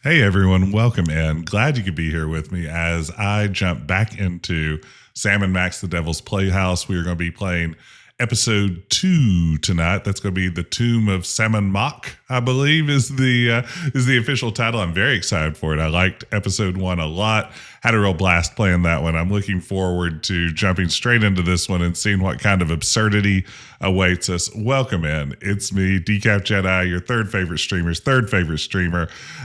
Hey everyone, welcome in. Glad you could be here with me as I jump back into Sam and Max the Devil's Playhouse. We are going to be playing episode 2 tonight. That's going to be the Tomb of Sammun-Mak, I believe is the official title. I'm very excited for it. I liked episode 1 a lot. Had a real blast playing that one. I'm looking forward to jumping straight into this one and seeing what kind of absurdity awaits us. Welcome in. It's me, Decaf Jedi, your third favorite streamer,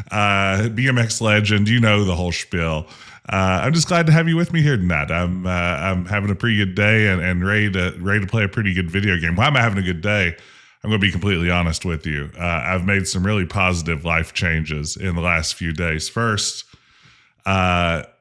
BMX legend. You know the whole spiel. I'm just glad to have you with me here tonight. I'm having a pretty good day and ready to play a pretty good video game. Why am I having a good day? I'm going to be completely honest with you. I've made some really positive life changes in the last few days. First,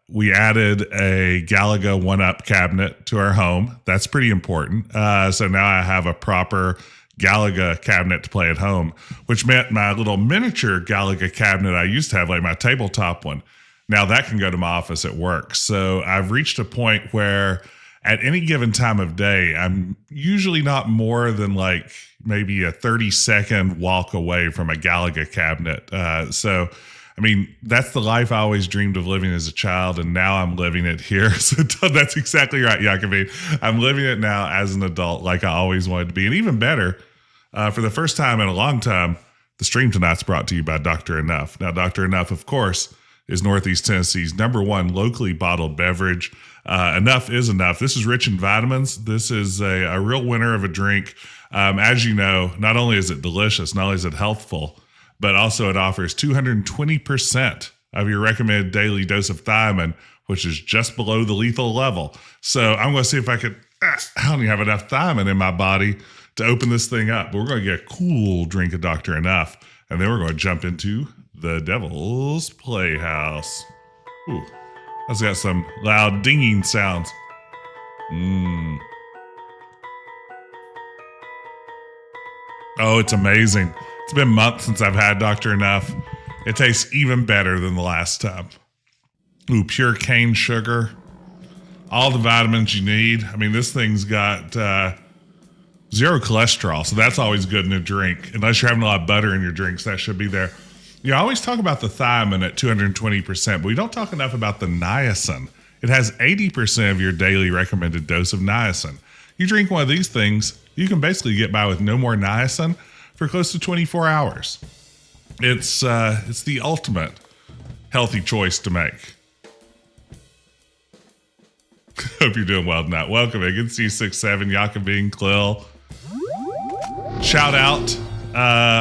we added a Galaga 1-Up cabinet to our home. That's pretty important. So now I have a proper Galaga cabinet to play at home, which meant my little miniature Galaga cabinet I used to have, like my tabletop one, now that can go to my office at work. So I've reached a point where at any given time of day, I'm usually not more than like maybe a 30-second walk away from a Galaga cabinet. So I mean, that's the life I always dreamed of living as a child, and now I'm living it here. So that's exactly right, Jacoby. I'm living it now as an adult like I always wanted to be. And even better, for the first time in a long time, the stream tonight's brought to you by Dr. Enough. Now, Dr. Enough, of course, is Northeast Tennessee's #1 locally bottled beverage. Enough is enough. This is rich in vitamins. This is a real winner of a drink. As you know, not only is it delicious, not only is it healthful, but also it offers 220% of your recommended daily dose of thiamine, which is just below the lethal level. So I'm going to see if I don't even have enough thiamine in my body to open this thing up. But we're going to get a cool drink of Dr. Enough, and then we're going to jump into the Devil's Playhouse. Ooh, that's got some loud dinging sounds. Oh, it's amazing. It's been months since I've had Dr. Enough. It tastes even better than the last time. Ooh, pure cane sugar. All the vitamins you need. I mean, this thing's got zero cholesterol, so that's always good in a drink. Unless you're having a lot of butter in your drinks, that should be there. You always talk about the thiamine at 220%, but we don't talk enough about the niacin. It has 80% of your daily recommended dose of niacin. You drink one of these things, you can basically get by with no more niacin for close to 24 hours. It's the ultimate healthy choice to make. Hope you're doing well tonight. Welcome in. Good to see you, 6'7", Jakobine, Klill. Shout out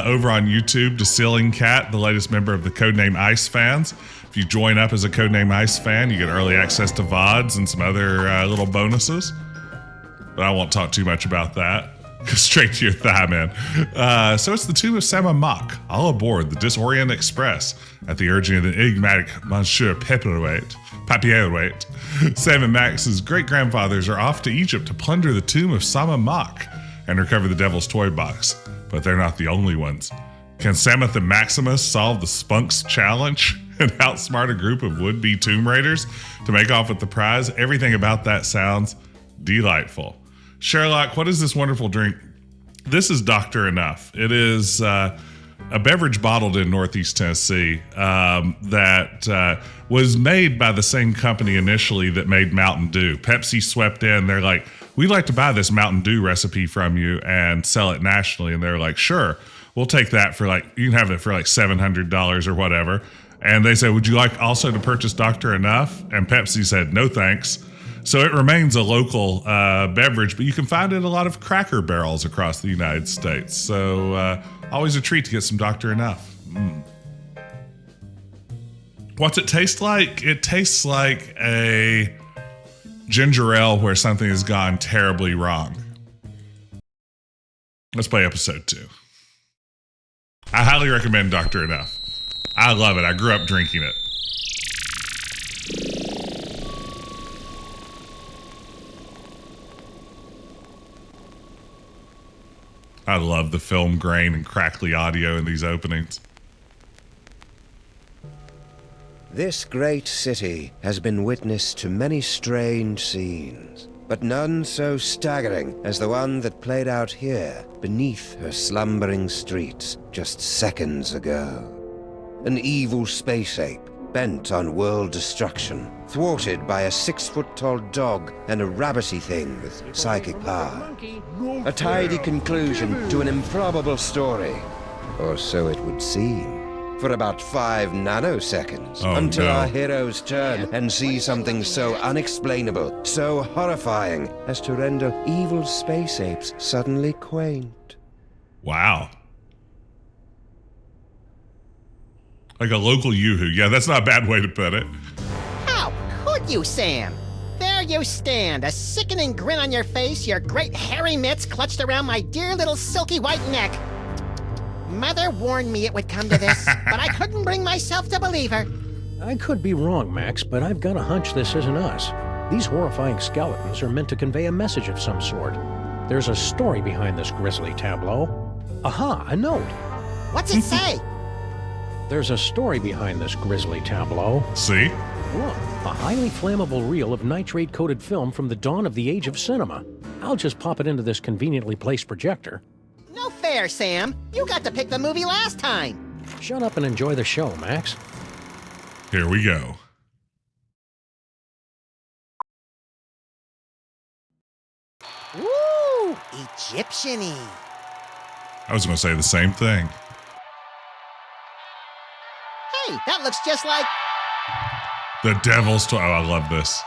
over on YouTube to Ceiling Cat, the latest member of the Codename Ice fans. If you join up as a Codename Ice fan, you get early access to VODs and some other little bonuses. But I won't talk too much about that. Go straight to your thigh, man. So it's the Tomb of Sammun-Mak, all aboard the Disorient Express at the urging of the enigmatic Monsieur Papierweight. Sam and Max's great-grandfathers are off to Egypt to plunder the Tomb of Sammun-Mak and recover the Devil's Toybox. But they're not the only ones. Can Sameth and Maximus solve the Sphunx challenge and outsmart a group of would-be Tomb Raiders to make off with the prize? Everything about that sounds delightful. Sherlock, what is this wonderful drink? This is Dr. Enough. It is a beverage bottled in Northeast Tennessee that was made by the same company initially that made Mountain Dew. Pepsi swept in. They're like, we'd like to buy this Mountain Dew recipe from you and sell it nationally. And they're like, sure, we'll take that for you can have it for $700 or whatever. And they said, would you like also to purchase Dr. Enough? And Pepsi said, no thanks. So it remains a local beverage, but you can find it in a lot of Cracker Barrels across the United States. So always a treat to get some Dr. Enough. What's it taste like? It tastes like a ginger ale where something has gone terribly wrong. Let's play episode 2. I highly recommend Dr. Enough. I love it. I grew up drinking it. I love the film grain and crackly audio in these openings. This great city has been witness to many strange scenes, but none so staggering as the one that played out here beneath her slumbering streets just seconds ago. an evil space ape bent on world destruction, thwarted by a 6-foot-tall dog and a rabbity thing with psychic power. A tidy conclusion to an improbable story, or so it would seem. For about 5 nanoseconds, until our heroes turn and see something so unexplainable, so horrifying, as to render evil space apes suddenly quaint. Wow. Like a local yoo-hoo. Yeah, that's not a bad way to put it. How could you, Sam? There you stand, a sickening grin on your face, your great hairy mitts clutched around my dear little silky white neck. Mother warned me it would come to this, but I couldn't bring myself to believe her. I could be wrong, Max, but I've got a hunch this isn't us. These horrifying skeletons are meant to convey a message of some sort. There's a story behind this grisly tableau. Aha, a note. What's it say? There's a story behind this grisly tableau. See? Look, a highly flammable reel of nitrate-coated film from the dawn of the age of cinema. I'll just pop it into this conveniently placed projector. No fair, Sam. You got to pick the movie last time. Shut up and enjoy the show, Max. Here we go. Ooh, Egyptian-y. I was going to say the same thing. Hey, that looks just like... The Devil's Toy. Oh, I love this.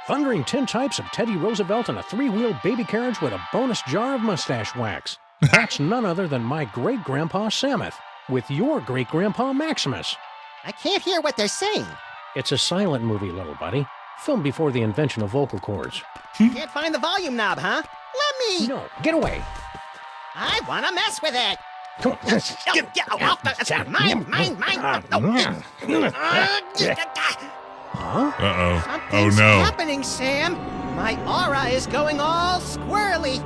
Thundering tintypes of Teddy Roosevelt and a 3-wheel baby carriage with a bonus jar of mustache wax. That's none other than my great-grandpa Sameth, with your great-grandpa Maximus. I can't hear what they're saying. It's a silent movie, little buddy. Filmed before the invention of vocal cords. Can't find the volume knob, huh? Let me... No, get away! I want to mess with it. Come on. Huh? Uh-oh. Something's Oh, no. happening, Sam. My aura is going all squirrely.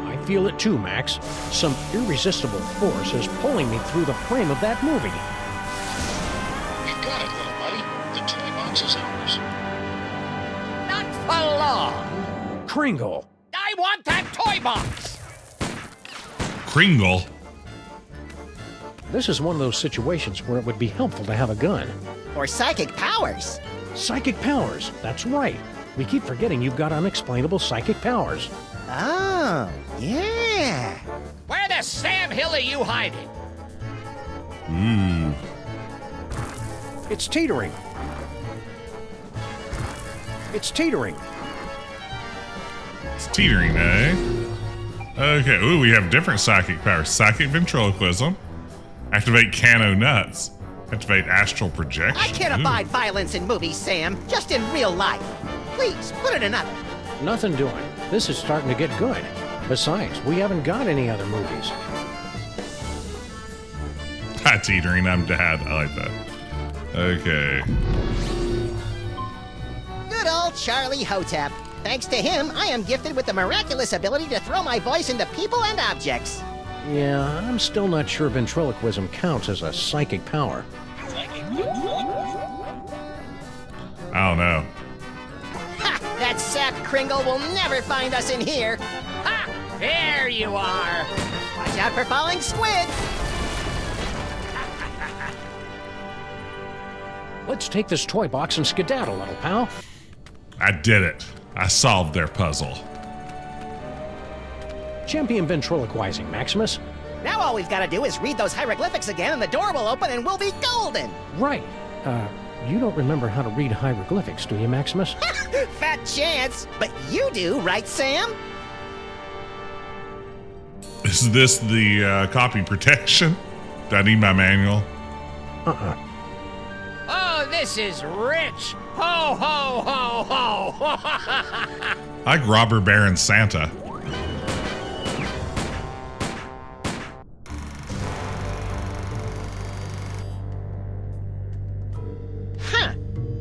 I feel it too, Max. Some irresistible force is pulling me through the frame of that movie. You got it, little buddy. The Toybox is ours. Not for long. Kringle! I want that toy box. Kringle? This is one of those situations where it would be helpful to have a gun. Or psychic powers. Psychic powers, that's right. We keep forgetting you've got unexplainable psychic powers. Oh, yeah. Where the Sam Hill are you hiding? Ooh. It's teetering. It's teetering. It's teetering, eh? Okay, ooh, we have different psychic powers. Psychic ventriloquism. Activate Cano Nuts. Activate Astral Projection. I can't Ooh. abide violence in movies, Sam. Just in real life. Please, put it another. Nothing doing. This is starting to get good. Besides, we haven't got any other movies. Teetering, I'm dad. I like that. Okay. Good old Charlie Hotep. Thanks to him, I am gifted with the miraculous ability to throw my voice into people and objects. Yeah, I'm still not sure ventriloquism counts as a psychic power. I don't know. Ha! That sap Kringle will never find us in here. Ha! There you are. Watch out for falling squid. Let's take this toy box and skedaddle, little pal. I did it. I solved their puzzle. Champion ventriloquizing, Maximus. Now all we've got to do is read those hieroglyphics again and the door will open and we'll be golden. Right. You don't remember how to read hieroglyphics, do you, Maximus? Fat chance. But you do, right, Sam? Is this the copy protection? Do I need my manual? Uh-uh. Oh, this is rich. Ho, ho, ho, ho. I like Robber Baron Santa. Huh.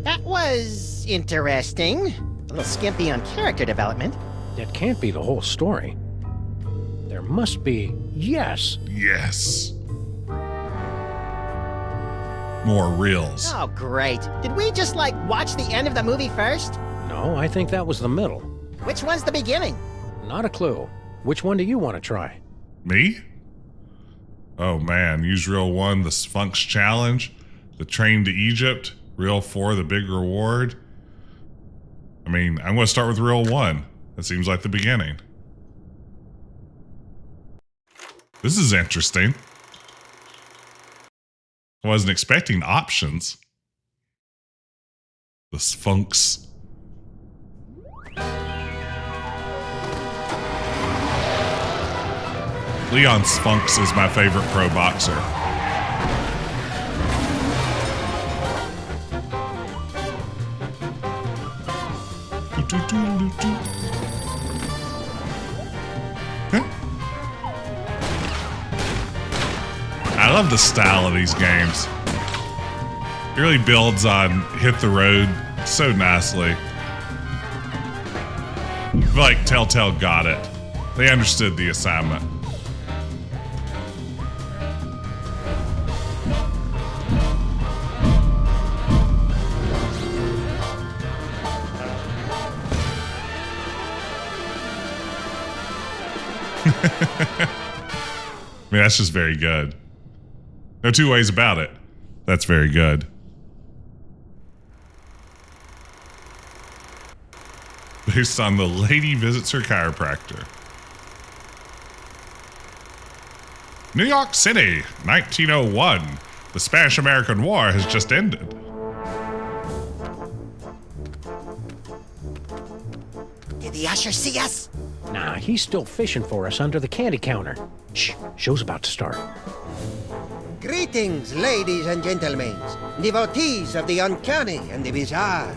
That was interesting. A little skimpy on character development. That can't be the whole story. There must be... Yes! Yes. More reels. Oh, great. Did we just, watch the end of the movie first? No, I think that was the middle. Which one's the beginning? Not a clue. Which one do you want to try? Me? Oh man, use reel 1, the Sphunx challenge, the train to Egypt, reel 4, the big reward. I mean, I'm going to start with reel 1. That seems like the beginning. This is interesting. I wasn't expecting options. The Sphunx. Leon Sphunx is my favorite pro boxer. I love the style of these games. It really builds on Hit the Road so nicely. I feel like Telltale got it. They understood the assignment. I mean, that's just very good. No two ways about it. That's very good. Based on The Lady Visits Her Chiropractor. New York City, 1901. The Spanish-American War has just ended. Did the usher see us? Nah, he's still fishing for us under the candy counter. Shh, show's about to start. Greetings, ladies and gentlemen, devotees of the uncanny and the bizarre.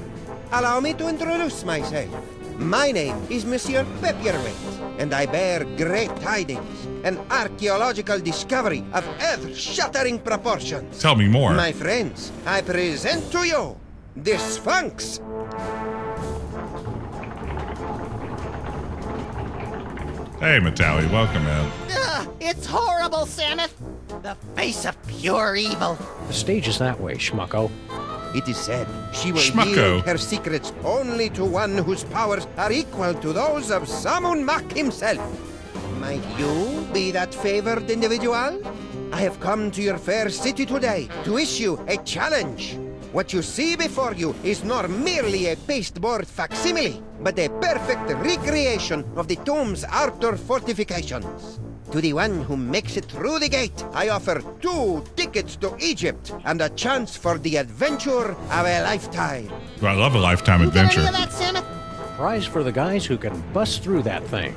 Allow me to introduce myself. My name is Monsieur Pepperweight, and I bear great tidings, an archaeological discovery of earth-shattering proportions. Tell me more. My friends, I present to you the Sphunx. Hey, Matawi, welcome in. Ugh, it's horrible, Sameth. The face of pure evil. The stage is that way, schmucko. It is said she will Schmucko. yield her secrets only to one whose powers are equal to those of Sammun-Mak himself. Might you be that favored individual? I have come to your fair city today to issue a challenge. What you see before you is not merely a pasteboard facsimile, but a perfect recreation of the tomb's outer fortifications. To the one who makes it through the gate, I offer 2 tickets to Egypt and a chance for the adventure of a lifetime. Well, I love a lifetime You get adventure. any of that, Sameth? Prize for the guys who can bust through that thing.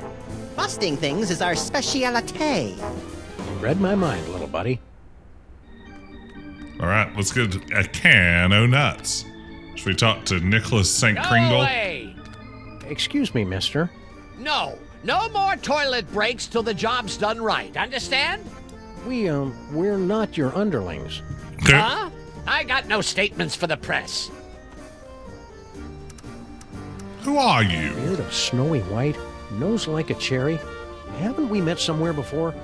Busting things is our speciality. You read my mind, little buddy. All right, let's get a can o' nuts. Should we talk to Nicholas St. Go Kringle? away! Excuse me, mister. No more toilet breaks till the job's done right. Understand? We're not your underlings. Huh? I got no statements for the press. Who are you? Beard of snowy white, nose like a cherry. Haven't we met somewhere before?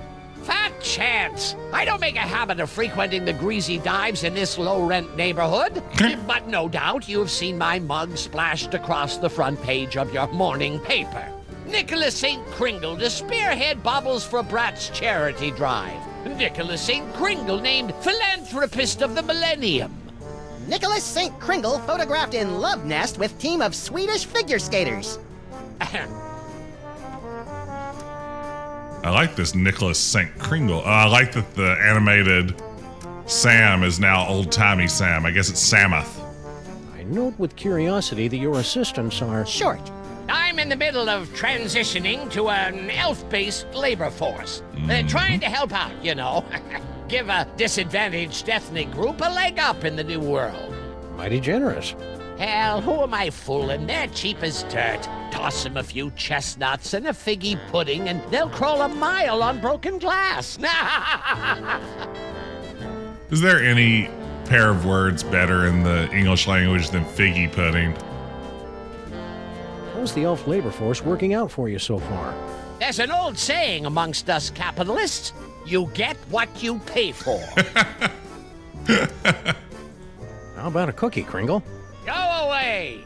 Fat chance! I don't make a habit of frequenting the greasy dives in this low-rent neighborhood. But no doubt you've seen my mug splashed across the front page of your morning paper. Nicholas St. Kringle to spearhead Bobbles for Brats charity drive. Nicholas St. Kringle named Philanthropist of the Millennium. Nicholas St. Kringle photographed in love nest with team of Swedish figure skaters. I like this Nicholas St. Kringle. I like that the animated Sam is now old-timey Sam. I guess it's Sameth. I note with curiosity that your assistants are... Short. I'm in the middle of transitioning to an elf-based labor force. Trying to help out, you know. Give a disadvantaged ethnic group a leg up in the new world. mighty generous. Hell, who am I fooling? They're cheap as dirt. Toss them a few chestnuts and a figgy pudding, and they'll crawl a mile on broken glass. Is there any pair of words better in the English language than figgy pudding? How's the elf labor force working out for you so far? There's an old saying amongst us capitalists. You get what you pay for. How about a cookie, Kringle? Go away!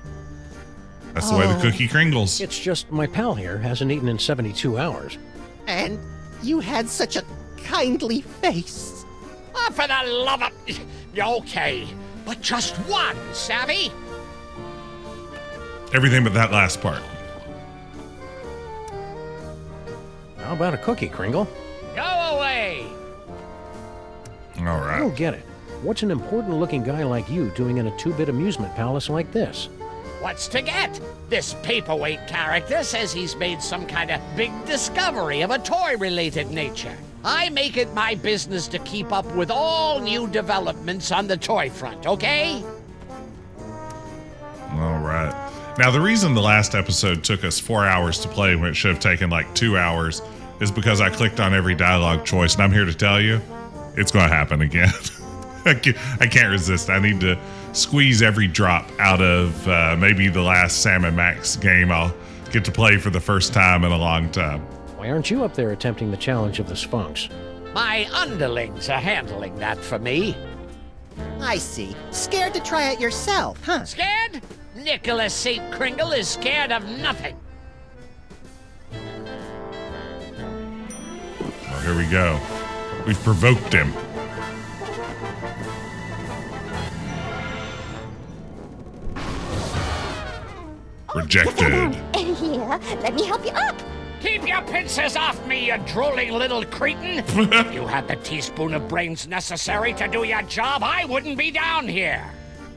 That's the way the cookie Kringles. It's just my pal here hasn't eaten in 72 hours. And you had such a kindly face. Oh, for the love of... Okay, but just one, savvy? Everything but that last part. How about a cookie, Kringle? Go away! All I right. don't get it. What's an important-looking guy like you doing in a two-bit amusement palace like this? What's to get? This paperweight character says he's made some kind of big discovery of a toy-related nature. I make it my business to keep up with all new developments on the toy front, okay? All right. Now, the reason the last episode took us 4 hours to play when it should have taken like 2 hours is because I clicked on every dialogue choice, and I'm here to tell you, it's going to happen again. I can't resist. I need to squeeze every drop out of maybe the last Sam and Max game I'll get to play for the first time in a long time. Why aren't you up there attempting the challenge of the Sphunx? My underlings are handling that for me. I see. Scared to try it yourself, huh? Scared? Nicholas St. Kringle is scared of nothing. Well, here we go. We've provoked him. Rejected. Here, let me help you up. Keep your pincers off me, you drooling little cretin! If you had the teaspoon of brains necessary to do your job, I wouldn't be down here.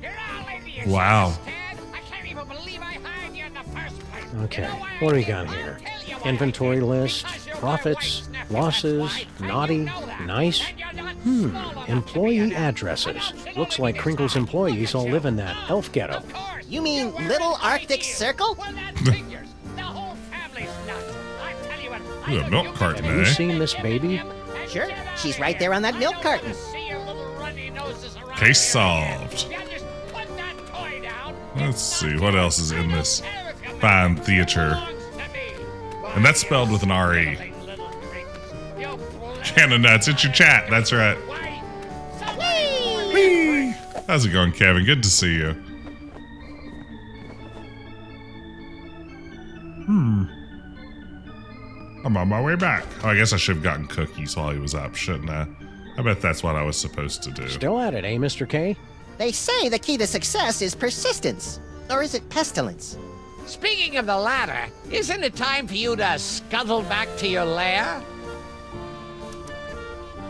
You're all idiots, Wow. Ted. I can't even believe I hired you in the first place. Okay, You know why what do I we got didn't here? tell you why I Inventory did? list, Because you were profits, white sniffing, losses, that's why. How naughty, do you know that? nice. And you're not small enough to be Employee an elf. addresses. Adults Looks should like only Kringle's be employees all taught. live in that elf ghetto. Of course. You mean You're Little wearing Arctic ideas. Circle? Well, that figures. The whole family's nuts. I tell you what, I Ooh, a know milk you carton, can eh? Have you seen this baby? Sure, she's right there on that milk carton. Case solved. Let's see, what else is in this fine theater? And that's spelled with an R-E. Cannon Nuts, it's your chat, that's right. Whee! How's it going, Kevin? Good to see you. I'm on my way back. Oh, I guess I should have gotten cookies while he was up, shouldn't I? I bet that's what I was supposed to do. Still at it, eh, Mr. K? They say the key to success is persistence. Or is it pestilence? Speaking of the latter, isn't it time for you to scuttle back to your lair?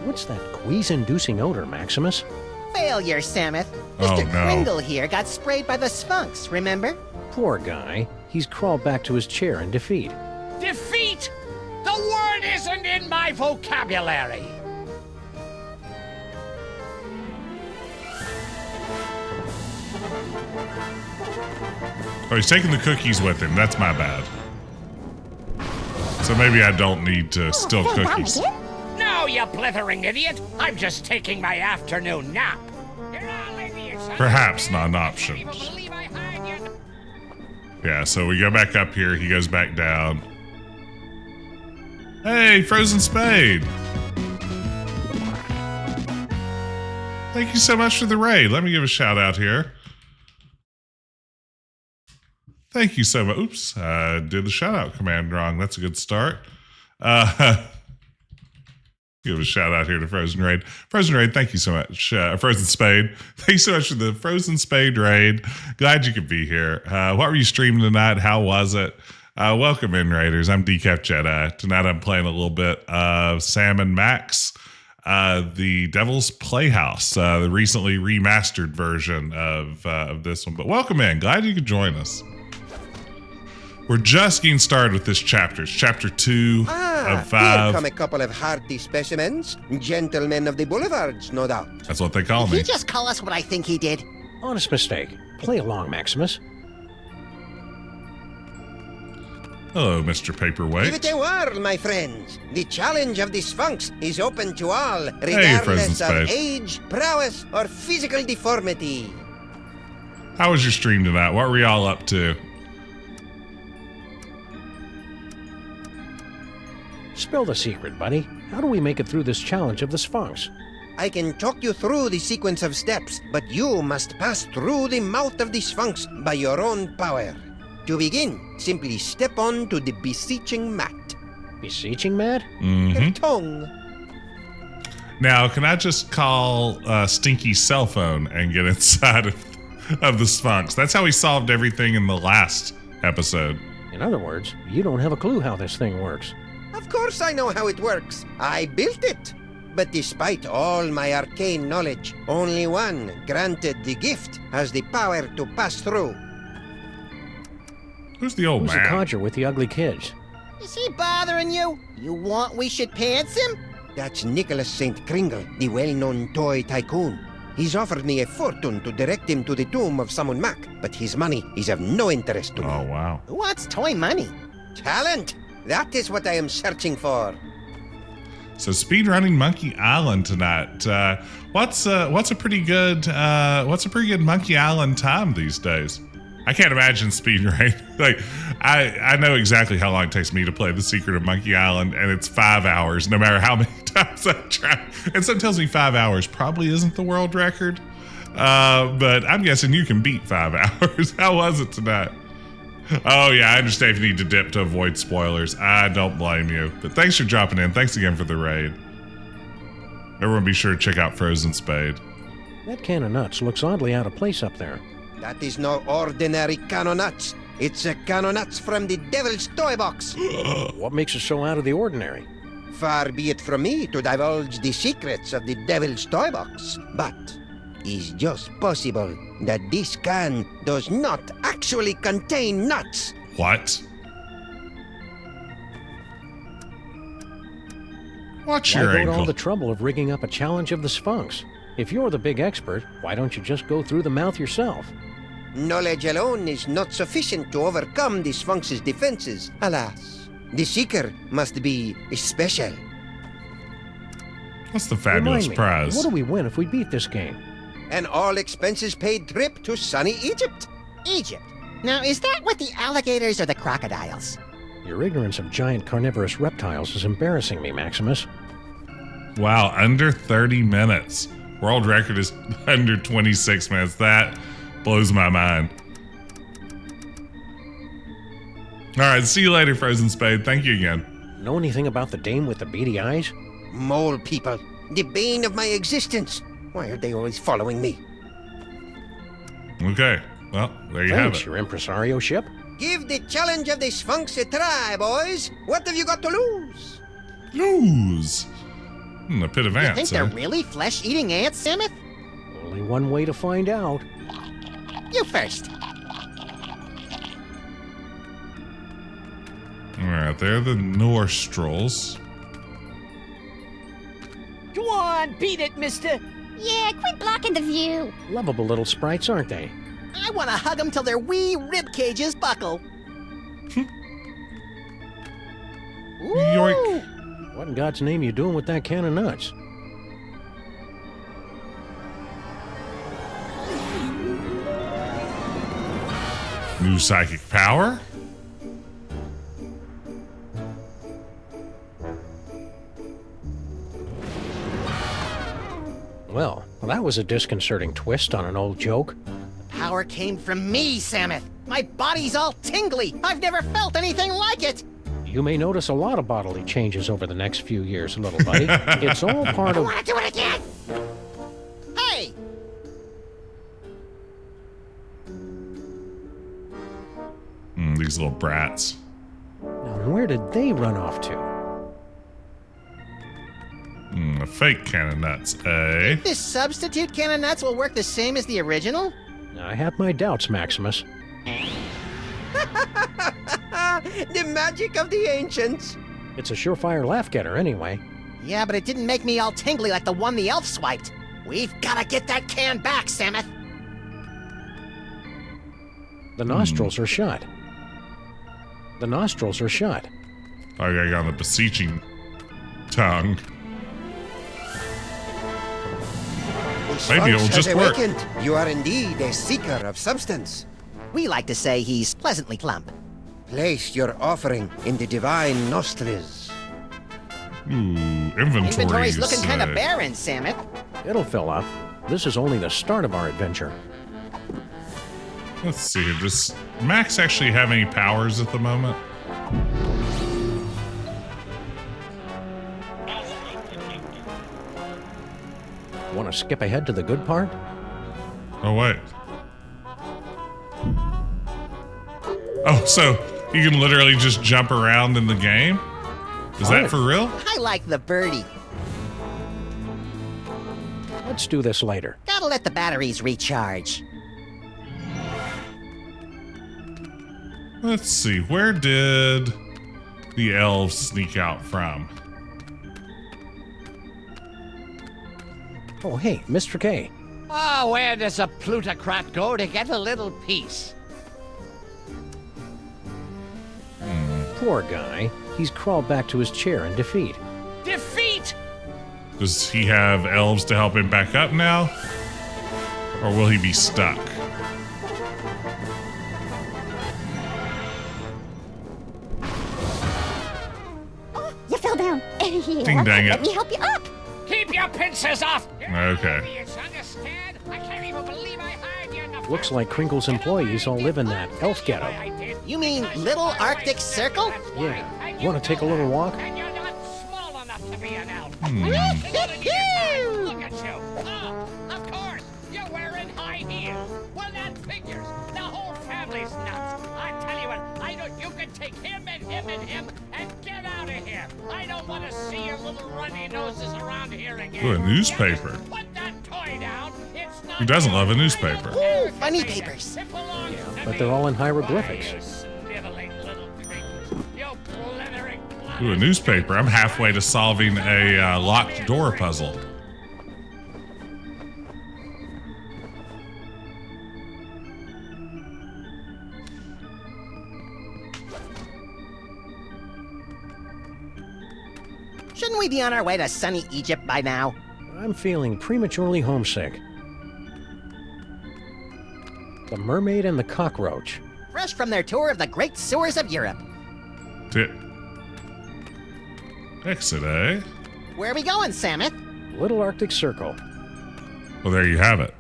What's that quease-inducing odor, Maximus? Failure, Sameth. Oh, Mr. no. Kringle here got sprayed by the Sphunx, remember? Poor guy. He's crawled back to his chair in defeat. Defeat? The word isn't in my vocabulary. Oh, he's taking the cookies with him. That's my bad. So maybe I don't need to steal Fell down cookies. again? No, you blithering idiot. I'm just taking my afternoon nap. You're all idiots. Perhaps not an I option. can't even believe I hired you. Yeah, so we go back up here. He goes back down. Hey, Frozen Spade. Thank you so much for the raid. Let me give a shout out here. Thank you so much. Oops, I did the shout out command wrong. That's a good start. Give a shout out here to Frozen Raid. Frozen Raid, thank you so much. Frozen Spade, thank you so much for the Frozen Spade raid. Glad you could be here. What were you streaming tonight? How was it? Welcome in, Raiders. I'm Decaf Jedi. Tonight I'm playing a little bit of Sam and Max, the Devil's Playhouse, the recently remastered version of this one. But welcome in. Glad you could join us. We're just getting started with this chapter. It's chapter 2 of 5. Here come a couple of hardy specimens. Gentlemen of the boulevards, no doubt. That's what they call Did me. he just call us what I think he did? Honest mistake. Play along, Maximus. Hello, Mr. Paperweight. Give it a whirl, my friends. The challenge of the Sphunx is open to all, Frozen regardless of Spade. age, prowess, or physical deformity. How was your stream tonight? What were y'all up to? Spill the secret, buddy. How do we make it through this challenge of the Sphunx? I can talk you through the sequence of steps, but you must pass through the mouth of the Sphunx by your own power. To begin, simply step on to the beseeching mat. Beseeching, Matt? Mm-hmm. Tongue. Now, can I just call Stinky's cell phone and get inside of the Sphunx? That's how he solved everything in the last episode. In other words, you don't have a clue how this thing works. Of course I know how it works. I built it. But despite all my arcane knowledge, only one, granted the gift, has the power to pass through. Who's the old Who's the man? codger with the ugly kids? Is he bothering you? You want we should pants him? That's Nicholas St. Kringle, the well-known toy tycoon. He's offered me a fortune to direct him to the Tomb of Sammun-Mak, but his money is of no interest to me. Oh, wow. Who wants toy money? Talent! That is what I am searching for. So speedrunning Monkey Island tonight. What's a pretty good Monkey Island time these days? I can't imagine speedrunning. Like I know exactly how long it takes me to play The Secret of Monkey Island, and it's 5 hours, no matter how many times I try. And something tells me 5 hours probably isn't the world record. But I'm guessing you can beat 5 hours. How was it tonight? Oh, yeah, I understand if you need to dip to avoid spoilers. I don't blame you. But thanks for dropping in. Thanks again for the raid. Everyone be sure to check out Frozen Spade. That can of nuts looks oddly out of place up there. That is no ordinary can of nuts. It's a can of nuts from the Devil's Toybox. What makes it so out of the ordinary? Far be it from me to divulge the secrets of the Devil's Toybox, but it's just possible that this can does not actually contain nuts. What? Watch Why your go to ankle. all the trouble of rigging up a challenge of the Sphunx? If you're the big expert, why don't you just go through the mouth yourself? Knowledge alone is not sufficient to overcome the Sphunx's defenses, alas. The Seeker must be special. What's the fabulous Remind me, prize? what do we win if we beat this game? An all-expenses-paid trip to sunny Egypt. Egypt. Now, is that with the alligators or the crocodiles? Your ignorance of giant carnivorous reptiles is embarrassing me, Maximus. Wow, under 30 minutes. World record is under 26 minutes. That blows my mind. All right, see you later, Frozen Spade. Thank you again. Know anything about the dame with the beady eyes? Mole people, the bane of my existence. Why are they always following me? Okay, well, there you have Thanks, it. your impresario ship. Give the challenge of the Sphunx a try, boys. What have you got to lose? Lose. A pit of You ants, think they're really flesh-eating ants, Sameth? Only one way to find out. You first. All right, they're the nostrils. Go on, beat it, mister. Yeah, quit blocking the view. Lovable little sprites, aren't they? I want to hug them till their wee rib cages buckle. Yoink. What in God's name you doing with that can of nuts? New psychic power? Well, that was a disconcerting twist on an old joke. Power came from me, Sameth. My body's all tingly. I've never felt anything like it. You may notice a lot of bodily changes over the next few years, little buddy. It's all part I of... want to do it again. Hey! These little brats. Now, where did they run off to? A fake can of nuts, eh? This substitute can of nuts will work the same as the original? I have my doubts, Maximus. The magic of the ancients. It's a surefire laugh-getter anyway. Yeah, but it didn't make me all tingly like the one the elf swiped. We've got to get that can back, Sameth. The nostrils are shut. The nostrils are shut. I got on the beseeching tongue. Maybe it'll Sphunx just has work. awakened. You are indeed a seeker of substance. We like to say he's pleasantly plump. Place your offering in the divine nostrils. Inventory's looking kind of barren, Sameth. It'll fill up. This is only the start of our adventure. Let's see. Does Max actually have any powers at the moment? Want to skip ahead to the good part? Oh, wait. Oh, so you can literally just jump around in the game? Is that for real? I like the birdie. Let's do this later. Gotta let the batteries recharge. Let's see. Where did the elves sneak out from? Oh, hey, Mr. K. Oh, where does a plutocrat go to get a little peace? Poor guy. He's crawled back to his chair in defeat. Defeat! Does he have elves to help him back up now? Or will he be stuck? Oh, you fell down. Here, Ding dang it. let me help you up. Keep your pincers off! Okay. Understand? I can't even believe I hired you in the Looks like Kringle's employees all live in that elf ghetto. You mean Little Arctic Circle? Yeah. Want to take a little walk? And you're not small enough to be an elf. Hmm. Look at you. Oh, of course. You're wearing high heels. Well, that figures. The whole family's nuts. I tell you what, I don't. You can take him and him and him and get out of here. I don't want to see your little runny noses around here again. Ooh, a newspaper. Put that toy down. It's not Who doesn't love a yours. newspaper? Ooh, funny papers. It belongs to But me. they're all in hieroglyphics. You sniveling little creatures. You blithering Ooh, a newspaper. I'm halfway to solving a locked door puzzle. Shouldn't we be on our way to sunny Egypt by now? I'm feeling prematurely homesick. The Mermaid and the Cockroach. Fresh from their tour of the great sewers of Europe. Exit, eh? Where are we going, Sameth? Little Arctic Circle. Well, there you have it.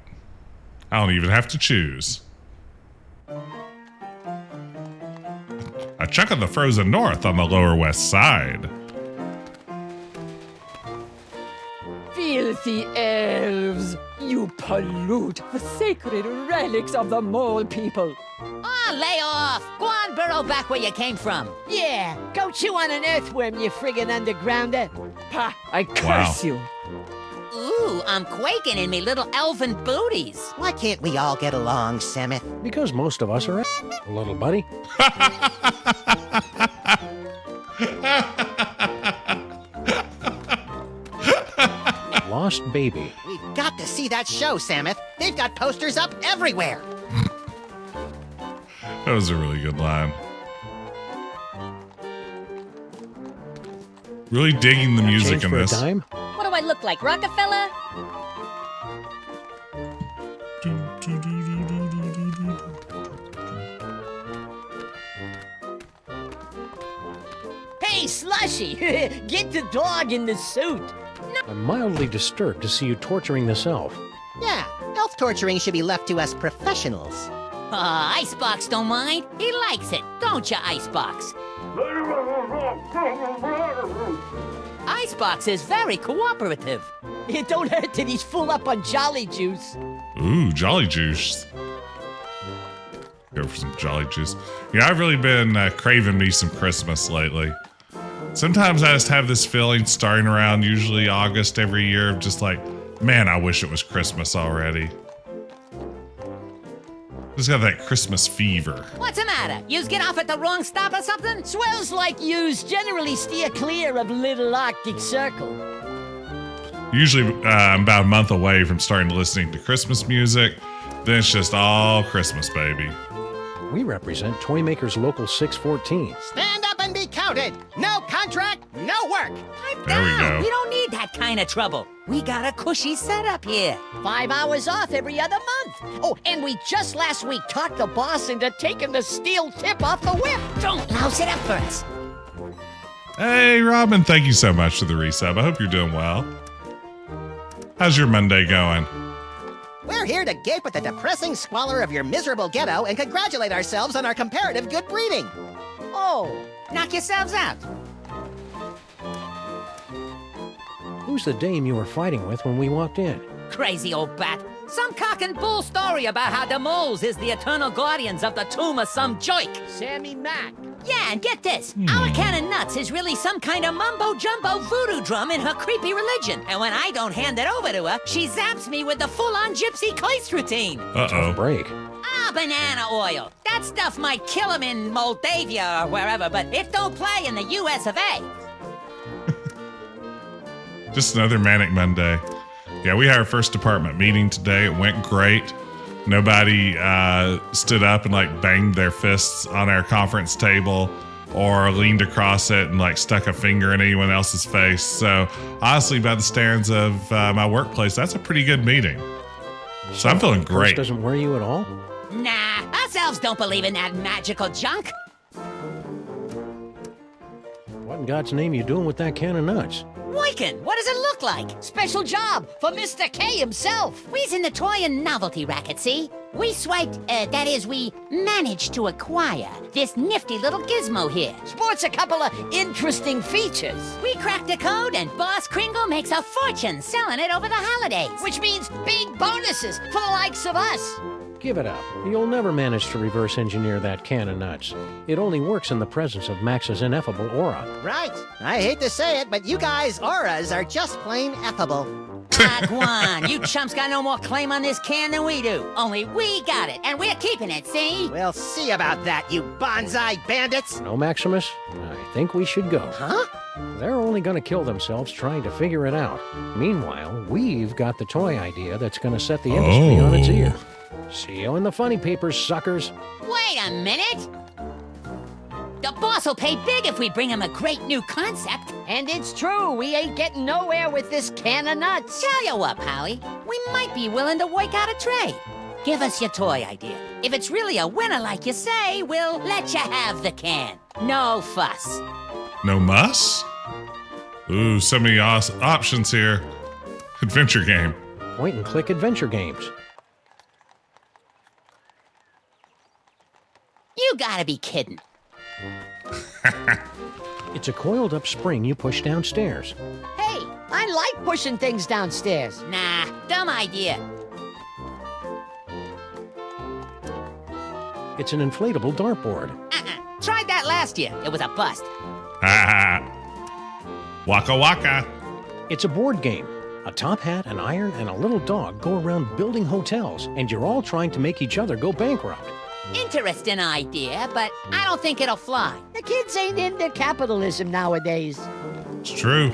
I don't even have to choose. A chunk of the frozen north on the lower west side. Filthy elves! You pollute the sacred relics of the mole people. Oh, lay off! Go on, burrow back where you came from. Yeah, go chew on an earthworm, you friggin' undergrounder. Pa, I curse Wow. you. Ooh, I'm quaking in me little elfin booties. Why can't we all get along, Sameth? Because most of us are little buddy. Lost Baby. We've got to see that show, Sameth. They've got posters up everywhere. That was a really good line. Really digging the music Change in for this. a dime? What do I look like, Rockefeller? Hey, Slushy! Get the dog in the suit. I'm mildly disturbed to see you torturing this elf. Yeah, elf torturing should be left to us professionals. Icebox don't mind. He likes it, don't you, Icebox? Icebox is very cooperative. It don't hurt that he's full up on Jolly Juice. Ooh, Jolly Juice. Go for some Jolly Juice. Yeah, I've really been craving me some Christmas lately. Sometimes I just have this feeling starting around usually August every year of just like, man, I wish it was Christmas already. Just got that Christmas fever. What's the matter? Yous get off at the wrong stop or something? Swells like yous generally steer clear of Little Arctic Circle. Usually I'm about a month away from starting listening to Christmas music. Then it's just all Christmas, baby. We represent Toymaker's Local 614. Stand up and be counted. No contract, no work. There we No, go. we don't need that kind of trouble. We got a cushy setup here. 5 hours off every other month. Oh, and we just last week talked the boss into taking the steel tip off the whip. Don't louse it up for us. Hey, Robin, thank you so much for the resub. I hope you're doing well. How's your Monday going? We're here to gape at the depressing squalor of your miserable ghetto and congratulate ourselves on our comparative good breeding. Oh, Knock yourselves out. Who's the dame you were fighting with when we walked in? crazy old bat. Some cock and bull story about how the moles is the eternal guardians of the tomb of some joik. Sammy Mac. Yeah, and get this. Our can of nuts is really some kind of mumbo-jumbo voodoo drum in her creepy religion. And when I don't hand it over to her, she zaps me with the full-on gypsy Kleist routine. Uh-oh. Break. Ah, banana oil. That stuff might kill him in Moldavia or wherever, but it don't play in the US of A. Just another manic Monday. Yeah, we had our first department meeting today. It went great. Nobody stood up and like banged their fists on our conference table or leaned across it and like stuck a finger in anyone else's face. So honestly, by the standards of my workplace, that's a pretty good meeting. So I'm feeling Force great. doesn't worry you at all? Nah, us elves don't believe in that magical junk. What in God's name you doing with that can of nuts? Wyken, what does it look like? Special job for Mr. K himself. We's in the toy and novelty racket, see? We swiped, that is, we managed to acquire this nifty little gizmo here. Sports a couple of interesting features. We cracked the code and Boss Kringle makes a fortune selling it over the holidays. Which means big bonuses for the likes of us. Give it up. You'll never manage to reverse engineer that can of nuts. It only works in the presence of Max's ineffable aura. Right. I hate to say it, but you guys' auras are just plain effable. Ah, Guan, you chumps got no more claim on this can than we do. Only we got it, and we're keeping it, see? We'll see about that, you bonsai bandits. No, Maximus? I think we should go. Huh? They're only going to kill themselves trying to figure it out. Meanwhile, we've got the toy idea that's going to set the industry on its ear. See you in the funny papers, suckers. Wait a minute! The boss will pay big if we bring him a great new concept. And it's true, we ain't getting nowhere with this can of nuts. Tell you what, Polly, we might be willing to work out a trade. Give us your toy idea. If it's really a winner like you say, we'll let you have the can. No fuss. No muss? Ooh, so many options here. Adventure game. Point and click adventure games. You gotta be kidding. It's a coiled up spring you push downstairs. Hey, I like pushing things downstairs. Nah, dumb idea. It's an inflatable dartboard. Tried that last year. It was a bust. Ha ha. Waka waka. It's a board game. A top hat, an iron, and a little dog go around building hotels, and you're all trying to make each other go bankrupt. Interesting idea, but I don't think it'll fly. The kids ain't into capitalism nowadays. It's true.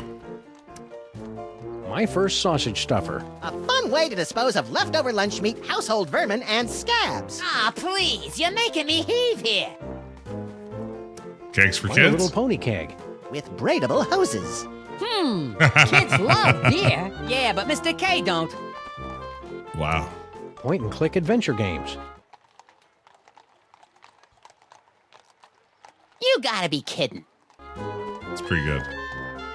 My first sausage stuffer. A fun way to dispose of leftover lunch meat, household vermin, and scabs. Ah, please, you're making me heave here. Cakes for My kids? Little Pony keg. With braidable hoses. Kids love beer. Yeah, but Mr. K don't. Wow. Point and click adventure games. You gotta be kidding. It's pretty good.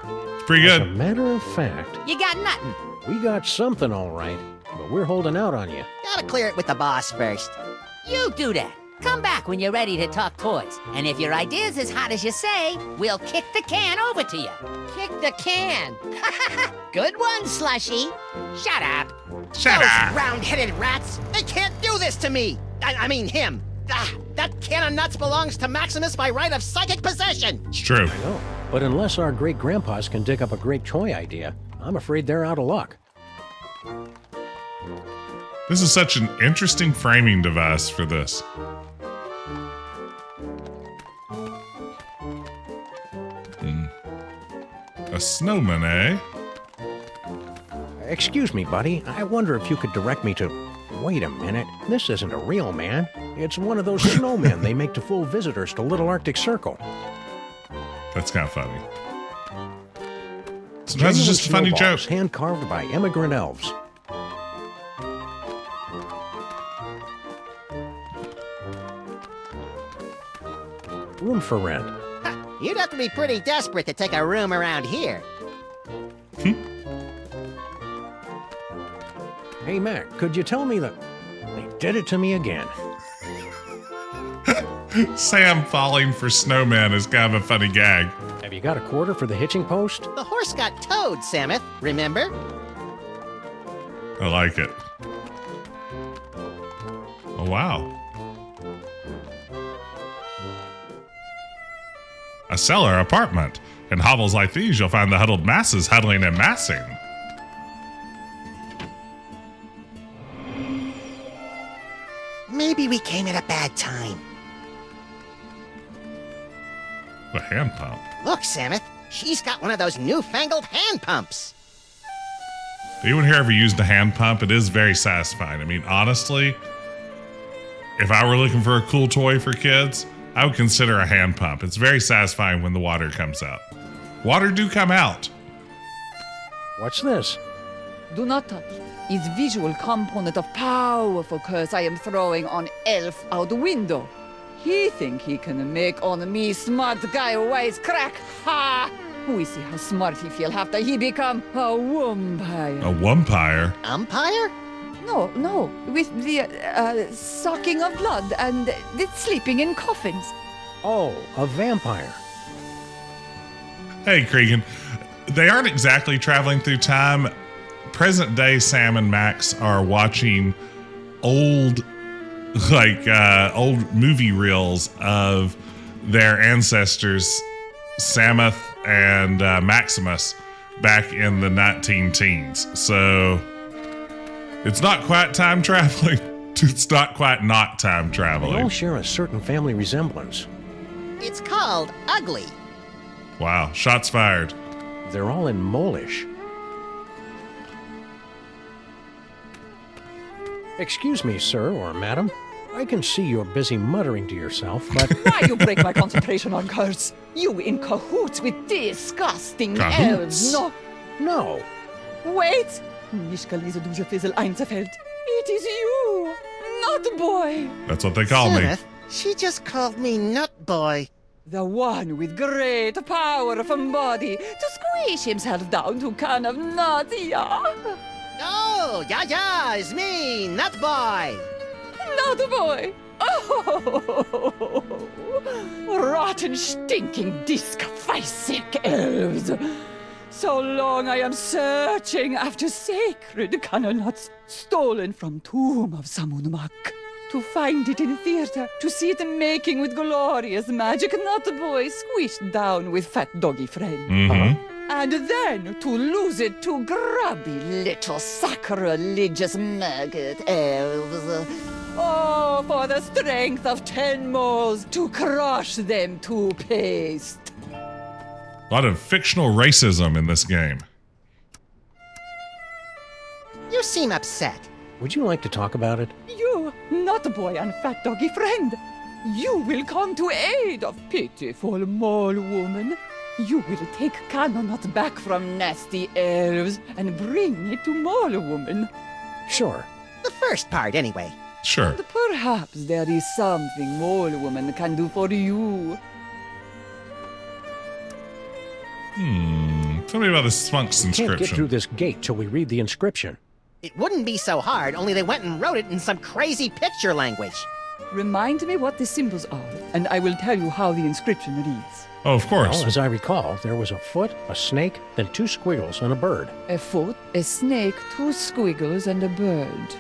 It's pretty As a good. matter of fact, You got nothing. we got something all right, but we're holding out on you. Gotta clear it with the boss first. You do that. Come back when you're ready to talk toys. And if your idea's as hot as you say, we'll kick the can over to you. Kick the can. Good one, Slushy. Shut up. Shut Those up. round-headed rats! They can't do this to me! I mean him! Ah, that can of nuts belongs to Maximus by right of psychic possession! It's true. No, but unless our great-grandpas can dig up a great toy idea, I'm afraid they're out of luck. This is such an interesting framing device for this. A snowman, eh? Excuse me, buddy. I wonder if you could direct me to... Wait a minute. This isn't a real man. It's one of those snowmen they make to fool visitors to Little Arctic Circle. That's kind of funny. Sometimes it's just a funny joke. Hand-carved by immigrant elves. Room for rent. You'd have to be pretty desperate to take a room around here. Hey, Mac, could you tell me that... They did it to me again. Sam falling for snowman is kind of a funny gag. Have you got a quarter for the hitching post? The horse got towed, Sameth, remember? I like it. Oh, wow. A cellar apartment. In hovels like these, you'll find the huddled masses huddling and massing. Maybe we came at a bad time. A hand pump. Look, Sameth, she's got one of those newfangled hand pumps. Anyone here ever used a hand pump? It is very satisfying. I mean, honestly, if I were looking for a cool toy for kids, I would consider a hand pump. It's very satisfying when the water comes out. Water do come out. What's this? Do not touch. Is visual component of powerful curse I am throwing on Elf out the window. He think he can make on me smart guy wise crack. Ha! We see how smart he feel after he become a wumpire. A wumpire? Umpire? No, with the sucking of blood and the sleeping in coffins. Oh, a vampire. Hey, Cregan. They aren't exactly traveling through time. Present day Sam and Max are watching old movie reels of their ancestors, Sameth and Maximus, back in the 19-teens. So it's not quite time traveling. It's not quite not time They traveling. all share a certain family resemblance. It's called ugly. Wow, shots fired. They're all in Molish. Excuse me, sir or madam. I can see you're busy muttering to yourself, but... Why you break my concentration on curse? You in cahoots with disgusting Cahoots? elves, no? No. Wait! Nicht gelesen du Fizzle Einzelfeld. It is you, Nut Boy. That's what they call me. Sameth, she just called me Nut Boy. The one with great power from body to squish himself down to can of nuts, yeah? Oh, yeah, it's me, Nut Boy. Nut Boy! Oh! Rotten, stinking, disc-sick elves! So long I am searching after sacred cannon nuts stolen from Tomb of Sammun-Mak. To find it in theater, to see it making with glorious magic Nut Boy squished down with fat doggy friend. Mm-hmm. And then to lose it to grubby little sacrilegious maggot elves. Oh, for the strength of 10 moles to crush them to paste. A lot of fictional racism in this game. You seem upset. Would you like to talk about it? You, Nut Boy and fat doggy friend, you will come to aid of pitiful mole woman. You will take Cannonut back from nasty elves and bring it to mole woman. Sure. The first part, anyway. Sure. And perhaps there is something mole woman can do for you. Tell me about the Sphunx Can't get through inscription. this gate till we read the inscription. It wouldn't be so hard, only they went and wrote it in some crazy picture language. Remind me what the symbols are, and I will tell you how the inscription reads. Oh, of course. Well, as I recall, there was a foot, a snake, then 2 squiggles, and a bird. A foot, a snake, 2 squiggles, and a bird.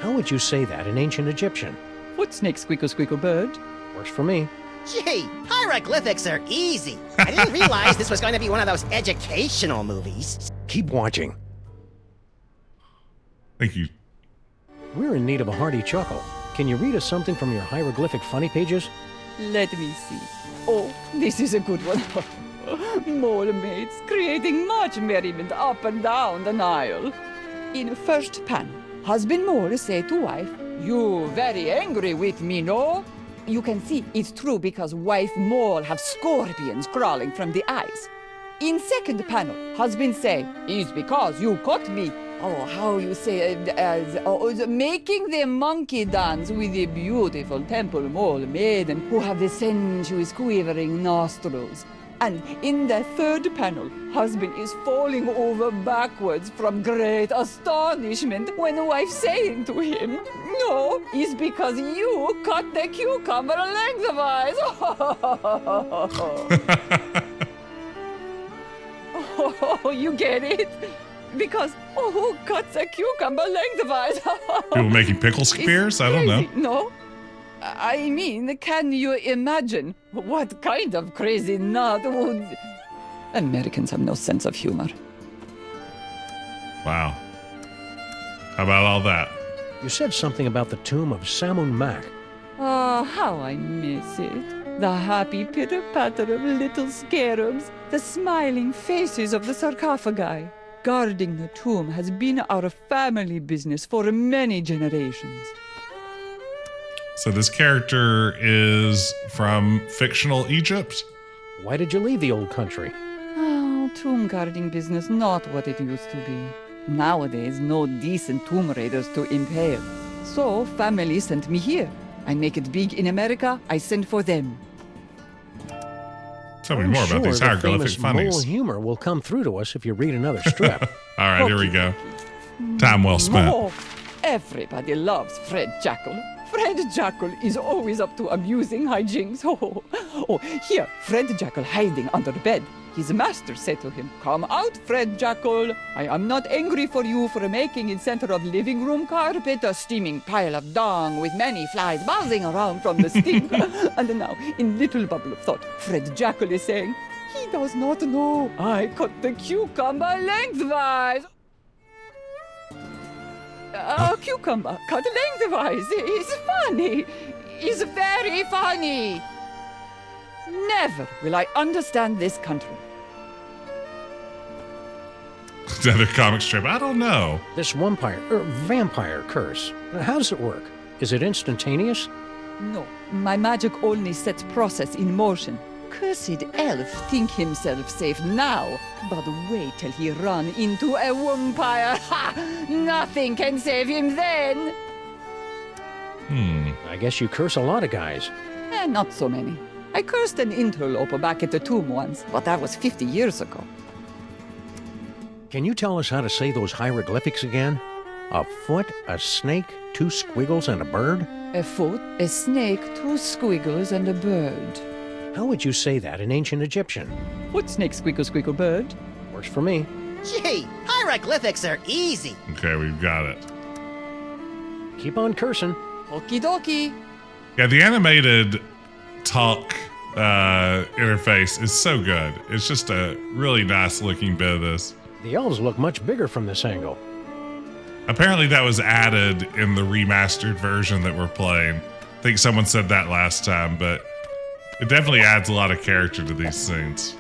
How would you say that in ancient Egyptian? Foot, snake, squiggle, squiggle, bird. Works for me. Gee, hieroglyphics are easy. I didn't realize this was going to be one of those educational movies. Keep watching. Thank you. We're in need of a hearty chuckle. Can you read us something from your hieroglyphic funny pages? Let me see. Oh, this is a good one. Mole mates creating much merriment up and down the Nile. In first panel, husband mole say to wife, "You very angry with me, no?" You can see it's true because wife mole have scorpions crawling from the eyes. In second panel, husband say, "It's because you caught me." Oh, how you say, making the monkey dance with the beautiful temple mole maiden who have the sensuous quivering nostrils. And in the third panel, husband is falling over backwards from great astonishment when the wife saying to him, "No, it's because you cut the cucumber lengthwise." Oh, you get it? Because, who cuts a cucumber lengthwise? People making pickle It's spears? I don't know. crazy, no? I mean, can you imagine what kind of crazy nut would... Americans have no sense of humor. Wow. How about all that? You said something about the Tomb of Sammun-Mak. Oh, how I miss it. The happy pitter-patter of little scarabs, the smiling faces of the sarcophagi. Guarding the tomb has been our family business for many generations. So this character is from fictional Egypt? Why did you leave the old country? Oh, tomb guarding business not what it used to be. Nowadays, no decent tomb raiders to impale. So, family sent me here. I make it big in America, I send for them. Tell me more about these hieroglyphic Mole funnies. humor will come through to us if you read another strip. All right, here we go. Time well spent. Oh, everybody loves Fred Jackal. Fred Jackal is always up to amusing hijinks. Oh, here, Fred Jackal hiding under the bed. His master said to him, "Come out, Fred Jackal. I am not angry for you for making in center of living room carpet a steaming pile of dung with many flies buzzing around from the steam." And now, in little bubble of thought, Fred Jackal is saying, "He does not know. I cut the cucumber lengthwise." A cucumber cut lengthwise is funny. Is very funny. Never will I understand this country. Another comic strip. I don't know. This vampire curse, how does it work? Is it instantaneous? No, my magic only sets process in motion. Cursed elf think himself safe now, but wait till he run into a vampire. Ha! Nothing can save him then. I guess you curse a lot of guys. Not so many. I cursed an interloper back at the tomb once, but that was 50 years ago. Can you tell us how to say those hieroglyphics again? A foot, a snake, 2 squiggles, and a bird? A foot, a snake, 2 squiggles, and a bird. How would you say that in ancient Egyptian? Foot, snake, squiggle, squiggle, bird. Works for me. Gee, hieroglyphics are easy. Okay, we've got it. Keep on cursing. Okie dokie. Yeah, the animated talk interface is so good. It's just a really nice looking bit of this. The elves look much bigger from this angle. Apparently that was added in the remastered version that we're playing. I think someone said that last time, but it definitely adds a lot of character to these scenes.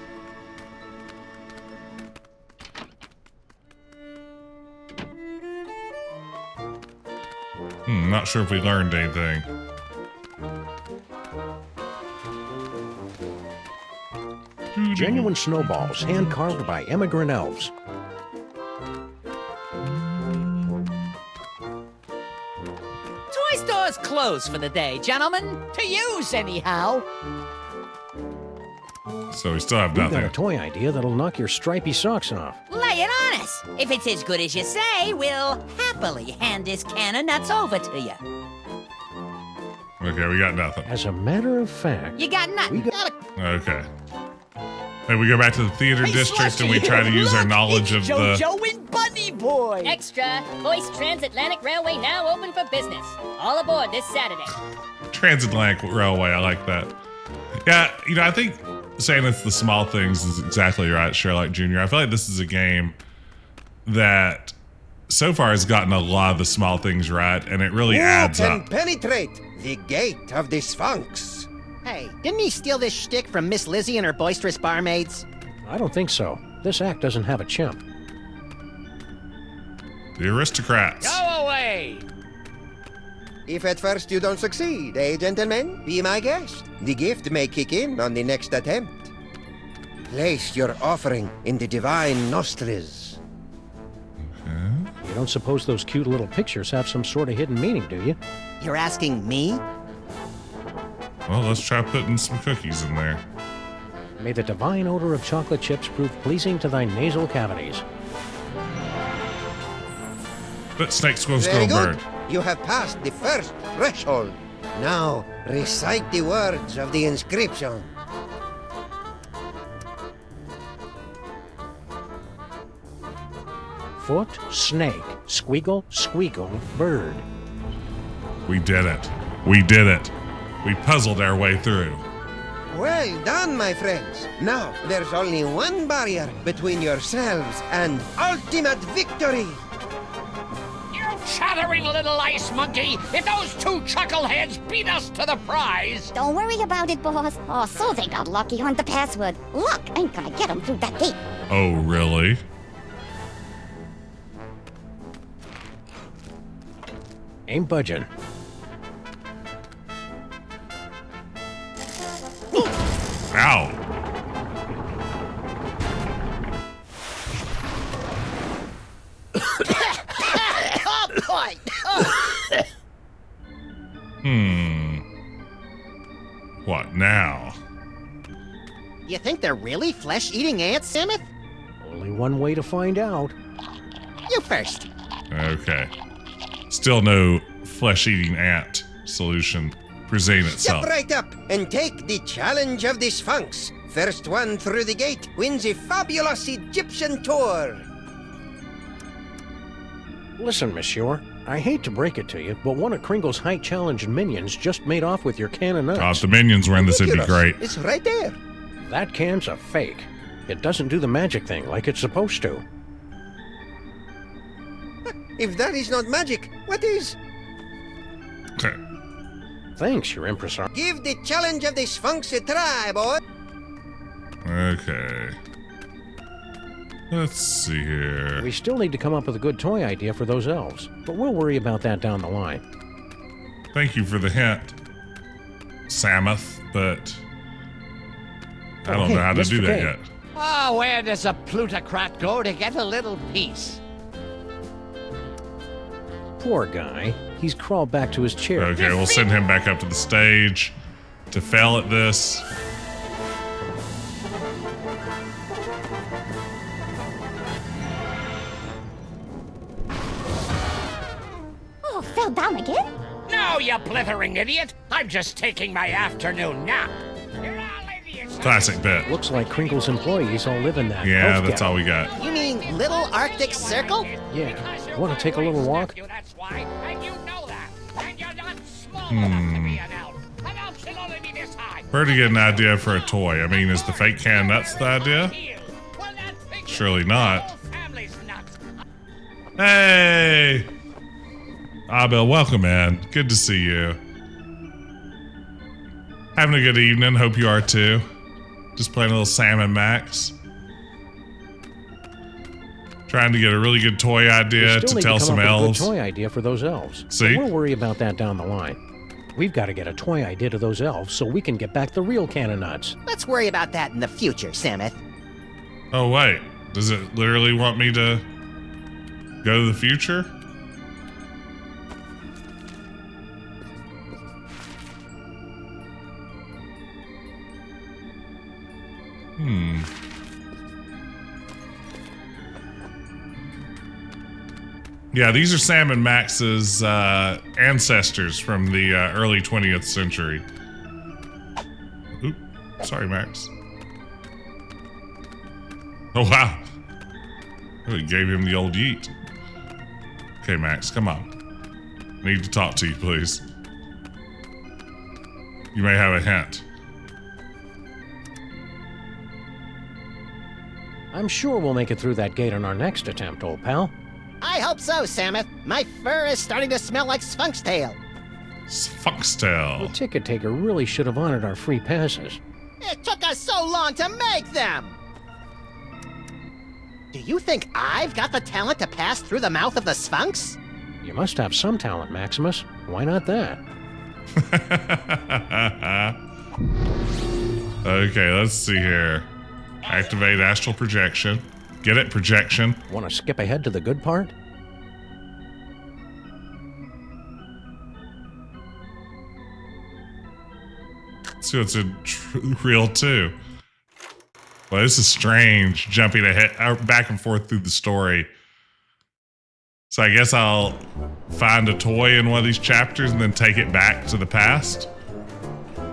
Not sure if we learned anything. Genuine snowballs, hand-carved by immigrant elves. Toy store's closed for the day, gentlemen. To use, anyhow. So we still have We've got nothing. a toy idea that'll knock your stripy socks off. Lay it on us. If it's as good as you say, we'll happily hand this can of nuts over to you. Okay, we got nothing. As a matter of fact, You got nothing. Okay. And we go back to the theater district and we try to use our knowledge of the... JoJo and Bunny Boy. Extra! Hoist Transatlantic Railway now open for business. All aboard this Saturday. Transatlantic Railway. I like that. Yeah, you know, I think saying it's the small things is exactly right, Sherlock Jr. I feel like this is a game that so far has gotten a lot of the small things right, and it really adds can up. penetrate the gate of the Sphunx? Hey, didn't he steal this shtick from Miss Lizzie and her boisterous barmaids? I don't think so. This act doesn't have a chimp. The aristocrats. Go away! If at first you don't succeed, gentlemen, be my guest. The gift may kick in on the next attempt. Place your offering in the divine nostrils. You don't suppose those cute little pictures have some sort of hidden meaning, do you? You're asking me? Well, let's try putting some cookies in there. May the divine odor of chocolate chips prove pleasing to thy nasal cavities. But snake, squirrel, Very squirrel, good. bird. You have passed the first threshold. Now, recite the words of the inscription. foot, snake, squeagle, squeagle, bird. We did it. We did it. We puzzled our way through. Well done, my friends. Now, there's only one barrier between yourselves and ultimate victory. You chattering little ice monkey! If those two chuckleheads beat us to the prize! Don't worry about it, boss. Oh, so they got lucky on the password. Luck ain't gonna get them through that gate. Oh, really? Ain't budging. Ow. Oh, boy! What now? You think they're really flesh-eating ants, Sameth? Only one way to find out. You first. Okay. Still no flesh-eating ant solution presenting itself. Step right up and take the challenge of the Sphunx. First one through the gate wins a fabulous Egyptian tour. Listen, monsieur, I hate to break it to you, but one of Kringle's height challenge minions just made off with your can of nuts. God, if the minions were in this, it'd be great. It's right there. That can's a fake. It doesn't do the magic thing like it's supposed to. If that is not magic, what is? Okay. Thanks, your Empress. Give the challenge of the Sphunx a try, boy. Okay. Let's see here. We still need to come up with a good toy idea for those elves, but we'll worry about that down the line. Thank you for the hint, Sameth, but I don't know how to do that yet. Oh, where does a plutocrat go to get a little peace? Poor guy. He's crawled back to his chair. Okay, we'll send him back up to the stage to fail at this. Oh, fell down again? No, you blithering idiot! I'm just taking my afternoon nap. You're all idiots. Classic bit. Looks like Kringle's employees all live in that. Yeah, health that's gap. all we got. You mean Little Arctic Circle? Yeah. Want to take a little walk? That's why, and you know that. And you're not small enough to be an elf. An elf should only be this high. Where to get an idea for a toy? I mean, is the fake can of nuts the idea? Surely not. Hey! Abel, welcome, man. Good to see you. Having a good evening. Hope you are too. Just playing a little Sam and Max. Trying to get a really good toy idea to tell some elves. A good toy idea for those elves. See? But we'll worry about that down the line. We've got to get a toy idea to those elves so we can get back the real can of nuts. Let's worry about that in the future, Sameth. Oh, wait. Does it literally want me to go to the future? Yeah, these are Sam and Max's ancestors from the early 20th century. Oop, sorry, Max. Oh, wow. Really gave him the old yeet. Okay, Max, come on. I need to talk to you, please. You may have a hint. I'm sure we'll make it through that gate on our next attempt, old pal. I hope so, Sameth. My fur is starting to smell like Sphunx tail. Sphunx tail. The ticket taker really should have honored our free passes. It took us so long to make them! Do you think I've got the talent to pass through the mouth of the Sphunx? You must have some talent, Maximus. Why not that? Okay, let's see here. Activate astral projection. Get it? Projection. Want to skip ahead to the good part? Let's see what's in real too. Well, this is strange, jumping ahead, back and forth through the story. So I guess I'll find a toy in one of these chapters and then take it back to the past.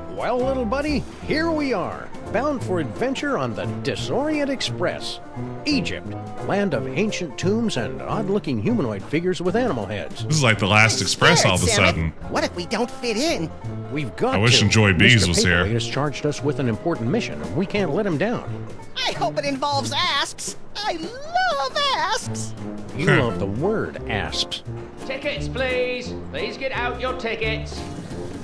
Well, little buddy, here we are. bound for adventure on the Disorient Express. Egypt, land of ancient tombs and odd-looking humanoid figures with animal heads. This is like the last express all of a sudden. What if we don't fit in? We've got I wish to. Enjoy Bees Mr. was here. Paperweight has charged us with an important mission, and we can't let him down. I hope it involves asps. I love asps. You love the word asps. Tickets, please. Please get out your tickets.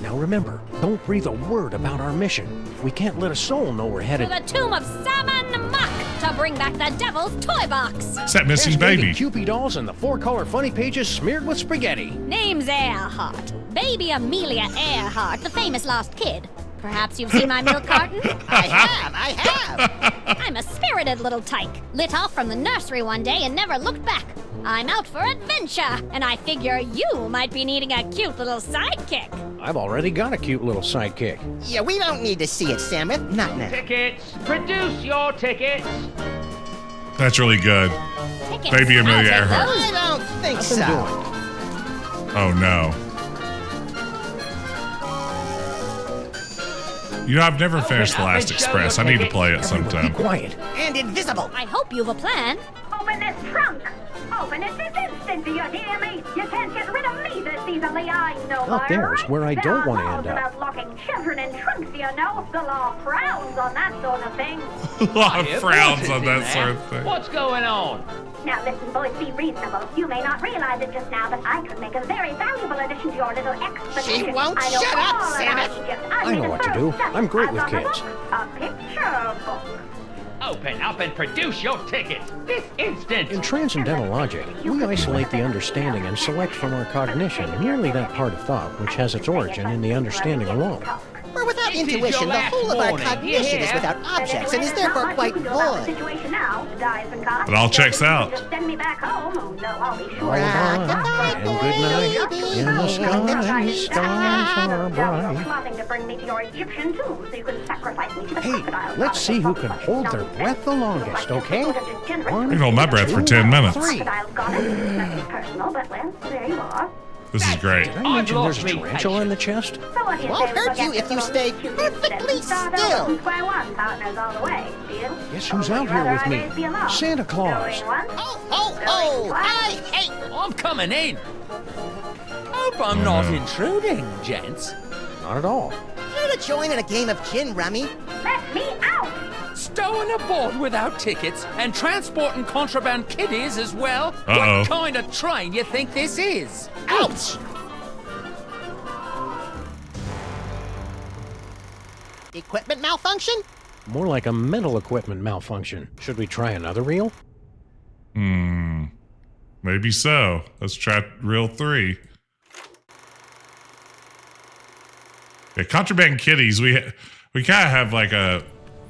Now remember, don't breathe a word about our mission. We can't let a soul know we're headed To the Tomb of Sammun-Mak to bring back the Devil's Toybox. It's that missing There's baby. Cupid dolls and the 4-color funny pages smeared with spaghetti. Name's Earhart. Baby Amelia Earhart, the famous lost kid. Perhaps you've seen my milk carton? I have. I'm a spirited little tyke. Lit off from the nursery one day and never looked back. I'm out for adventure, and I figure you might be needing a cute little sidekick. I've already got a cute little sidekick. Yeah, we don't need to see it, Sameth. Not now. Tickets. Produce your tickets. That's really good. Tickets. Baby Amelia I'll take Earhart. those. I don't think Nothing so. doing. Oh no. You know, I've never finished The Last Express. I need to play it sometime. Be quiet. And invisible. I hope you've a plan. Open this trunk! Open it this instant, do you hear me? You can't get rid of me this easily, I know. Out there is where I don't want to end There are up. laws about locking children in trunks, you know. The law frowns on that sort of thing. A lot of Quiet, frowns what's on in that there? sort of thing. What's going on? Now listen, boys, be reasonable. You may not realize it just now, but I could make a very valuable addition to your little expedition. She won't I know shut up, all Sameth. about Egypt. I know what to do. I'm great with kids. A picture book. Open up and produce your tickets this instant. In transcendental logic, we isolate the understanding and select from our cognition merely that part of thought which has its origin in the understanding alone. For without This is intuition, your the last whole of our warning. cognition is Yeah. without objects and is therefore quite void. It all checks out. Just send me back home. Oh, no, I'll be sure. Rock-a-bye and good night. In the sky, stars are bright. Plotting to bring me to your Egyptian tomb so you can sacrifice me to the Hey, crocodile. let's see who can hold their breath the longest, okay? I can hold my breath for 10 minutes. Crocodile got it. Nothing personal, but well, there you are. This is great. Did I mention there's a tarantula in the chest? So what do you Won't say we hurt forget you if the you little stay cute perfectly incident? Start still. over from square one, partners all the way. Deal? Guess who's Or out would you here rather with I me? raise the alarm? Santa Claus. Going once, Oh, I hate. I'm coming in. Hope I'm not intruding, gents. Not at all. Care to join in a game of gin rummy? let me out! Stowing aboard without tickets and transporting contraband kiddies as well? Uh-oh. What kind of train you think this is? Ouch! Equipment malfunction? More like a mental equipment malfunction. Should we try another reel? Maybe so. Let's try reel 3. Yeah, contraband kitties. We kind of have like a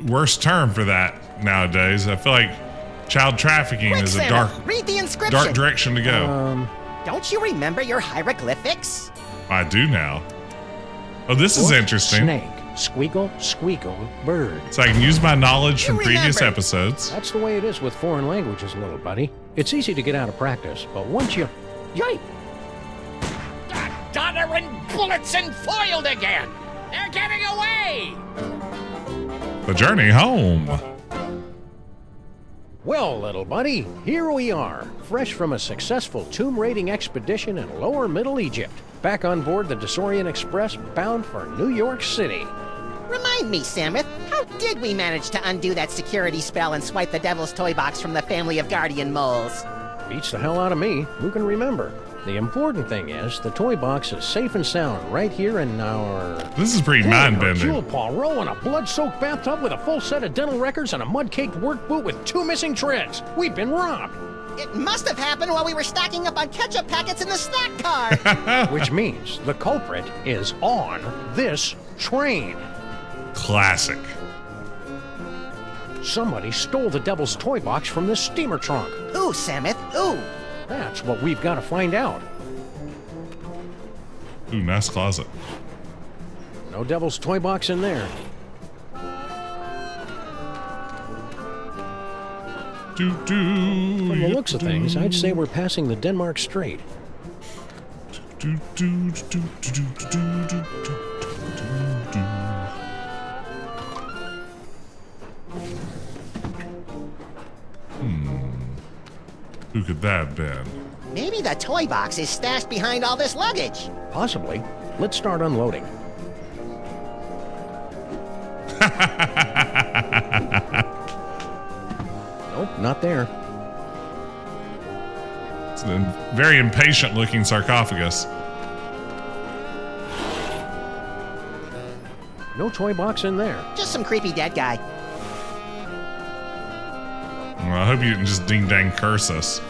worse term for that nowadays. I feel like child trafficking Quick, is a Sameth, read the inscription. dark direction to go. Don't you remember your hieroglyphics? I do now. Oh, this is What? interesting. Snake. Squeakle, squeakle, bird. So I can use my knowledge from You previous remember. episodes. That's the way it is with foreign languages, little buddy. It's easy to get out of practice, but once you... Yipe! Doddering bullets and foiled again! They're getting away! The journey home. Well, little buddy, here we are, fresh from a successful tomb raiding expedition in lower Middle Egypt, back on board the Disorient Express bound for New York City. Remind me, Sameth, how did we manage to undo that security spell and swipe the Devil's Toybox from the family of guardian moles? Beats the hell out of me. Who can remember? The important thing is, the toy box is safe and sound right here in our... This is pretty mind-bending. Jewel paw row in a blood-soaked bathtub with a full set of dental records and a mud-caked work boot with 2 missing treads. We've been robbed. It must have happened while we were stocking up on ketchup packets in the snack car. Which means the culprit is on this train. Classic. Somebody stole the Devil's Toy Box from this steamer trunk. Who, Sameth? Who? That's what we've got to find out. Ooh, nice closet. No Devil's Toy Box in there. From the looks of things, I'd say we're passing the Denmark Strait. Who could that have been? Maybe the toy box is stashed behind all this luggage. Possibly. Let's start unloading. Nope, not there. It's a very impatient looking sarcophagus. No toy box in there. Just some creepy dead guy. Well, I hope you didn't just ding-dang curse us.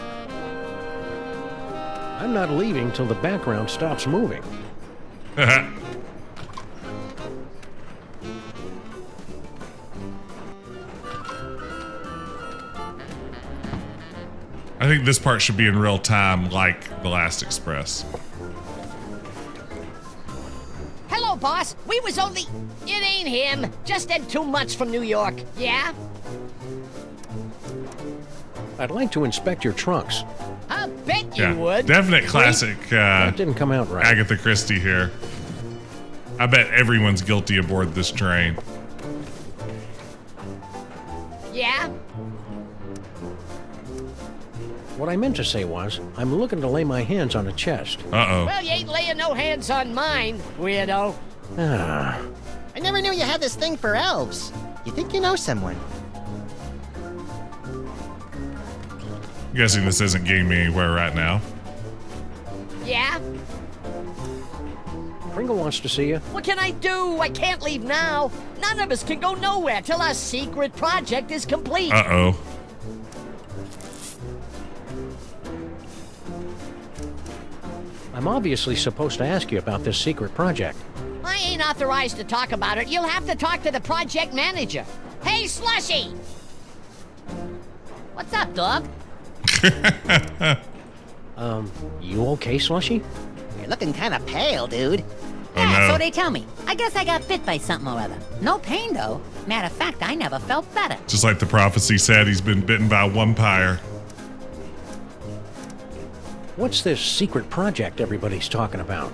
I'm not leaving till the background stops moving. I think this part should be in real time like The Last Express. Hello, boss. We was only... It ain't him. Just had 2 months from New York. Yeah? I'd like to inspect your trunks. I bet you would. Definite classic That didn't come out right. Agatha Christie here. I bet everyone's guilty aboard this train. Yeah? What I meant to say was, I'm looking to lay my hands on a chest. Uh-oh. Well, you ain't laying no hands on mine, weirdo. Ah. I never knew you had this thing for elves. You think you know someone? I'm guessing this isn't getting me anywhere right now. Yeah? Kringle wants to see you. What can I do? I can't leave now. None of us can go nowhere till our secret project is complete. Uh-oh. I'm obviously supposed to ask you about this secret project. I ain't authorized to talk about it. You'll have to talk to the project manager. Hey, Slushy! What's up, dog? You okay, Slushy? You're looking kind of pale, dude. Yeah, so they tell me. I guess I got bit by something or other. No pain, though. Matter of fact, I never felt better. Just like the prophecy said, he's been bitten by a vampire. What's this secret project everybody's talking about?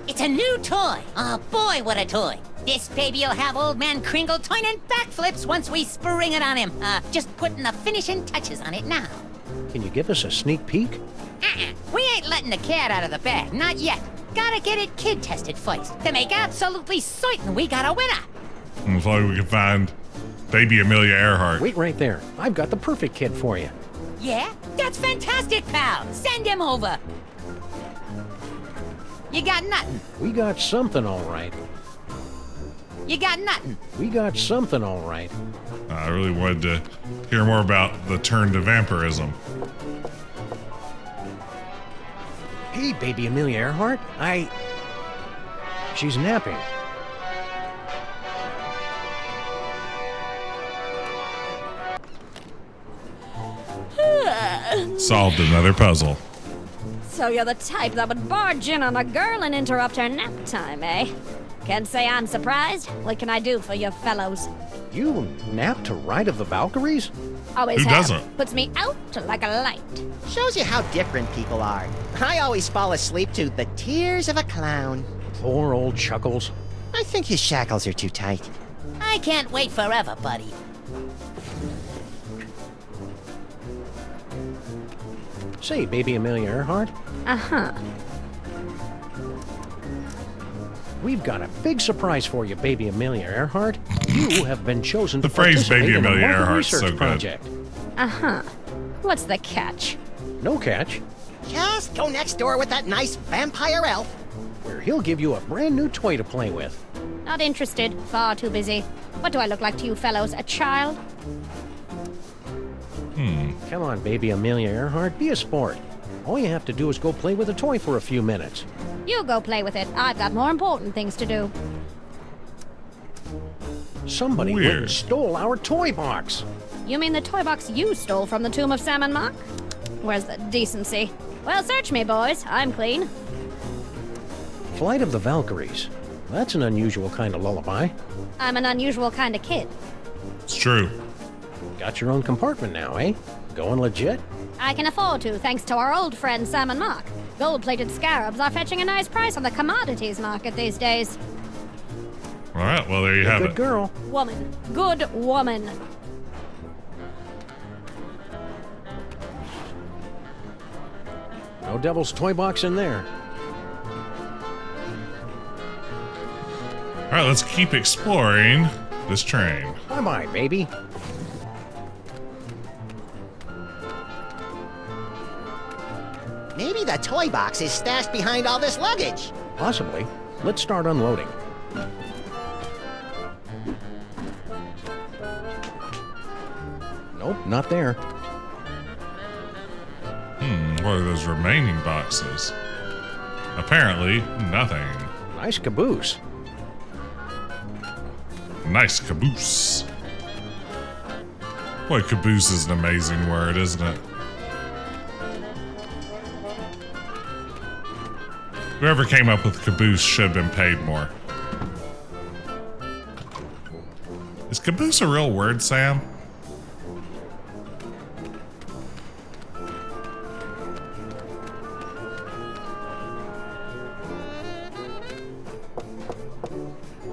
It's a new toy. Oh, boy, what a toy. This baby'll have old man Kringle turning backflips once we spring it on him. Just putting the finishing touches on it now. Can you give us a sneak peek? We ain't letting the cat out of the bag, not yet. Gotta get it kid tested first to make absolutely certain we got a winner. If only we can find baby Amelia Earhart. Wait right there. I've got the perfect kid for you. Yeah? That's fantastic, pal. Send him over. You got nothing. We got something all right. You got nothing. We got something all right. I really wanted to hear more about the turn to vampirism. Hey, baby Amelia Earhart. She's napping. Solved another puzzle. So you're the type that would barge in on a girl and interrupt her nap time, eh? Can't say I'm surprised. What can I do for you fellows? You nap to Ride of the Valkyries? Always Who have. doesn't? Puts me out like a light. Shows you how different people are. I always fall asleep to the tears of a clown. Poor old Chuckles. I think his shackles are too tight. I can't wait forever, buddy. Say, baby Amelia Earhart, Uh-huh. we've got a big surprise for you, baby Amelia Earhart. You have been chosen to The phrase participate baby in a Amelia market Earhart's research so good. project. Uh-huh. What's the catch? No catch, Just go next door with that nice vampire elf. where he'll give you a brand new toy to play with. Not interested. Far too busy. What do I look like to you fellows? A child? Come on, baby Amelia Earhart, be a sport. All you have to do is go play with a toy for a few minutes. You go play with it. I've got more important things to do. Somebody went Weird. and stole our toy box. You mean the toy box you stole from the Tomb of Sammun-Mak? Where's the decency? Well, search me, boys. I'm clean. Flight of the Valkyries. That's an unusual kind of lullaby. I'm an unusual kind of kid. It's true. Got your own compartment now, eh? Going legit? I can afford to, thanks to our old friend Sammun-Mak. Gold-plated scarabs are fetching a nice price on the commodities market these days. All right, well, there you have Good it. girl. Woman. Good woman. No devil's toy box in there. All right, let's keep exploring this train. Bye-bye, baby. Maybe the toy box is stashed behind all this luggage. Possibly. Let's start unloading. Nope, not there. What are those remaining boxes? Apparently, nothing. Nice caboose. Nice caboose. Boy, caboose is an amazing word, isn't it? Whoever came up with caboose should have been paid more. Is caboose a real word, Sam?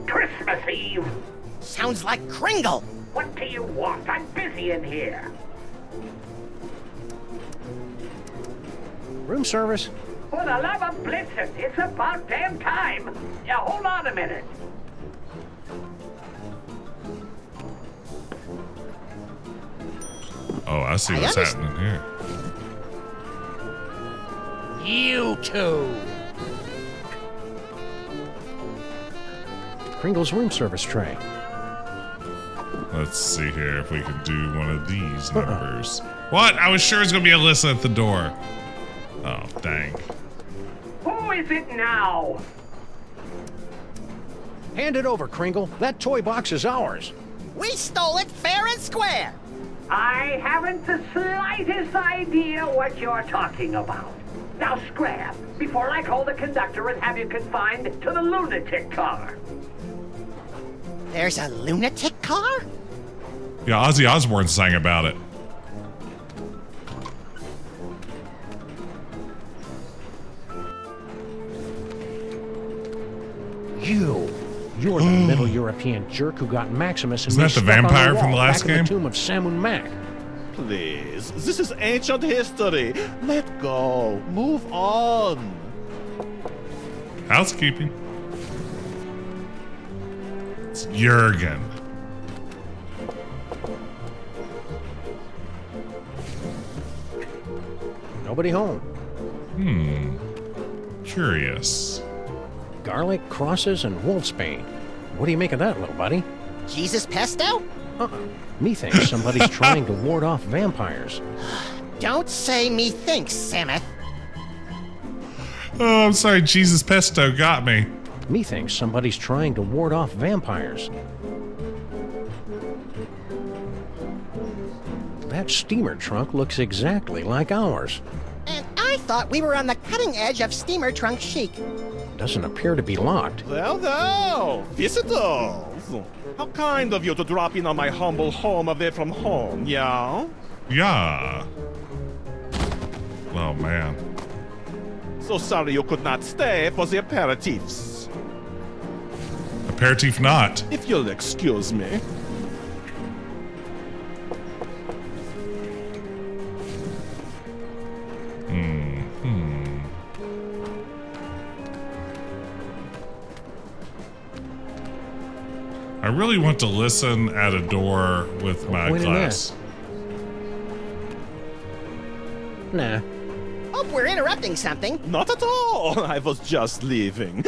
Christmas Eve. Sounds like Kringle. What do you want? I'm busy in here. Room service. For the love of Blitzen, it's about damn time. Yeah, hold on a minute. Oh, I see what's happening here. You two. Kringle's room service tray. Let's see here if we can do one of these numbers. What? I was sure it was going to be Alyssa at the door. Oh, dang. Who is it now? Hand it over, Kringle. That toy box is ours. We stole it fair and square. I haven't the slightest idea what you're talking about. Now scram, before I call the conductor and have you confined to the lunatic car. There's a lunatic car? Yeah, Ozzy Osbourne sang about it. You're the Middle European jerk who got Maximus and Isn't me that the stuck on vampire wall from the last back in game? the Tomb of Sammun-Mak. Please, this is ancient history. Let go. Move on. Housekeeping. It's Jurgen. Nobody home. Curious. Garlic, crosses, and wolfsbane. What do you make of that, little buddy? Jesus pesto? Methinks somebody's trying to ward off vampires. Don't say methinks, Sameth. Oh, I'm sorry, Jesus Pesto got me. Methinks somebody's trying to ward off vampires. That steamer trunk looks exactly like ours. And I thought we were on the cutting edge of steamer trunk chic. Doesn't appear to be locked. Well, visitors. How kind of you to drop in on my humble home away from home, yeah? Yeah. Oh, man. So sorry you could not stay for the aperitifs. Aperitif not. If you'll excuse me. I really want to listen at a door with my glass. Nah. Hope we're interrupting something. Not at all. I was just leaving.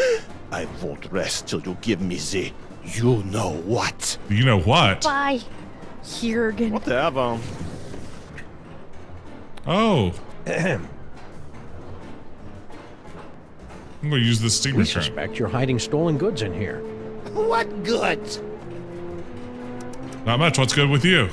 I won't rest till you give me the you know what. You know what? Bye, Jurgen. Whatever. Oh. I'm going to use this steamer We trunk. suspect you're hiding stolen goods in here. What goods? Not much. What's good with you?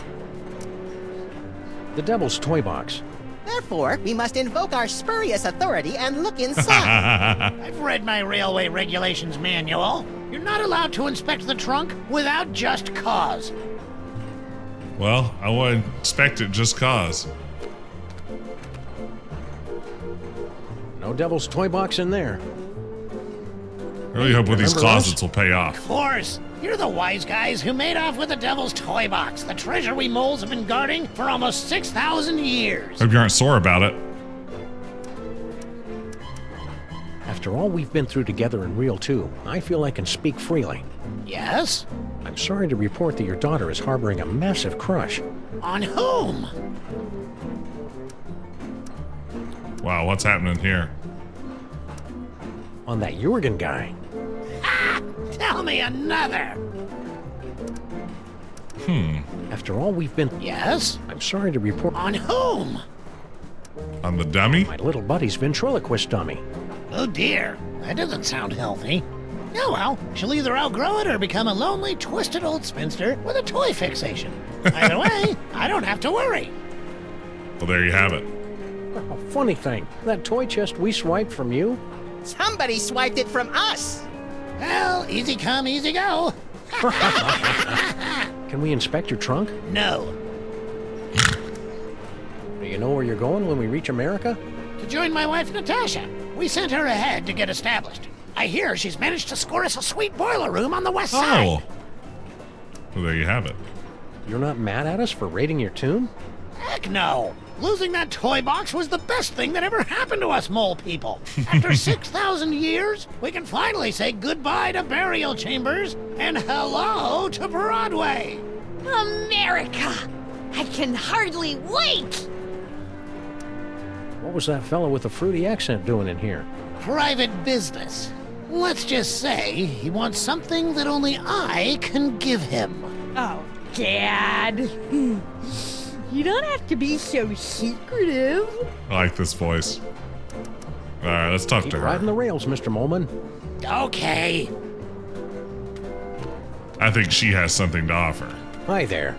The Devil's Toy Box. Therefore, we must invoke our spurious authority and look inside. I've read my railway regulations manual. You're not allowed to inspect the trunk without just cause. Well, I want to inspect it just cause. No Devil's Toy Box in there. I really hope one of these Remember closets will pay off. Of course, you're the wise guys who made off with the Devil's Toy Box, the treasure we moles have been guarding for almost 6,000 years. Hope you aren't sore about it. After all we've been through together in Reel 2, I feel I can speak freely. Yes? I'm sorry to report that your daughter is harboring a massive crush. On whom? Wow, what's happening here? On that Jurgen guy. Ah! Tell me another! After all we've been... Yes? I'm sorry to report... On whom? On the dummy? My little buddy's ventriloquist dummy. Oh dear, that doesn't sound healthy. Oh well, she'll either outgrow it or become a lonely, twisted old spinster with a toy fixation. Either way, I don't have to worry. Well, there you have it. Oh, funny thing, that toy chest we swiped from you? Somebody swiped it from us. Well, easy come, easy go. Can we inspect your trunk? No. Do you know where you're going when we reach America? To join my wife, Natasha. We sent her ahead to get established. I hear she's managed to score us a sweet boiler room on the west side. Oh. Well, there you have it. You're not mad at us for raiding your tomb? Heck no. Losing that toy box was the best thing that ever happened to us mole people. After 6,000 years, we can finally say goodbye to burial chambers and hello to Broadway. America! I can hardly wait! What was that fellow with the fruity accent doing in here? Private business. Let's just say he wants something that only I can give him. Oh, Dad. You don't have to be so secretive. I like this voice. All right, let's talk Keep to her. riding the rails, Mr. Molman. Okay. I think she has something to offer. Hi there.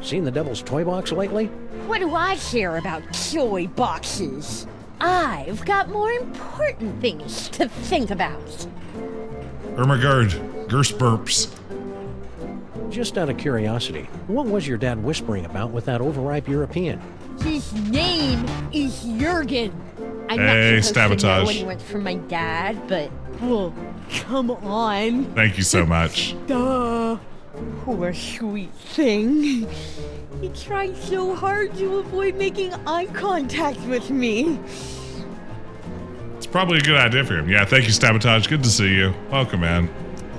Seen the Devil's Toy Box lately? What do I care about toy boxes? I've got more important things to think about. Ermagerd, Gerst burps. Just out of curiosity, what was your dad whispering about with that overripe European? His name is Jurgen. I'm Hey, not supposed to know Stabatage. what he wants from my dad, but well, come on. Thank you so much. Duh. Poor sweet thing. He tried so hard to avoid making eye contact with me. It's probably a good idea for him. Yeah, thank you, Stabatage. Good to see you. Welcome, man.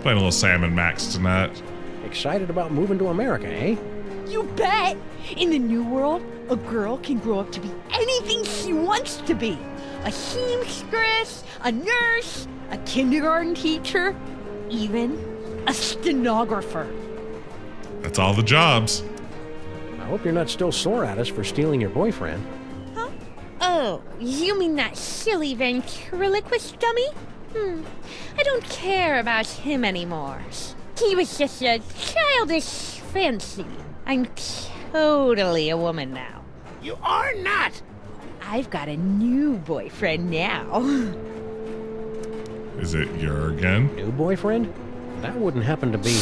Playing a little Sam and Max tonight. Excited about moving to America, eh? You bet! In the new world, a girl can grow up to be anything she wants to be. A seamstress, a nurse, a kindergarten teacher, even a stenographer. That's all the jobs. I hope you're not still sore at us for stealing your boyfriend. Huh? Oh, you mean that silly ventriloquist dummy? I don't care about him anymore. He was just a childish fancy. I'm totally a woman now. You are not! I've got a new boyfriend now. Is it Jurgen? New boyfriend? That wouldn't happen to be...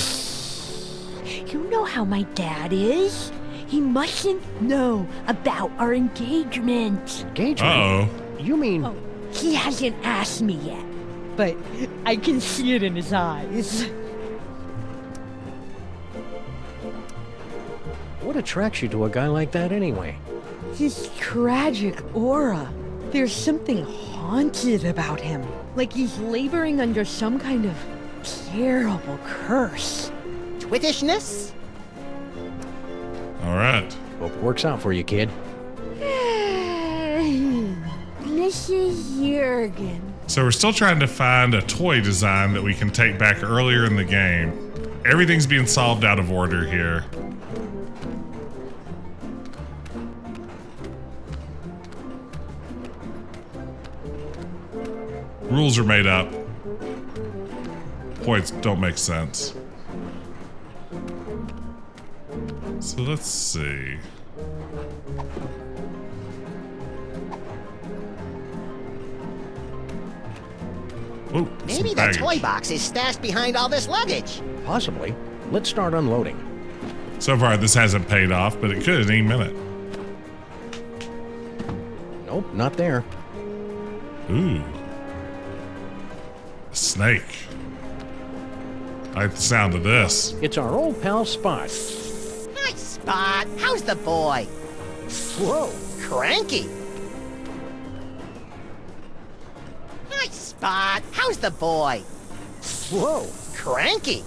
You know how my dad is. He mustn't know about our engagement. Engagement? Uh-oh. You mean... Oh, he hasn't asked me yet, but I can see it in his eyes. What attracts you to a guy like that anyway? His tragic aura. There's something haunted about him. Like he's laboring under some kind of terrible curse. Twittishness? All right. Hope it works out for you, kid. Mrs. Jurgen. So we're still trying to find a toy design that we can take back earlier in the game. Everything's being solved out of order here. Rules are made up. Points don't make sense. So let's see. Ooh, Maybe some the baggage. toy box is stashed behind all this luggage. Possibly. Let's start unloading. So far, this hasn't paid off, but it could at any minute. Nope, not there. Ooh. A snake. I like the sound of this. It's our old pal Spot. Nice spot. How's the boy? Whoa, cranky. Hi, Spot. How's the boy? Whoa, cranky.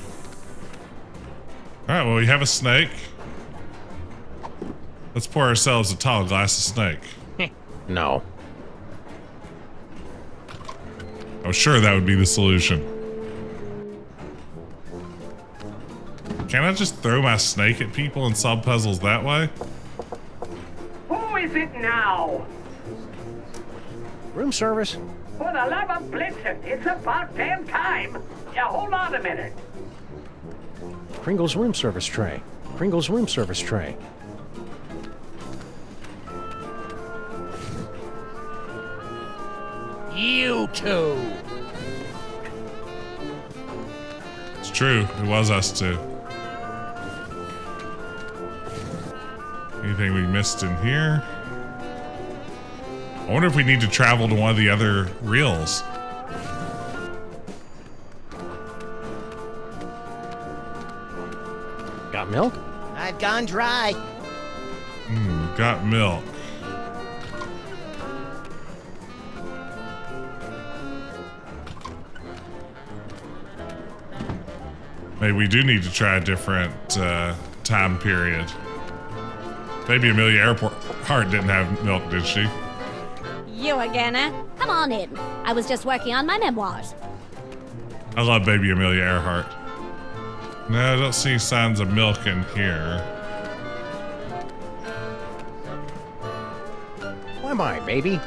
All right, well, we have a snake. Let's pour ourselves a tall glass of snake. No. I'm sure that would be the solution. Can't I just throw my snake at people and solve puzzles that way? Who is it now? Room service. For the love of Blitzen, it's about damn time. Yeah, hold on a minute. Kringle's room service tray. Kringle's room service tray. You two. It's true. It was us two. Anything we missed in here? I wonder if we need to travel to one of the other reels. Got milk? I've gone dry. Got milk. Maybe we do need to try a different time period. Maybe Amelia Earhart didn't have milk, did she? You again, eh? Come on in. I was just working on my memoirs. I love baby Amelia Earhart. No, I don't see signs of milk in here. Why am I, baby?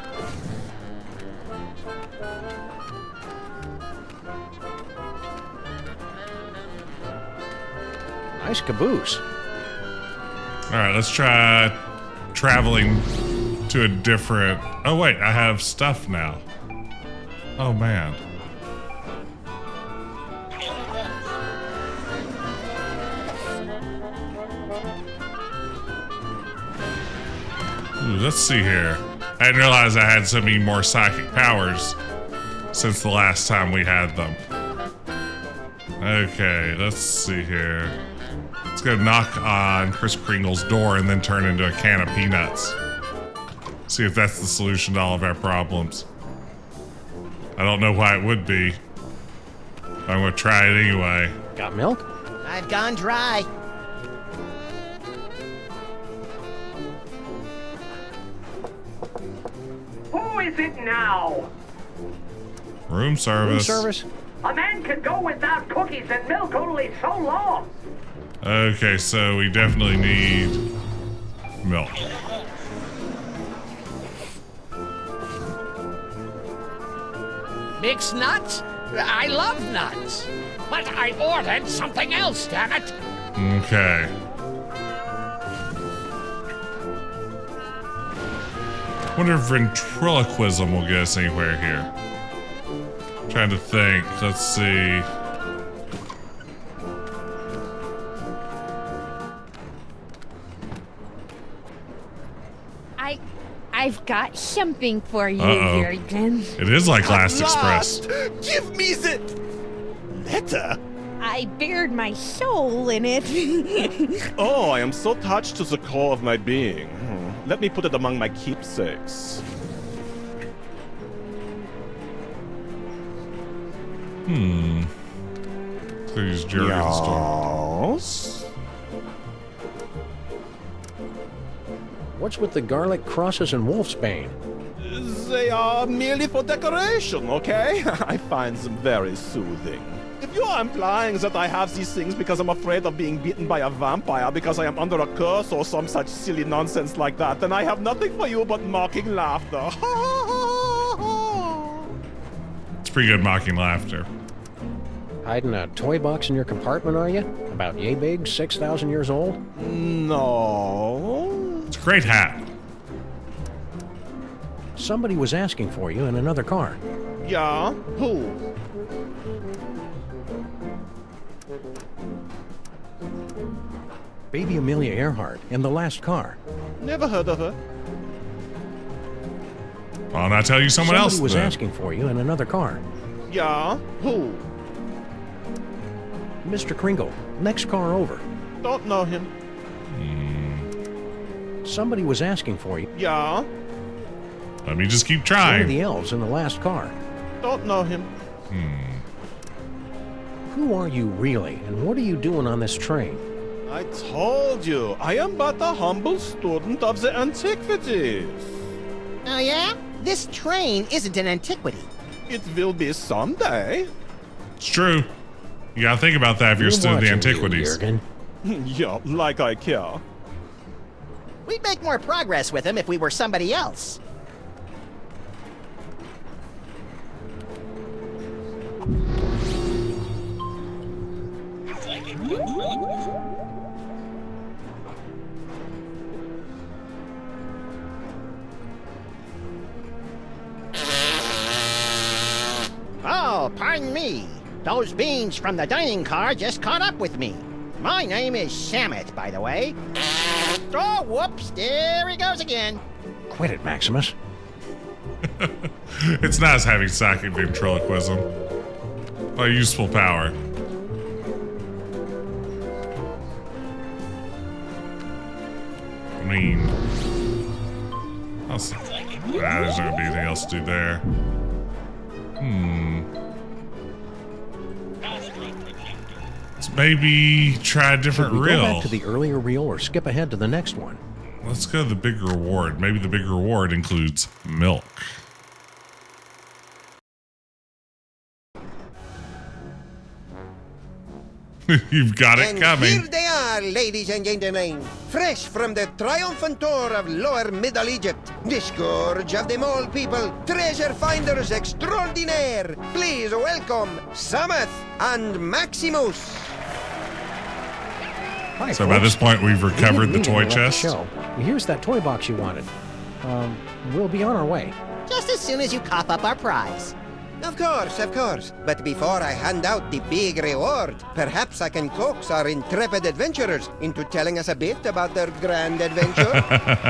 Nice caboose. All right, let's try traveling to a different... Oh, wait, I have stuff now. Oh, man. Ooh, let's see here. I didn't realize I had so many more psychic powers since the last time we had them. Okay, let's see here. Let's go knock on Kris Kringle's door and then turn into a can of peanuts. See if that's the solution to all of our problems. I don't know why it would be. I'm gonna try it anyway. Got milk? I've gone dry. Who is it now? Room service. Room service? A man can go without cookies and milk only so long. Okay, so we definitely need milk. Mixed nuts? I love nuts. But I ordered something else, damn it. Okay. Wonder if ventriloquism will get us anywhere here. Trying to think. Let's see. I've got something for you Uh-oh. here, Glenn. It is like Last Express. Give me the letter. I bared my soul in it. Oh, I am so touched to the core of my being. Let me put it among my keepsakes. Please, Jurgen Storm. Yes. What's with the garlic crosses and wolfsbane? They are merely for decoration, okay? I find them very soothing. If you are implying that I have these things because I'm afraid of being beaten by a vampire because I am under a curse or some such silly nonsense like that, then I have nothing for you but mocking laughter. It's pretty good mocking laughter. Hiding a toy box in your compartment, are you? About yay big, 6,000 years old? No. It's a great hat. Somebody was asking for you in another car. Yeah? Who? Baby Amelia Earhart in the last car. Never heard of her. Well, now tell you someone else. Somebody was then. asking for you in another car. Yeah? Who? Mr. Kringle, next car over. Don't know him. Somebody was asking for you. Yeah? Let me just keep One trying. of the elves in the last car. Don't know him. Who are you really, and what are you doing on this train? I told you, I am but a humble student of the antiquities. Oh yeah? This train isn't an antiquity. It will be someday. It's true. You gotta think about that if you're still in the antiquities. Yeah, like I care. We'd make more progress with him if we were somebody else. Oh, pardon me. Those beans from the dining car just caught up with me. My name is Sameth, by the way. Oh, whoops, there he goes again. Quit it, Maximus. It's nice having psychic ventriloquism. A useful power. I mean, there's not gonna be anything else to do there. Let's maybe try a different Should we reel. go back to the earlier reel or skip ahead to the next one? Let's go to the big reward. Maybe the big reward includes milk. You've got it And coming. here they are, ladies and gentlemen, fresh from the triumphant tour of Lower Middle Egypt, the scourge of the mole people, treasure finders extraordinaire. Please welcome Sameth and Maximus. Hi, So by folks. this point, we've We recovered didn't the mean toy to interrupt chest. the show. Here's that toy box you wanted. We'll be on our way. Just as soon as you cough up our prize. Of course, of course. But before I hand out the big reward, perhaps I can coax our intrepid adventurers into telling us a bit about their grand adventure.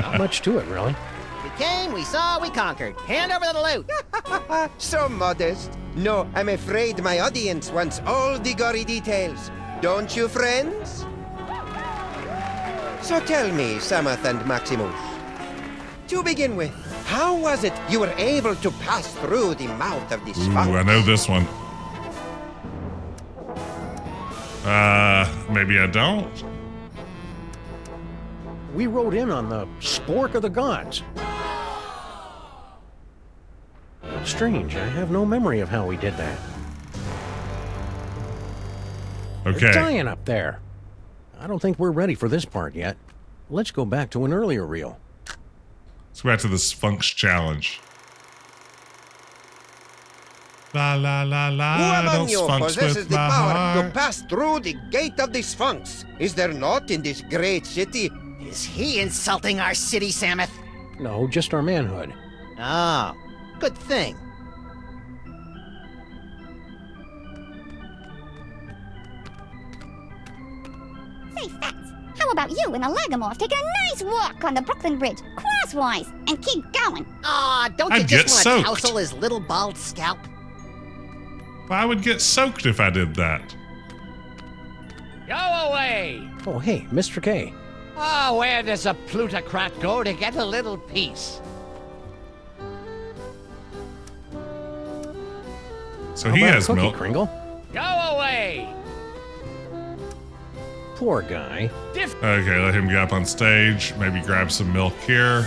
Not much to it, really. We came, we saw, we conquered. Hand over the loot. So modest. No, I'm afraid my audience wants all the gory details. Don't you, friends? So tell me, Sameth and Maximus, to begin with, how was it you were able to pass through the mouth of the Sphunx? Ooh, I know this one. Maybe I don't. We rode in on the spork of the gods. Strange, I have no memory of how we did that. Okay. They're dying up there. I don't think we're ready for this part yet. Let's go back to an earlier reel. Let's go back to the Sphunx challenge. La la la la. Who among Don't you Sphunx possesses with the my power to heart. pass through the gate of the Sphunx? Is there not in this great city? Is he insulting our city, Sameth? No, just our manhood. Oh, good thing. Say, Fats, how about you and a Lagomorph take a nice walk on the Brooklyn Bridge, crosswise, and keep going? Aw, don't you I'd just get want to soaked. tousle his little bald scalp? I would get soaked if I did that. Go away! Oh, hey, Mr. K. Oh, where does a plutocrat go to get a little peace? So How he about a has cookie, milk. Kringle? Go away! Poor guy. Okay, let him get up on stage. Maybe grab some milk here.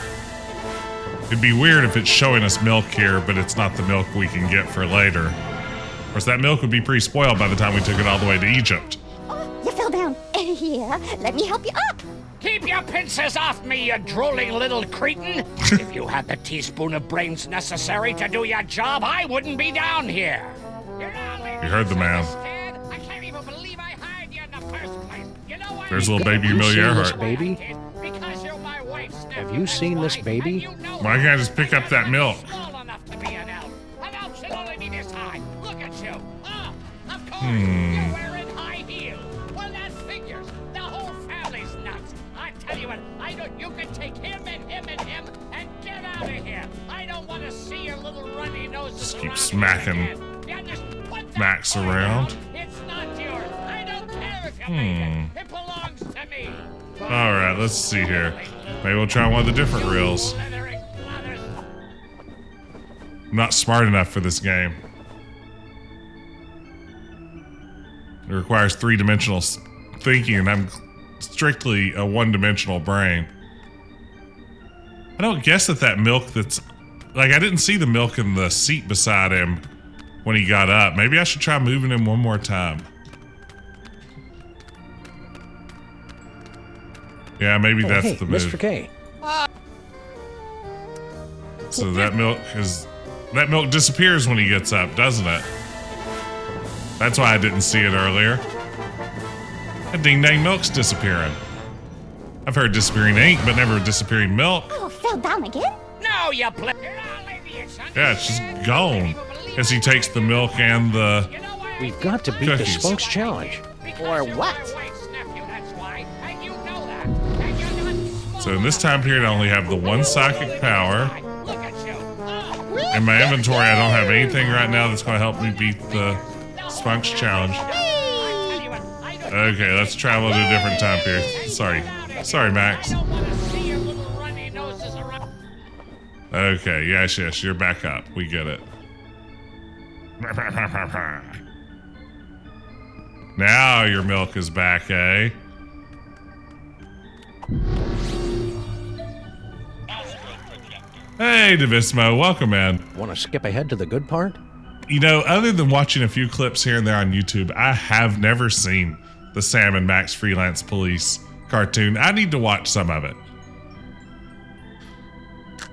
It'd be weird if it's showing us milk here, but it's not the milk we can get for later. Of course, that milk would be pretty spoiled by the time we took it all the way to Egypt. Oh, you fell down. Here, let me help you up. Keep your pincers off me, you drooling little cretin! If you had the teaspoon of brains necessary to do your job, I wouldn't be down here. You heard the man. I can't even believe I hired you in the first place. You know why? There's little baby Have you Amelia seen this Earhart. baby? Because you're my wife's nephew. Have you seen this baby? Why can't I just pick up that milk? Small enough to be an elf. An elf should only be this high. Look at you. Oh, of course. You're wearing high heels. Well, that figures. The whole family's nuts. I tell you what, you can take him and him and him and get out of here. I don't want to see your little runny noses. Just keep around smacking here again. Yeah, just put that Max toy around. down. It's not yours. I don't care if you made it. It belongs to me. All right, let's see here. Maybe we'll try one of the different reels. I'm not smart enough for this game. It requires three-dimensional thinking, and I'm strictly a one-dimensional brain. I don't guess that milk that's... Like, I didn't see the milk in the seat beside him when he got up. Maybe I should try moving him one more time. Yeah, maybe that's the move. Mr. K. So that milk disappears when he gets up, doesn't it? That's why I didn't see it earlier. That ding dang milk's disappearing. I've heard disappearing ink, but never disappearing milk. Oh, fell down again? No, you play. Yeah, it's just gone. As he takes the milk and the We've got to beat cookies. the Sphunx challenge. Or what? So in this time period, I only have the one psychic power. In my inventory, I don't have anything right now that's going to help me beat the Sphunx challenge. Okay, let's travel to a different time period. Sorry, Max. Okay, yes, you're back up. We get it. Now your milk is back, eh? Hey, Devismo, welcome, man. Want to skip ahead to the good part? You know, other than watching a few clips here and there on YouTube, I have never seen the Sam and Max Freelance Police cartoon. I need to watch some of it.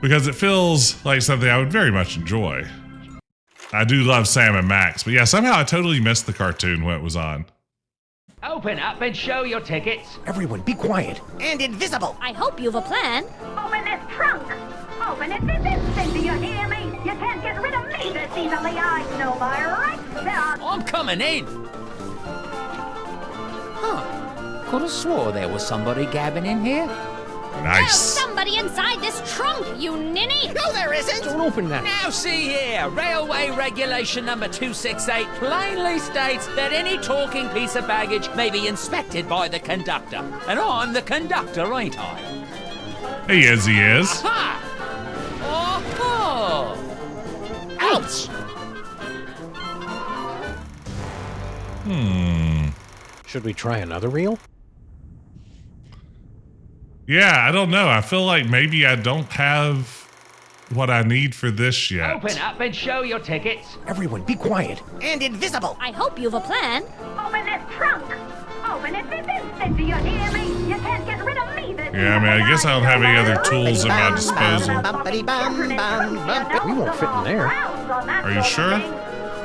Because it feels like something I would very much enjoy. I do love Sam and Max, but yeah, somehow I totally missed the cartoon when it was on. Open up and show your tickets. Everyone, be quiet. And invisible. I hope you've a plan. Open this trunk! Open it this instant, do you hear me? You can't get rid of me this easily, I know my rights. There are... I'm coming in. Huh. Could have swore there was somebody gabbing in here. Nice. There's somebody inside this trunk, you ninny! No, there isn't! Don't open that. Now see here, Railway Regulation number 268 plainly states that any talking piece of baggage may be inspected by the conductor. And I'm the conductor, ain't I? He is. Aha! Oh! Ouch! Should we try another reel? Yeah, I don't know. I feel like maybe I don't have what I need for this yet. Open up and show your tickets. Everyone, be quiet. And invisible. I hope you've a plan. Open this trunk! Open it this instant, do you hear me? You can't get rid of me this Yeah, I mean, I guess I don't have any other tools at my disposal. We won't fit in there. Are you sure?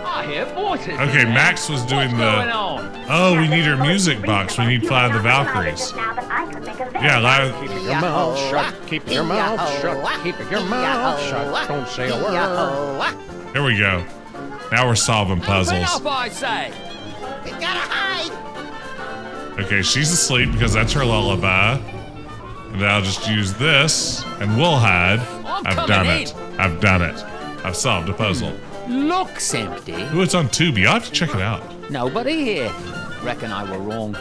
I hear voices. Okay, Max was doing What's going on? Oh, we need our music box. We need Fly the Valkyries. Yeah, live. Keep your mouth shut. Keep your mouth shut. Keep your mouth shut. Don't say a word. Here we go. Now we're solving puzzles. Open up, I say. We gotta hide. Okay, she's asleep because that's her lullaby. And I'll just use this, and we'll hide. I've done it. I've done it. I've solved a puzzle. Looks empty. Ooh, it's on Tubi. I'll have to check it out. Nobody here. Reckon I were wrong.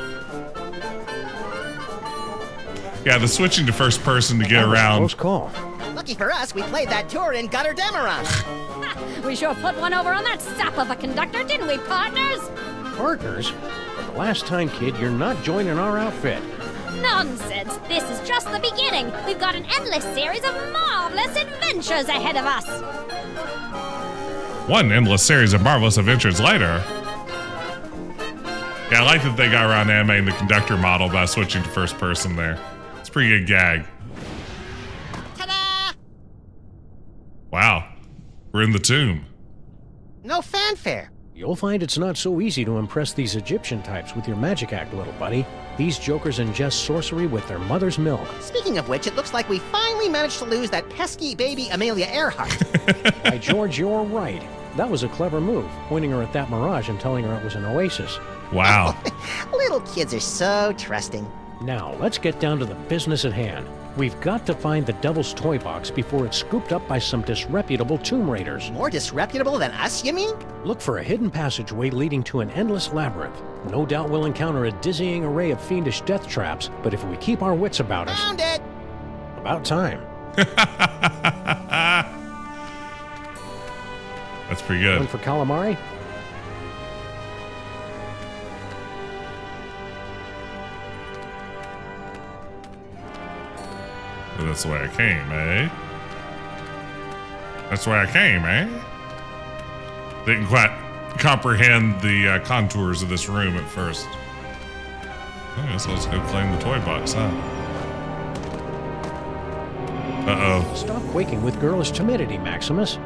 Yeah, the switching to first person to get around. Close call. Lucky for us, we played that tour in Gutter Demeron. We sure put one over on that sap of a conductor, didn't we, partners? Partners? For the last time, kid, you're not joining our outfit. Nonsense! This is just the beginning. We've got an endless series of marvelous adventures ahead of us. One endless series of marvelous adventures later. Yeah, I like that they got around animating the conductor model by switching to first person there. It's a pretty good gag. Ta-da! Wow. We're in the tomb. No fanfare. You'll find it's not so easy to impress these Egyptian types with your magic act, little buddy. These jokers ingest sorcery with their mother's milk. Speaking of which, it looks like we finally managed to lose that pesky baby Amelia Earhart. By George, you're right. That was a clever move, pointing her at that mirage and telling her it was an oasis. Wow. Little kids are so trusting. Now, let's get down to the business at hand. We've got to find the Devil's Toybox before it's scooped up by some disreputable tomb raiders. More disreputable than us, you mean? Look for a hidden passageway leading to an endless labyrinth. No doubt we'll encounter a dizzying array of fiendish death traps, but if we keep our wits about us... Found it! About time. That's pretty good. One for calamari? Well, that's the way I came, eh? That's the way I came, eh? Didn't quite comprehend the contours of this room at first. I guess let's go claim the toy box, huh? Uh-oh. Stop quaking with girlish timidity, Maximus.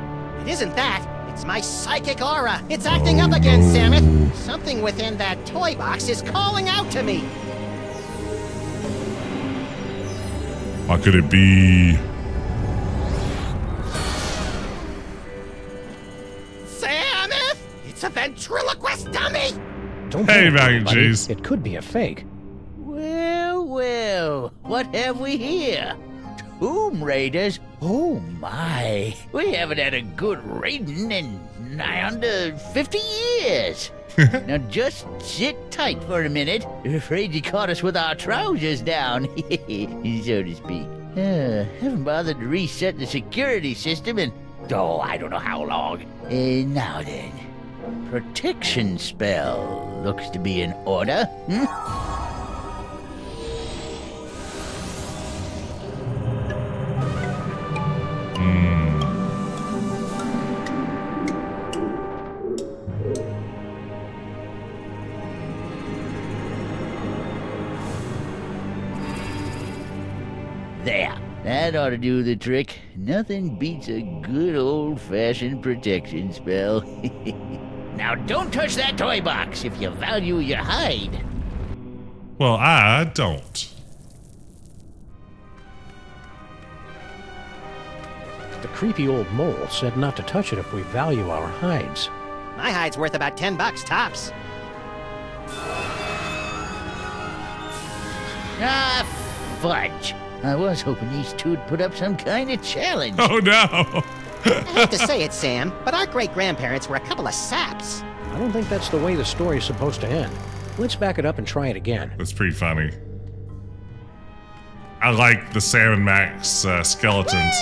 It isn't that. It's my psychic aura. It's acting up again, Sameth. Something within that toy box is calling out to me. What could it be? Sameth! It's a ventriloquist dummy! Don't Hey, panic, Valiant everybody. G's. It could be a fake. Well, well, what have we here? Tomb Raiders? Oh my, we haven't had a good raiding in nigh under 50 years. Now just sit tight for a minute. Afraid you caught us with our trousers down, so to speak. Haven't bothered to reset the security system in, I don't know how long. Now then, protection spell looks to be in order. There, that ought to do the trick. Nothing beats a good old-fashioned protection spell. Now don't touch that toy box if you value your hide. Well, I don't. The creepy old mole said not to touch it if we value our hides. My hide's worth about $10 tops. Ah, fudge. I was hoping these two'd put up some kind of challenge. Oh, no. I hate to say it, Sam, but our great-grandparents were a couple of saps. I don't think that's the way the story's supposed to end. Let's back it up and try it again. That's pretty funny. I like the Sam and Max skeletons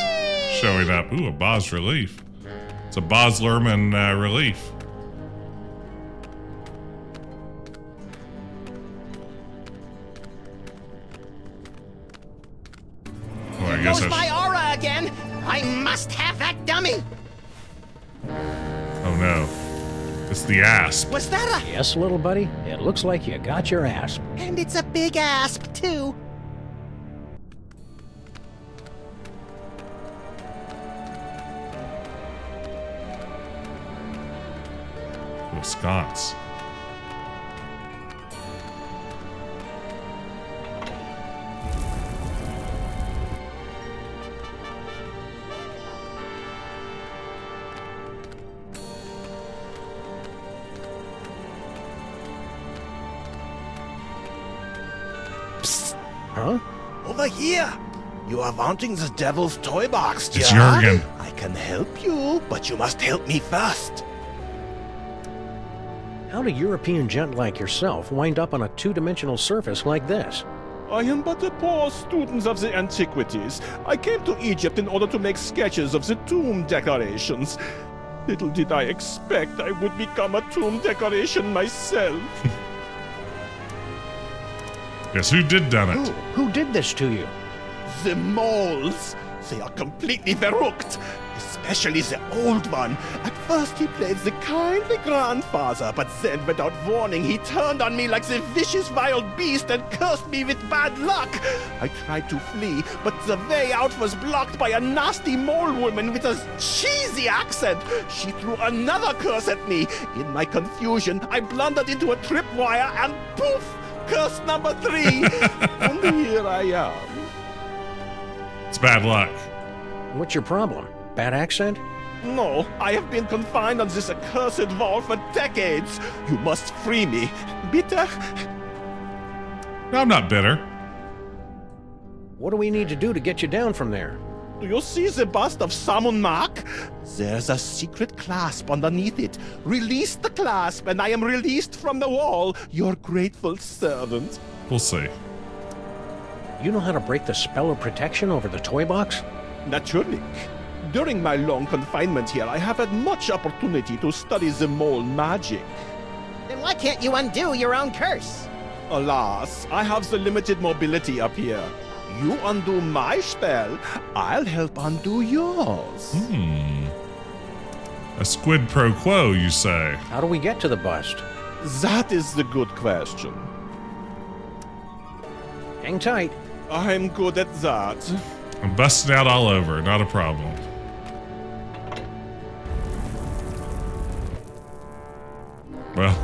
showing up. Ooh, a bas relief. It's a Baz Luhrmann relief. Well, I There guess goes my aura again. I must have that dummy. Oh no. It's the asp. Was that a... Yes, little buddy. It looks like you got your asp. And it's a big asp, too. Ooh, sconce. Huh? Over here! You are wanting the devil's toy box, It's yeah? Jurgen. I can help you, but you must help me first. How'd a European gent like yourself wind up on a two-dimensional surface like this? I am but a poor student of the antiquities. I came to Egypt in order to make sketches of the tomb decorations. Little did I expect I would become a tomb decoration myself. Guess who did done it? Who did this to you? The moles. They are completely verrückt. Especially the old one. At first he played the kindly grandfather, but then without warning he turned on me like the vicious wild beast and cursed me with bad luck. I tried to flee, but the way out was blocked by a nasty mole woman with a cheesy accent. She threw another curse at me. In my confusion, I blundered into a tripwire and poof! Curse number 3. And here I am. It's bad luck. What's your problem? Bad accent? No, I have been confined on this accursed wall for decades. You must free me. Bitte? No, I'm not bitter. What do we need to do to get you down from there? Do you see the bust of Sammun-Mak? There's a secret clasp underneath it. Release the clasp and I am released from the wall. Your grateful servant. We'll see. You know how to break the spell of protection over the toy box? Naturally. During my long confinement here, I have had much opportunity to study the mole magic. Then why can't you undo your own curse? Alas, I have the limited mobility up here. You undo my spell, I'll help undo yours. A squid pro quo, you say? How do we get to the bust? That is the good question. Hang tight. I'm good at that. I'm busting out all over, not a problem. Well,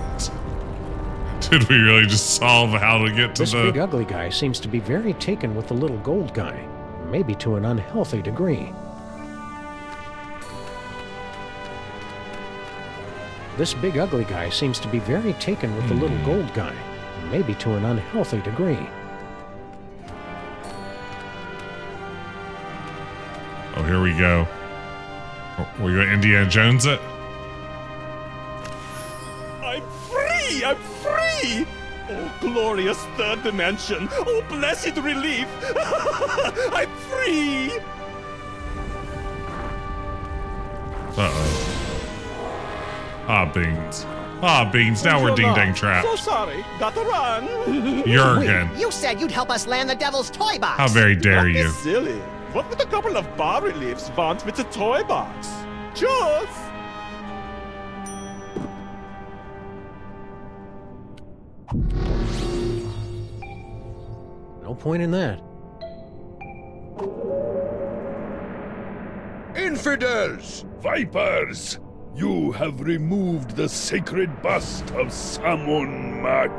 did we really just solve how to get to This big ugly guy seems to be very taken with the little gold guy, maybe to an unhealthy degree. This big ugly guy seems to be very taken with the little gold guy, maybe to an unhealthy degree. Oh, here we go. We're going to Indiana Jones it? I'm free! I'm free! Oh, glorious third dimension! Oh, blessed relief! I'm free! Uh-oh. Beans. Beans, now we're ding-dang trapped. So sorry, gotta run! Jurgen. You said you'd help us land the devil's toy box. How very dare Don't be you. silly. What would a couple of bas-reliefs want with a toy box? Choose! No point in that. Infidels! Vipers! You have removed the sacred bust of Sammun-Mak.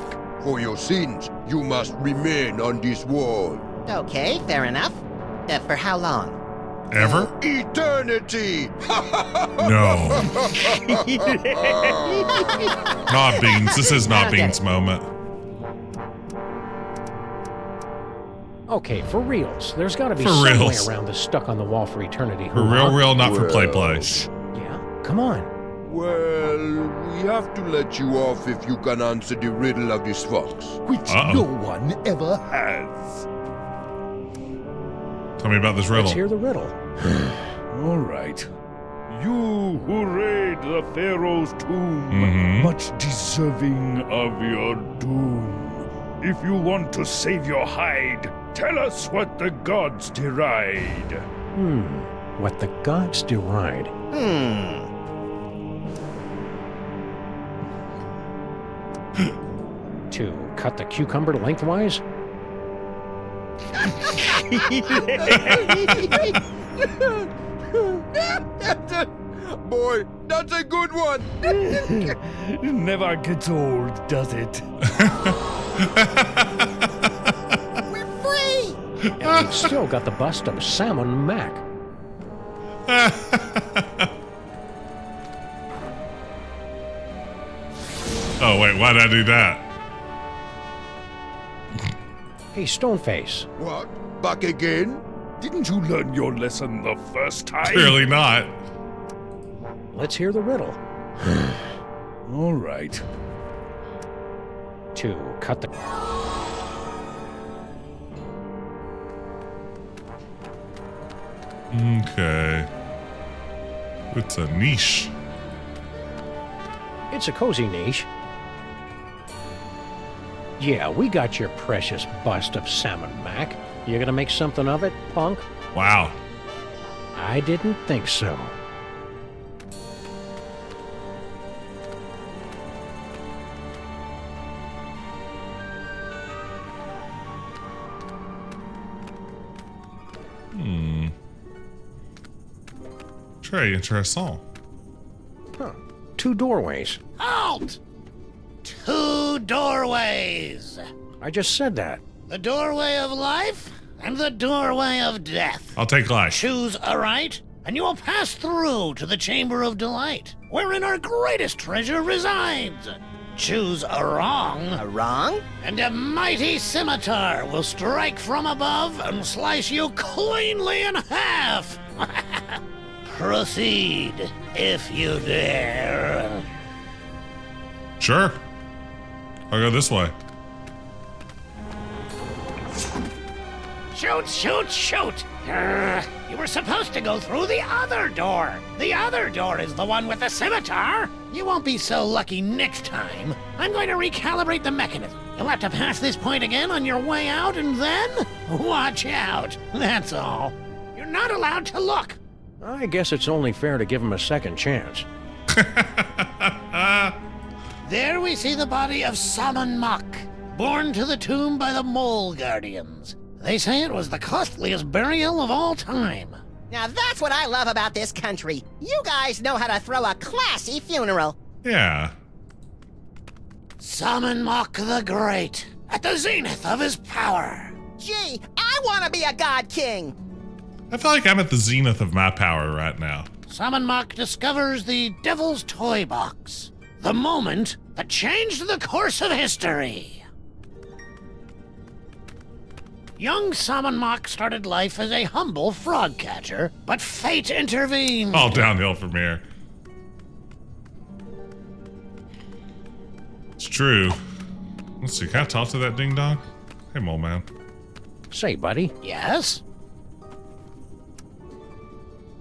For your sins, you must remain on this wall. Okay, fair enough. For how long? Ever? Eternity! No. Not Beans. This is not Beans' moment. Okay, for reals. There's got to be For some way reals. around this stuck on the wall for eternity. For real, not for play. Yeah, come on. Well, we have to let you off if you can answer the riddle of the Sphunx, which no one ever has. Tell me about this riddle. Let's hear the riddle. All right. You who raid the Pharaoh's tomb, much deserving of your doom. If you want to save your hide, tell us what the gods deride. What the gods deride. To cut the cucumber lengthwise? Boy, that's a good one. Never gets old, does it? We're free! And we've still got the bust of Sammun-Mak. Oh, wait, why did I do that? Hey, Stoneface. What? Back again? Didn't you learn your lesson the first time? Clearly not. Let's hear the riddle. All right. To cut the... Okay. It's a niche. It's a cozy niche. Yeah, we got your precious bust of Sammun-Mak. You gonna make something of it, punk? Wow. I didn't think so. Très intéressant. Huh. 2 doorways. Halt! 2 doorways. I just said that. The doorway of life and the doorway of death. I'll take life. Choose a right, and you will pass through to the Chamber of Delight, wherein our greatest treasure resides. Choose a wrong. A wrong? And a mighty scimitar will strike from above and slice you cleanly in half. Proceed, if you dare. Sure. I'll go this way. Shoot, shoot, shoot! You were supposed to go through the other door. The other door is the one with the scimitar. You won't be so lucky next time. I'm going to recalibrate the mechanism. You'll have to pass this point again on your way out, and then watch out. That's all. You're not allowed to look. I guess it's only fair to give him a second chance. There we see the body of Sammun-Mak, borne to the tomb by the Mole Guardians. They say it was the costliest burial of all time. Now that's what I love about this country. You guys know how to throw a classy funeral. Yeah. Sammun-Mak the Great, at the zenith of his power. Gee, I want to be a god king. I feel like I'm at the zenith of my power right now. Sammun-Mak discovers the Devil's Toybox, the moment that changed the course of history. Young Sammun-Mak started life as a humble frog catcher, but fate intervened. All downhill from here. It's true. Let's see, can I talk to that ding dong? Hey, mole man. Say, buddy. Yes?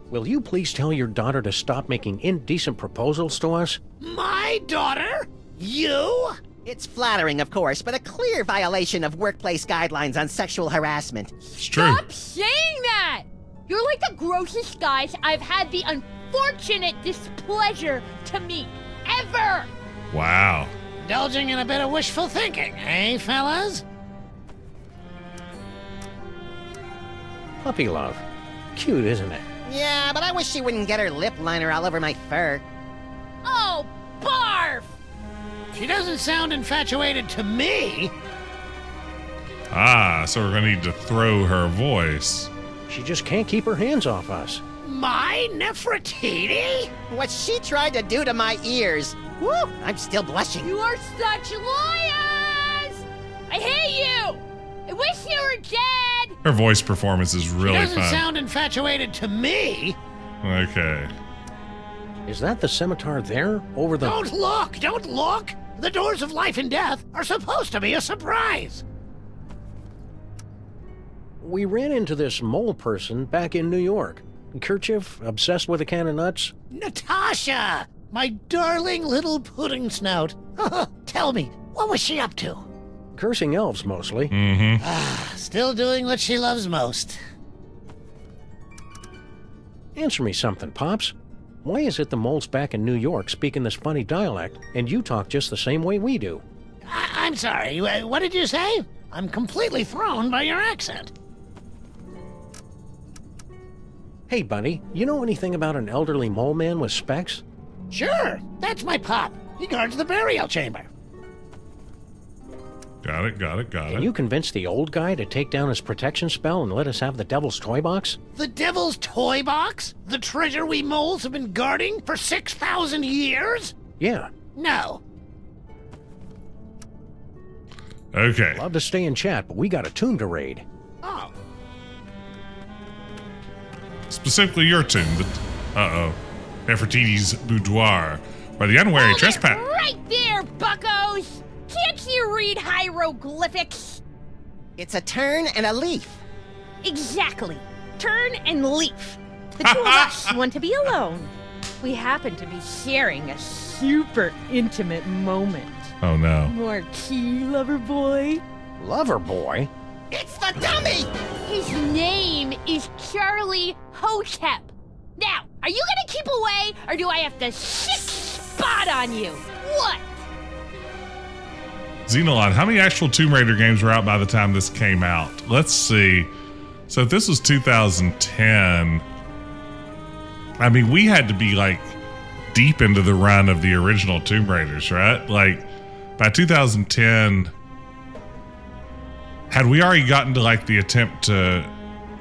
Will you please tell your daughter to stop making indecent proposals to us? My daughter? You? It's flattering, of course, but a clear violation of workplace guidelines on sexual harassment. It's true. Stop saying that! You're like the grossest guys I've had the unfortunate displeasure to meet, ever! Wow. Indulging in a bit of wishful thinking, eh, fellas? Puppy love. Cute, isn't it? Yeah, but I wish she wouldn't get her lip liner all over my fur. Oh, barf! She doesn't sound infatuated to me. Ah, so we're gonna need to throw her voice. She just can't keep her hands off us. My Nefertiti? What she tried to do to my ears. Woo, I'm still blushing. You are such liars! I hate you! I wish you were dead! Her voice performance is really She doesn't fun. sound infatuated to me. Okay. Is that the scimitar there, over the... Don't look! Don't look! The doors of life and death are supposed to be a surprise. We ran into this mole person back in New York. Kerchief, obsessed with a can of nuts. Natasha! My darling little pudding snout. Tell me, what was she up to? Cursing elves, mostly. Mm-hmm. Still doing what she loves most. Answer me something, Pops. Why is it the moles back in New York speaking this funny dialect, and you talk just the same way we do? I'm sorry, what did you say? I'm completely thrown by your accent. Hey, buddy, you know anything about an elderly mole man with specs? Sure, that's my pop. He guards the burial chamber. Got it, got it, got Can it. you convince the old guy to take down his protection spell and let us have the Devil's Toybox? The Devil's Toybox? The treasure we moles have been guarding for 6,000 years? Yeah. No. Okay. Love to stay and chat, but we got a tomb to raid. Oh. Specifically your tomb. Uh-oh. Nefertiti's boudoir. By the unwary trespass. Right there, buckos! Can't you read hieroglyphics? It's a turn and a leaf. Exactly. Turn and leaf. The two of us want to be alone. We happen to be sharing a super intimate moment. Oh no. Marquis, lover boy. Lover boy? It's the dummy! His name is Charlie Hotep. Now, are you gonna keep away, or do I have to sick spot on you? What? Xenolod, how many actual Tomb Raider games were out by the time this came out? Let's see. So if this was 2010, I mean, we had to be like deep into the run of the original Tomb Raiders, right? Like by 2010, had we already gotten to like the attempt to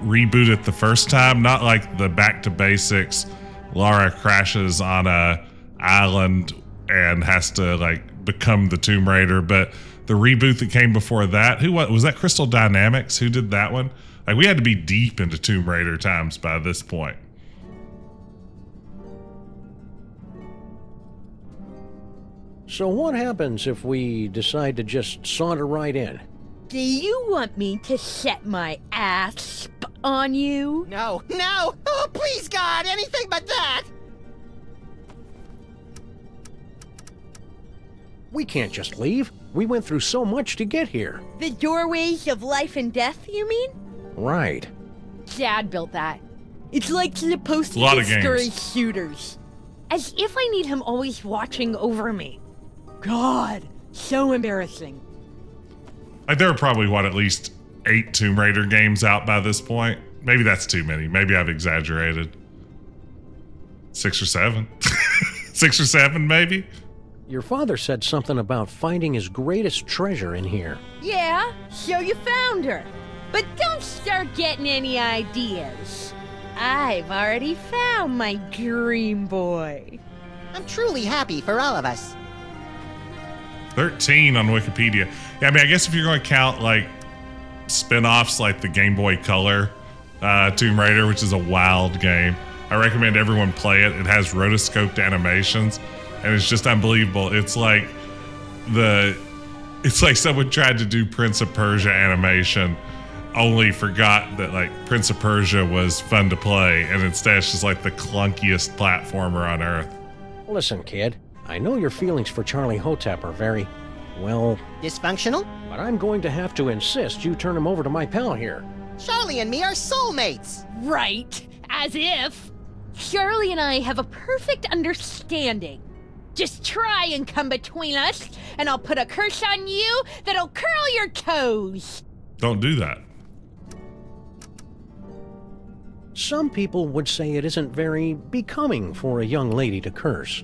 reboot it the first time? Not like the back to basics, Lara crashes on a island and has to like become the Tomb Raider, but the reboot that came before that, who was that? Crystal Dynamics? Who did that one? Like we had to be deep into Tomb Raider times by this point. So what happens if we decide to just saunter right in? Do you want me to set my asp on you? No, no! Oh, please, God, anything but that! We can't just leave. We went through so much to get here. The doorways of life and death, you mean? Right. Dad built that. It's like supposed to Lot of discourage games. shooters. As if I need him always watching over me. God, so embarrassing. Like there are probably at least 8 Tomb Raider games out by this point. Maybe that's too many. Maybe I've exaggerated. 6 or 7. 6 or 7, maybe. Your father said something about finding his greatest treasure in here. Yeah, so you found her. But don't start getting any ideas. I've already found my dream boy. I'm truly happy for all of us. 13 on Wikipedia. Yeah, I mean, I guess if you're going to count like spin-offs like the Game Boy Color Tomb Raider, which is a wild game, I recommend everyone play it. It has rotoscoped animations, and it's just unbelievable. It's like someone tried to do Prince of Persia animation, only forgot that like Prince of Persia was fun to play, and instead it's just like the clunkiest platformer on earth. Listen, kid, I know your feelings for Charlie Hotep are very, well... Dysfunctional? But I'm going to have to insist you turn him over to my pal here. Charlie and me are soulmates. Right, as if. Charlie and I have a perfect understanding. Just try and come between us, and I'll put a curse on you that'll curl your toes. Don't do that. Some people would say it isn't very becoming for a young lady to curse.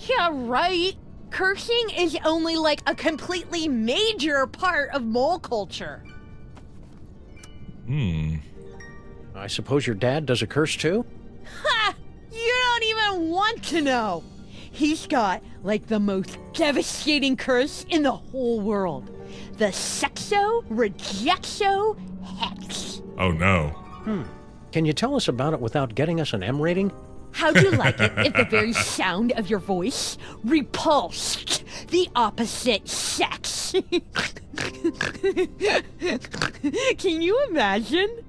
Yeah, right. Cursing is only like a completely major part of mole culture. I suppose your dad does a curse too? Ha! You don't even want to know. He's got like the most devastating curse in the whole world. The Sexo Rejexo Hex. Oh no. Can you tell us about it without getting us an M rating? How'd you like it if the very sound of your voice repulsed the opposite sex? Can you imagine?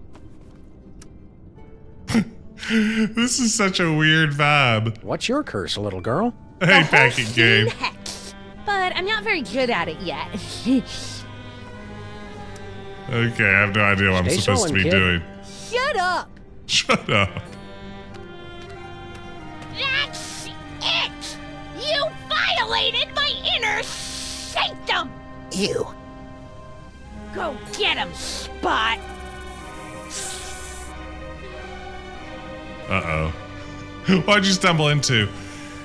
This is such a weird vibe. What's your curse, little girl? Hey, packing game. Hex. But I'm not very good at it yet. Okay, I have no idea what I'm supposed to be doing. Shut up! Shut up. That's it! You violated my inner sanctum! Ew. Go get him, Spot! Uh-oh. What'd you stumble into?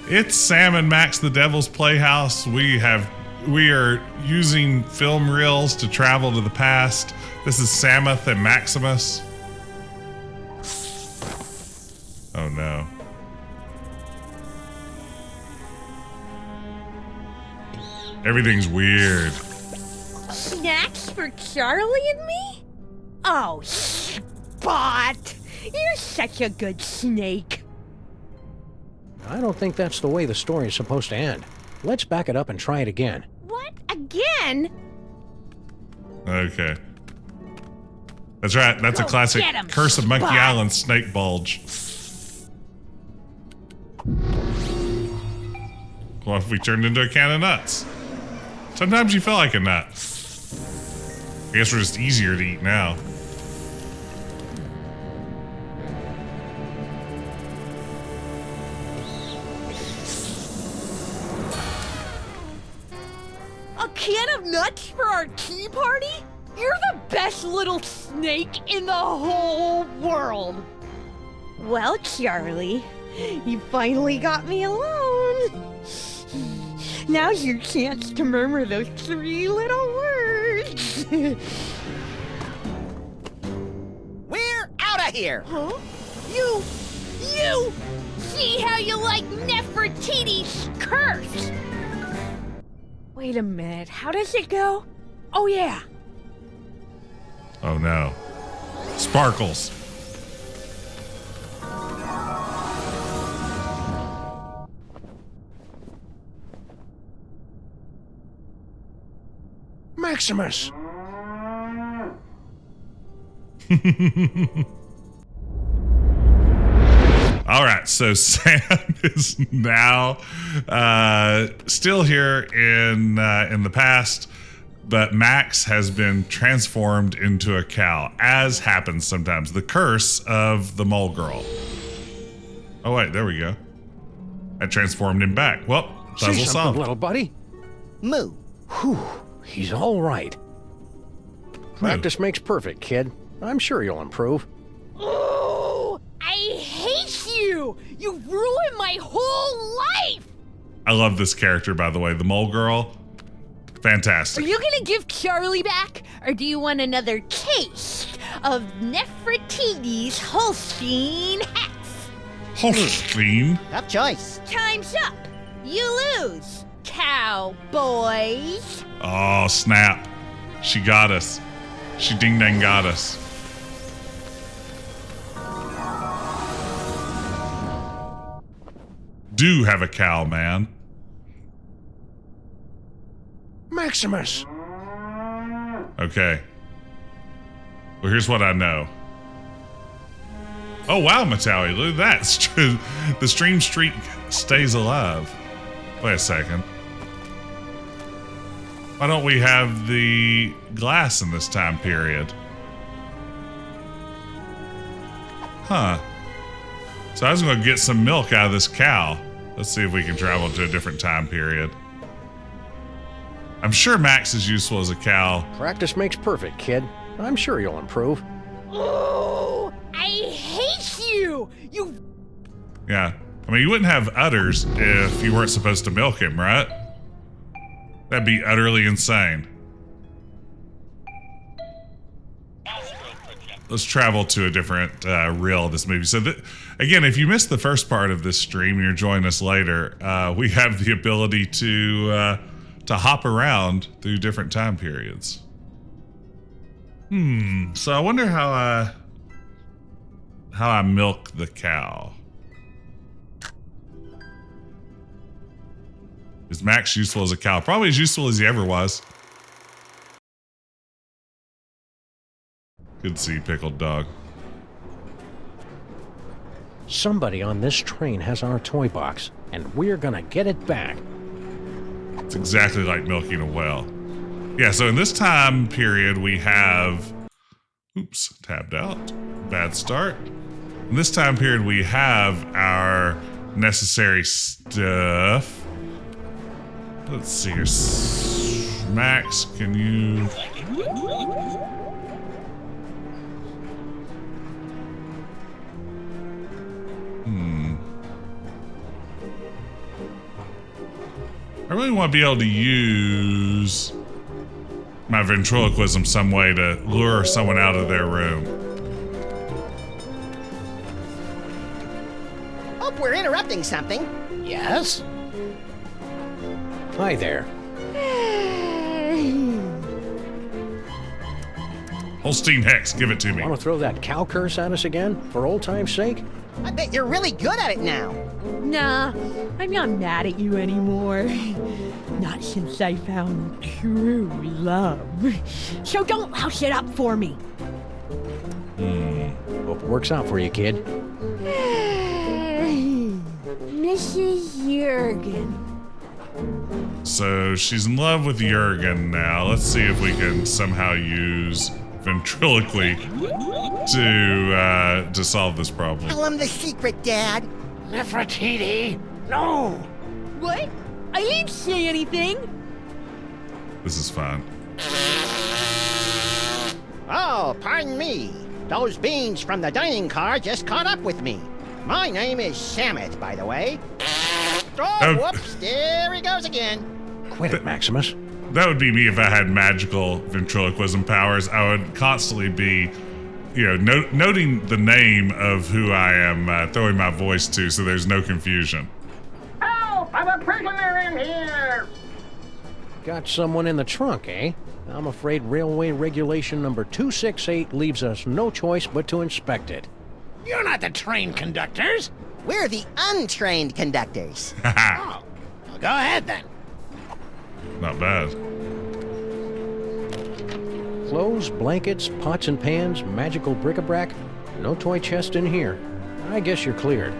It's Sam and Max, the Devil's Playhouse. We are using film reels to travel to the past. This is Sameth and Maximus. Oh no. Everything's weird. Snacks for Charlie and me? Oh, Spot! You're such a good snake. I don't think that's the way the story is supposed to end. Let's back it up and try it again. What? Again? Okay. That's right. That's a classic get 'em, Curse of Monkey Spot. Island snake bulge. What if we turned into a can of nuts? Sometimes you feel like a nut. I guess we're just easier to eat now. A can of nuts for our tea party? You're the best little snake in the whole world. Well, Charlie, you finally got me alone. Now's your chance to murmur those 3 little words. We're out of here. Huh? You! See how you like Nefertiti's curse? Wait a minute, how does it go? Oh yeah. Oh no. Sparkles. Maximus! All right, so Sam is now still here in the past, but Max has been transformed into a cow, as happens sometimes. The curse of the mole girl. Oh wait, there we go. I transformed him back. Well, Say puzzle something, solved. little buddy. Moo. Whew, he's all right. Practice makes perfect, kid. I'm sure you'll improve. Oh, I hate you! You ruined my whole life! I love this character, by the way. The mole girl. Are Fantastic. you gonna give Charlie back, or do you want another taste of Nefertiti's Holstein hats? Holstein? Tough choice. Time's up. You lose, cowboys. Oh, snap. She got us. She ding-dang got us. Do have a cow, man. Maximus! Okay. Well, here's what I know. Oh, wow, Matawi, look at that. The stream streak stays alive. Wait a second. Why don't we have the glass in this time period? Huh. So I was going to get some milk out of this cow. Let's see if we can travel to a different time period. I'm sure Max is useful as a cow. Practice makes perfect, kid. I'm sure you'll improve. Oh, I hate you! You... Yeah. I mean, you wouldn't have udders if you weren't supposed to milk him, right? That'd be utterly insane. Let's travel to a different reel of this movie. So, again, if you missed the first part of this stream and you're joining us later, we have the ability to hop around through different time periods. So I wonder how I milk the cow. Is Max useful as a cow? Probably as useful as he ever was. Good to see you, pickled dog. Somebody on this train has our toy box, and we're gonna get it back. It's exactly like milking a well. Yeah, so in this time period, we have... Oops, tabbed out. Bad start. In this time period, we have our necessary stuff. Let's see here. Max, can you... I really want to be able to use my ventriloquism some way to lure someone out of their room. Hope we're interrupting something. Yes? Hi there. Holstein Hex, give it to me. Want to throw that cow curse at us again, for old time's sake? I bet you're really good at it now. Nah, I'm not mad at you anymore. Not since I found true love. So don't louse it up for me. Hope it works out for you, kid. Mrs. Jurgen. So she's in love with Jurgen now. Let's see if we can somehow use ventriloquy to solve this problem. Tell him the secret, Dad. Nefertiti, no! What? I didn't say anything. This is fun. Oh, pardon me. Those beans from the dining car just caught up with me. My name is Sameth, by the way. Oh, whoops, there he goes again. Quit it, Maximus. That would be me if I had magical ventriloquism powers. I would constantly be, noting the name of who I am throwing my voice to so there's no confusion. Help! I'm a prisoner in here! Got someone in the trunk, eh? I'm afraid railway regulation number 268 leaves us no choice but to inspect it. You're not the train conductors. We're the untrained conductors. Oh, well, go ahead then. Not bad. Clothes, blankets, pots and pans, magical bric-a-brac. No toy chest in here. I guess you're cleared.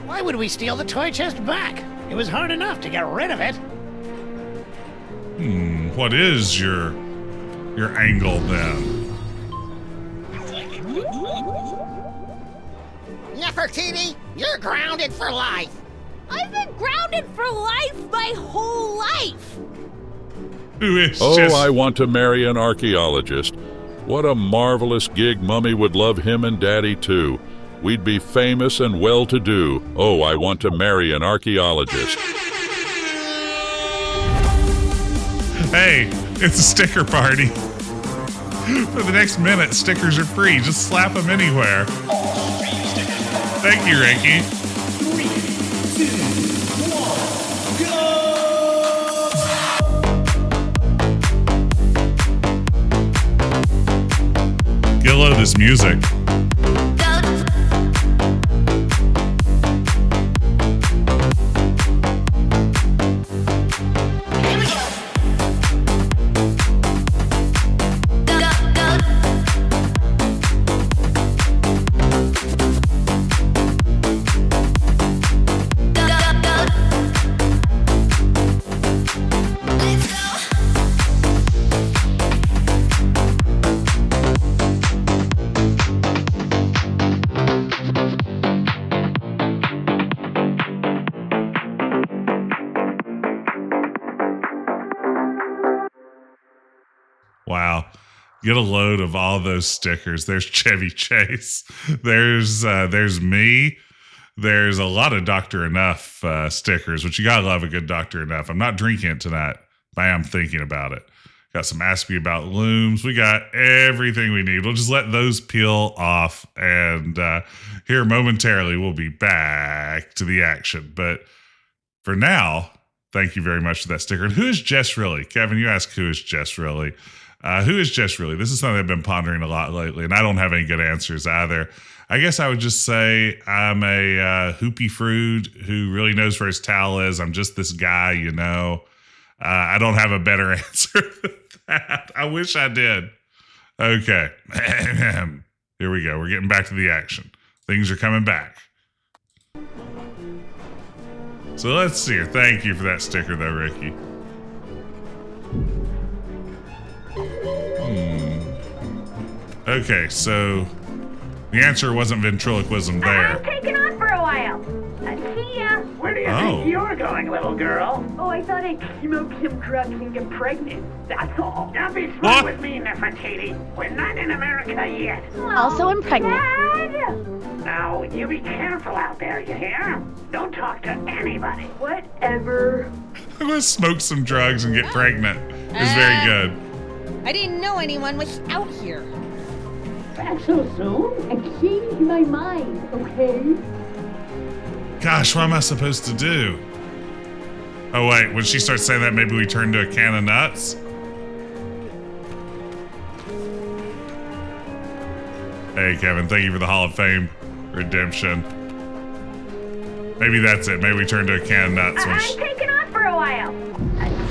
Why would we steal the toy chest back? It was hard enough to get rid of it. What is your angle then? Nefertiti, you're grounded for life. I've been grounded for life my whole life. Who is I want to marry an archaeologist. What a marvelous gig. Mummy would love him and Daddy too. We'd be famous and well-to-do. Oh, I want to marry an archaeologist. Hey, it's a sticker party. For the next minute, stickers are free. Just slap them anywhere. Thank you, Ricky. 3, 2, 1, go! Gillo, this music. Wow. Get a load of all those stickers. There's Chevy Chase. There's me. There's a lot of Dr. Enough stickers, which you gotta love a good Dr. Enough. I'm not drinking it tonight, but I am thinking about it. Got some Ask Me About Looms. We got everything we need. We'll just let those peel off, and here momentarily we'll be back to the action. But for now, thank you very much for that sticker. And who is Jess really? Kevin, you asked who is Jess really? Who is Jess really? This is something I've been pondering a lot lately, and I don't have any good answers either. I guess I would just say I'm a hoopy fruit who really knows where his towel is. I'm just this guy, you know. I don't have a better answer than that. I wish I did. Okay. Here we go. We're getting back to the action. Things are coming back. So let's see here. Thank you for that sticker, though, Ricky. Okay, so the answer wasn't ventriloquism there. I'm taking off for a while. See ya. Where do you think you're going, little girl? Oh, I thought I'd smoke some drugs and get pregnant. That's all. Don't be smart with me, Nefertiti. We're not in America yet. Also, I'm pregnant. Now, you be careful out there, you hear? Don't talk to anybody. Whatever. I'm gonna smoke some drugs and get pregnant. It's very good. I didn't know anyone was out here. Back so soon? I changed my mind, okay? Gosh, what am I supposed to do? Oh, wait. When she starts saying that, maybe we turn to a can of nuts? Hey, Kevin, thank you for the Hall of Fame redemption. Maybe that's it. Maybe we turn to a can of nuts. I'm taking off for a while.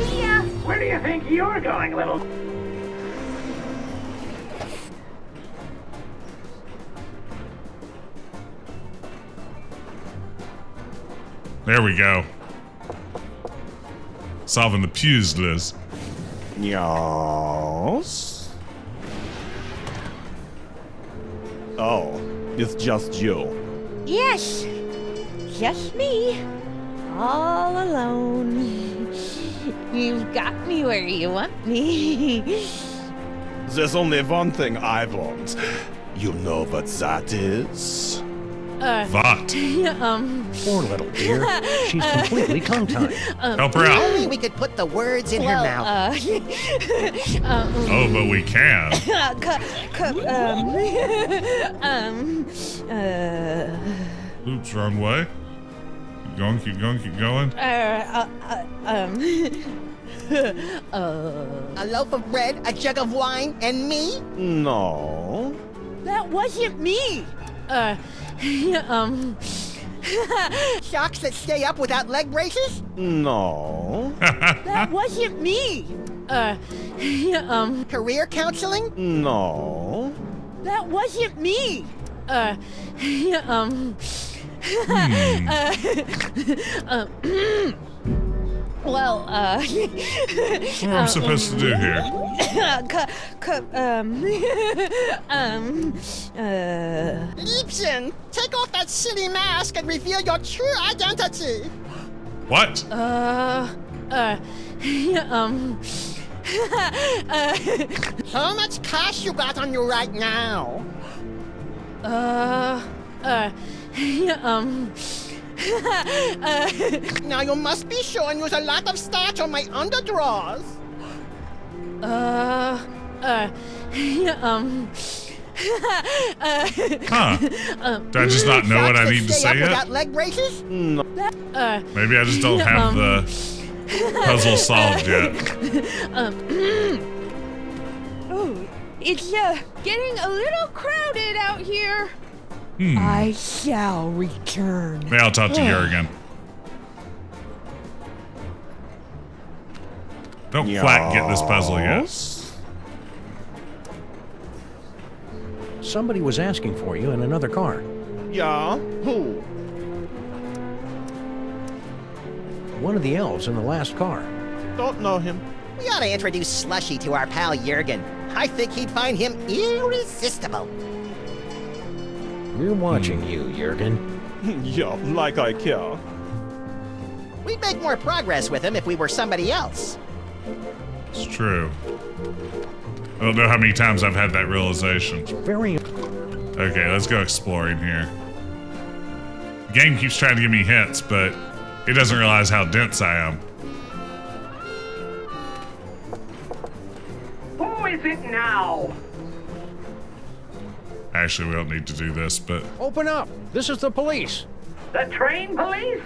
See ya. Where do you think you're going, little... There we go. Solving the puzzles. Yes. Oh, it's just you. Yes, just me. All alone. You've got me where you want me. There's only one thing I want. You know what that is? What? Poor little dear. She's completely tongue-tied. Help her out. Only we could put the words in her mouth. Oh, but we can. Oops, wrong way. Keep going, keep going, keep going. A loaf of bread, a jug of wine, and me? No. That wasn't me. Socks that stay up without leg braces? No. That wasn't me. Career counseling? No. That wasn't me. Well, What am I supposed to do here? Liebchen, take off that silly mask and reveal your true identity. What? How much cash you got on you right now? Now you must be showing us a lot of starch on my underdrawers. Do I just not know what I need to say yet? Without leg braces? No. Maybe I just don't have the puzzle solved yet. Oh, it's getting a little crowded out here. I shall return. Maybe I'll talk to Jurgen. Don't quite get this puzzle yet. Somebody was asking for you in another car. Yeah? Who? One of the elves in the last car. Don't know him. We ought to introduce Slushy to our pal Jurgen. I think he'd find him irresistible. We're watching you, Jurgen. Yeah, like I care. We'd make more progress with him if we were somebody else. It's true. I don't know how many times I've had that realization. Okay, let's go exploring here. The game keeps trying to give me hints, but it doesn't realize how dense I am. Who is it now? Actually, we don't need to do this, but... Open up! This is the police! The trained police?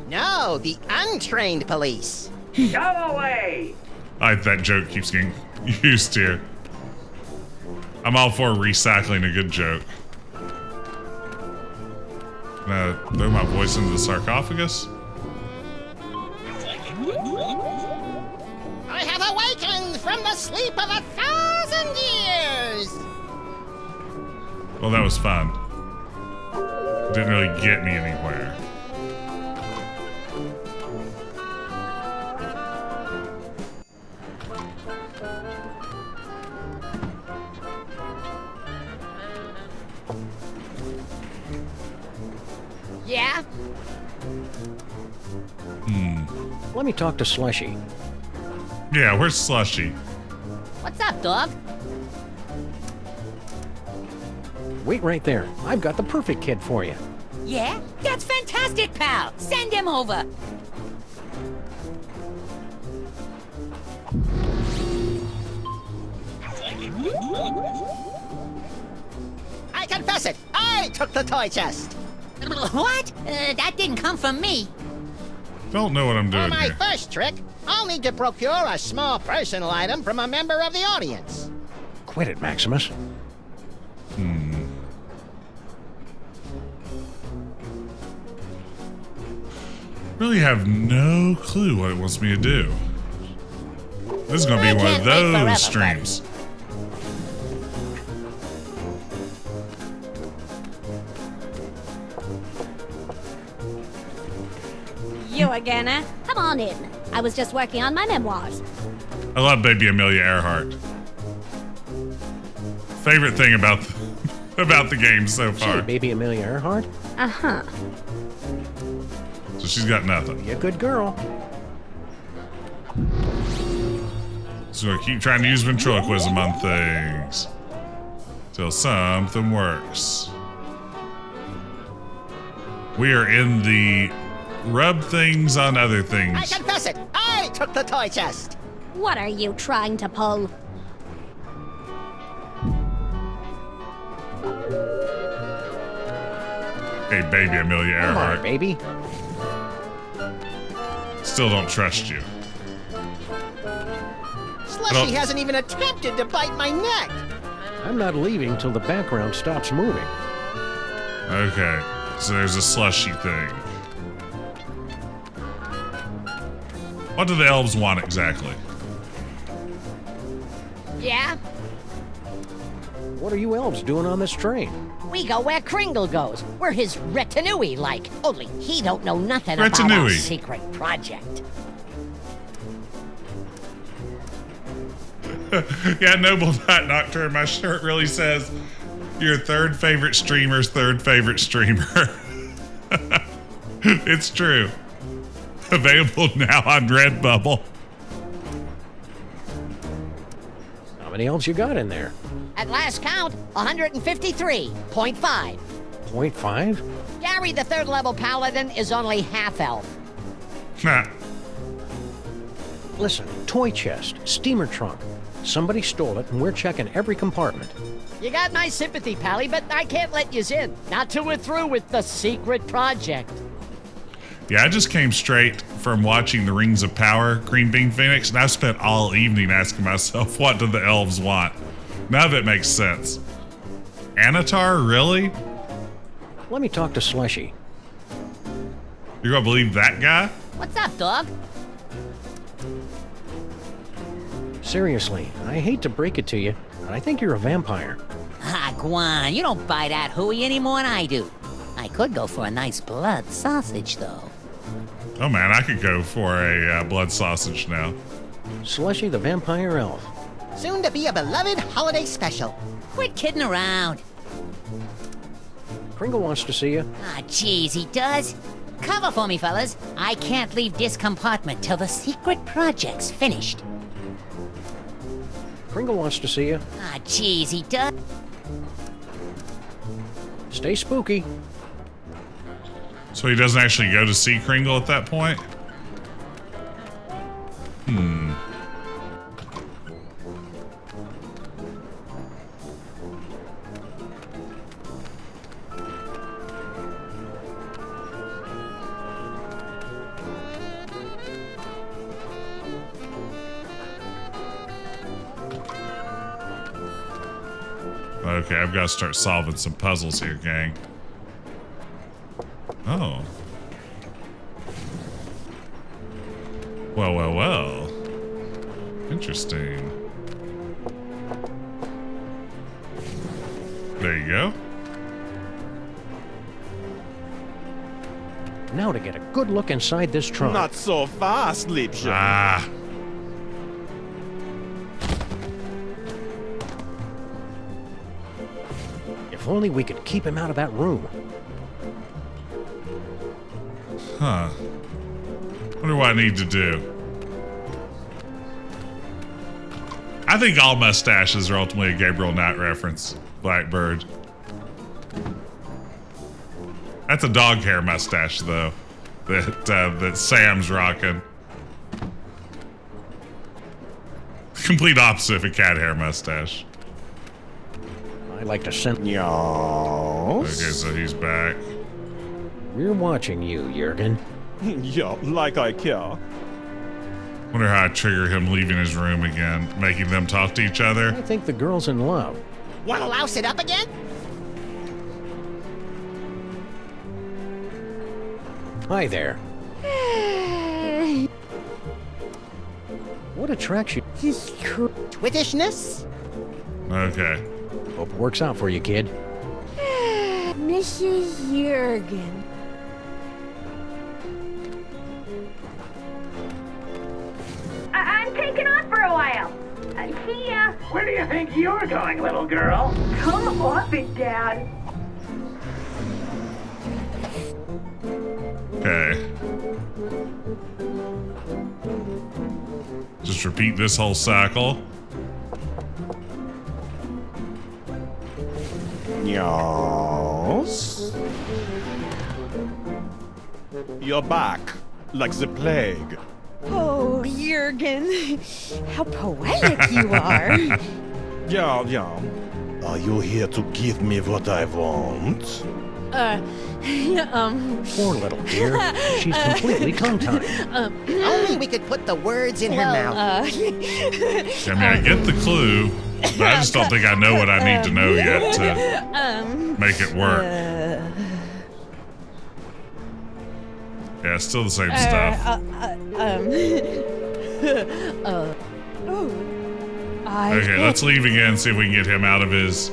No, the untrained police. Go away! That joke keeps getting used here. I'm all for recycling a good joke. Now, throw my voice into the sarcophagus? I have awakened from the sleep of 1,000 years! Well, that was fun. Didn't really get me anywhere. Yeah? Let me talk to Slushy. Yeah, where's Slushy? What's up, dog? Wait right there. I've got the perfect kid for you. Yeah? That's fantastic, pal. Send him over. I confess it. I took the toy chest. What? That didn't come from me. Don't know what I'm For doing my here. first trick, I'll need to procure a small personal item from a member of the audience. Quit it, Maximus. Really have no clue what it wants me to do. This is gonna be one of those streams. You again, eh? Come on in. I was just working on my memoirs. I love baby Amelia Earhart. Favorite thing about the game so far. Gee, baby Amelia Earhart? Uh-huh. So she's got nothing. You a good girl. So I keep trying to use ventriloquism on things till something works. We are in the rub things on other I things. confess it. I took the toy chest. What are you trying to pull? Hey, baby Amelia Come Earhart. on, baby. Still don't trust you. Slushy hasn't even attempted to bite my neck. I'm not leaving till the background stops moving. Okay, so there's a slushy thing. What do the elves want exactly? What are you elves doing on this train? We go where Kringle goes. We're his retinue like. Only he don't know nothing about our Retinue. secret project. Yeah, Noble Night Nocturne, my shirt really says your third favorite streamer's third favorite streamer. It's true. Available now on Redbubble. How many elves you got in there? At last count, 153.5. 0.5? Gary, the third level paladin, is only half elf. Nah. Listen, toy chest, steamer trunk. Somebody stole it and we're checking every compartment. You got my sympathy, Pally, but I can't let you in. Not till we're through with the secret project. Yeah, I just came straight from watching The Rings of Power, Green Bean Phoenix, and I've spent all evening asking myself, what do the elves want? None of it makes sense. Anatar, really? Let me talk to Slushy. You're gonna believe that guy? What's up, dog? Seriously, I hate to break it to you, but I think you're a vampire. Ah, Guan, you don't buy that hooey any more than I do. I could go for a nice blood sausage, though. Oh man, I could go for a blood sausage now. Slushy the vampire elf. Soon to be a beloved holiday special. Quit kidding around. Kringle wants to see you. Ah, jeez, he does? Cover for me, fellas. I can't leave this compartment till the secret project's finished. Kringle wants to see you. Ah, jeez, he does? Stay spooky. So he doesn't actually go to see Kringle at that point? Okay, I've got to start solving some puzzles here, gang. Oh. Well, well, well. Interesting. There you go. Now to get a good look inside this trunk. Not so fast, Liebchen. Ah. If only we could keep him out of that room. Huh. Wonder what I need to do. I think all mustaches are ultimately a Gabriel Knight reference. Blackbird. That's a dog hair mustache, though. That Sam's rocking. Complete opposite of a cat hair mustache. I like to send. Yes. Okay, so he's back. We're watching you, Jurgen. Yeah, like I care. Wonder how I trigger him leaving his room again, making them talk to each other. I think the girl's in love. Wanna louse it up again? Hi there. What attracts you? Twittishness? Okay. Hope it works out for you, kid. Mrs. Jurgen. I'm taking off for a while. See ya. Where do you think you're going, little girl? Come off it, Dad. Okay. Just repeat this whole cycle. Yes. You're back, like the plague. Oh, Jurgen. How poetic you are. Yeah. Are you here to give me what I want? Poor little dear. She's completely tongue-tied. Only we could put the words in her mouth. I mean, I get the clue, but I just don't think I know what I need to know yet to make it work. Yeah, it's still the same stuff. Okay, let's leave again, see if we can get him out of his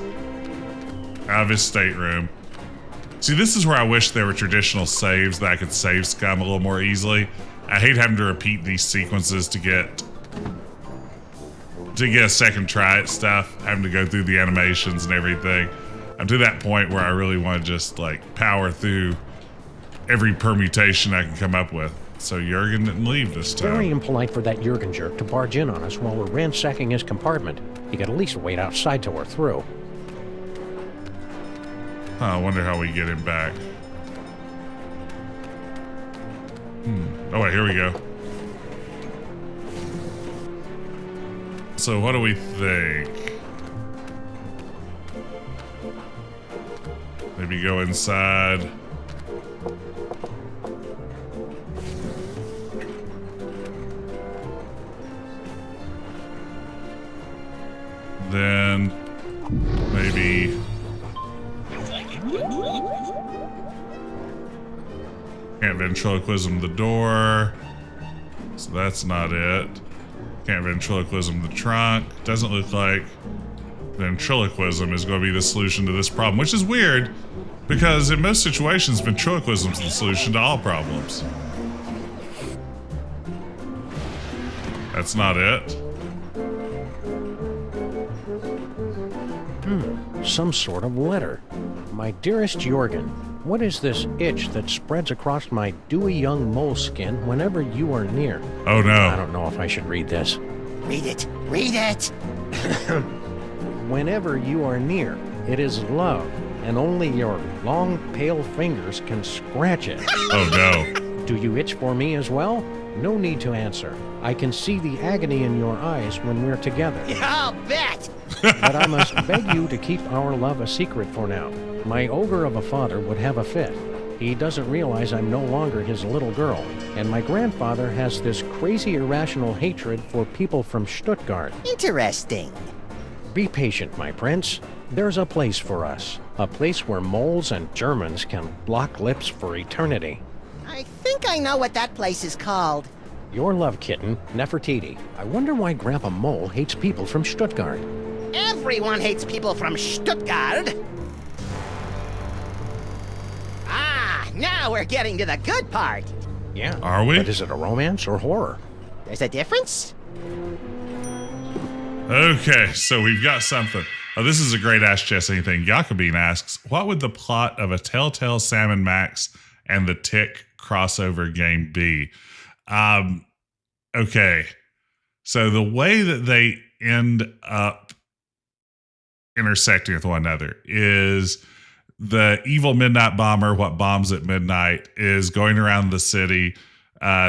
stateroom. See, this is where I wish there were traditional saves that I could save Scum a little more easily. I hate having to repeat these sequences to get a second try at stuff, having to go through the animations and everything. I'm to that point where I really want to just like power through every permutation I can come up with. So Jurgen didn't leave this time. Very impolite for that Jurgen jerk to barge in on us while we're ransacking his compartment. You could at least wait outside till we're through. I wonder how we get him back. Oh wait, here we go. So what do we think? Maybe go inside. Then maybe can't ventriloquism the door, so that's not it. Can't ventriloquism the trunk. Doesn't look like ventriloquism is going to be the solution to this problem, which is weird because in most situations ventriloquism is the solution to all problems. That's not it. Some sort of letter. My dearest Jurgen, what is this itch that spreads across my dewy young mole skin whenever you are near? Oh no. I don't know if I should read this. Read it. Read it. Whenever you are near, it is love, and only your long, pale fingers can scratch it. Oh no. Do you itch for me as well? No need to answer. I can see the agony in your eyes when we're together. I'll bet. But I must beg you to keep our love a secret for now. My ogre of a father would have a fit. He doesn't realize I'm no longer his little girl, and my grandfather has this crazy irrational hatred for people from Stuttgart. Interesting. Be patient, my prince. There's a place for us. A place where moles and Germans can lock lips for eternity. I think I know what that place is called. Your love kitten, Nefertiti. I wonder why Grandpa Mole hates people from Stuttgart. Everyone hates people from Stuttgart. Ah, now we're getting to the good part. Yeah. Are we? But is it a romance or horror? There's a difference? Okay, so we've got something. Oh, this is a great Ask Jess Anything. Jakobine asks, what would the plot of a Telltale Sammun-Mak and the Tick crossover game be? Okay, so the way that they end up intersecting with one another is the evil midnight bomber, what bombs at midnight, is going around the city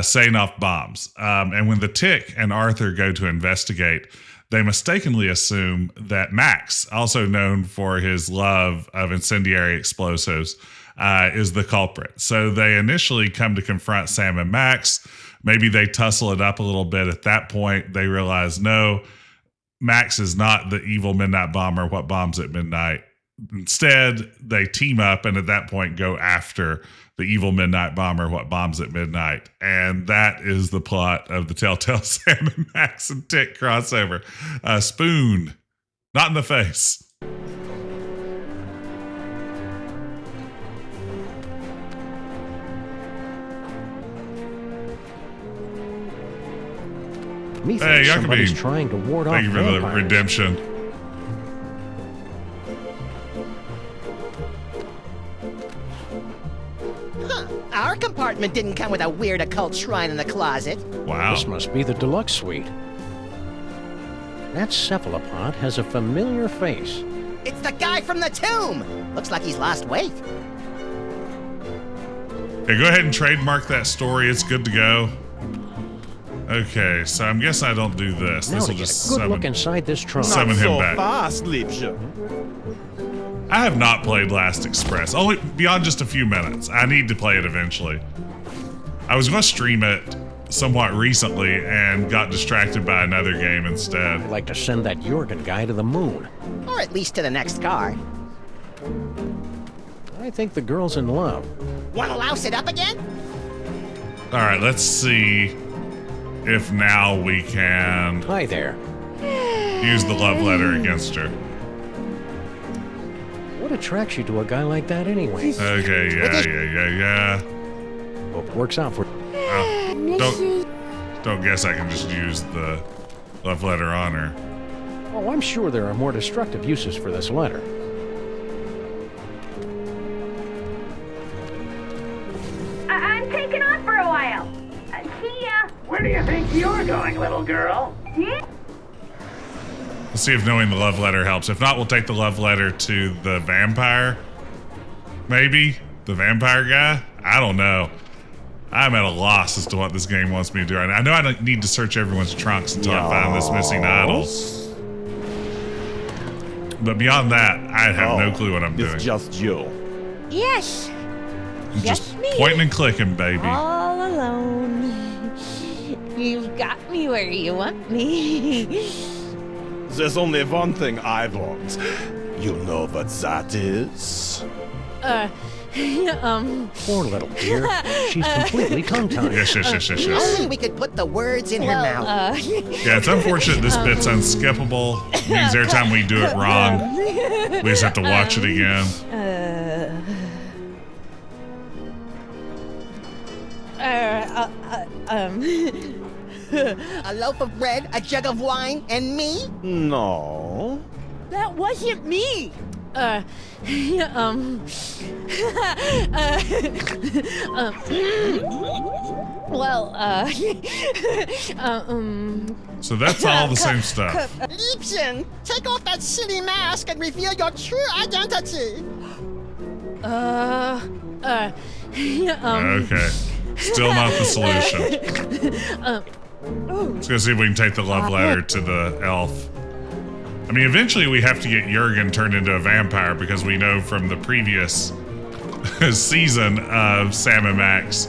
setting off bombs. And when the Tick and Arthur go to investigate, they mistakenly assume that Max, also known for his love of incendiary explosives, is the culprit. So they initially come to confront Sam and Max. Maybe they tussle it up a little bit. At that point, they realize, no, Max is not the evil midnight bomber, what bombs at midnight. Instead, they team up and at that point go after the evil midnight bomber, what bombs at midnight. And that is the plot of the Telltale Sammun-Mak and Tick crossover. Spoon, not in the face. Hey, somebody's trying to ward off Thank you for the vampires. redemption. Huh. Our compartment didn't come with a weird occult shrine in the closet. Wow. This must be the deluxe suite. That cephalopod has a familiar face. It's the guy from the tomb. Looks like he's lost weight. Okay, go ahead and trademark that story. It's good to go. Okay, so I'm guessing I don't do this. Now This to will get just a good summon, look inside this trunk. summon him back. Fast, Liebchen. I have not played Last Express, only beyond just a few minutes. I need to play it eventually. I was going to stream it somewhat recently and got distracted by another game instead. I'd like to send that Jurgen guy to the moon. Or at least to the next car. I think the girl's in love. Wanna louse it up again? All right, let's see if now we can. Hi there. use the love letter against her. What attracts you to a guy like that anyway? Okay, yeah. Hope works out for. Don't guess I can just use the love letter on her. Oh, I'm sure there are more destructive uses for this letter. I'm taking off for a while. See ya. Where do you think you're going, little girl? Yeah? Let's see if knowing the love letter helps. If not, we'll take the love letter to the vampire. Maybe? The vampire guy? I don't know. I'm at a loss as to what this game wants me to do. I know I don't need to search everyone's trunks until I find this missing idol. But beyond that, I have no clue what I'm doing. It's just you. Yes. Just me. pointing and clicking, baby. All alone. You've got me where you want me. There's only one thing I want. You know what that is? Poor little dear. She's completely tongue-tied. Yes. Only we could put the words in her mouth. Yeah, it's unfortunate this bit's unskippable. It means every time we do it wrong, we just have to watch it again. A loaf of bread, a jug of wine, and me? No. That wasn't me. So that's all the same stuff. Liebchen, take off that silly mask and reveal your true identity. Okay. Still not the solution. Let's go see if we can take the love letter to the elf. I mean, eventually we have to get Jurgen turned into a vampire because we know from the previous season of Sam and Max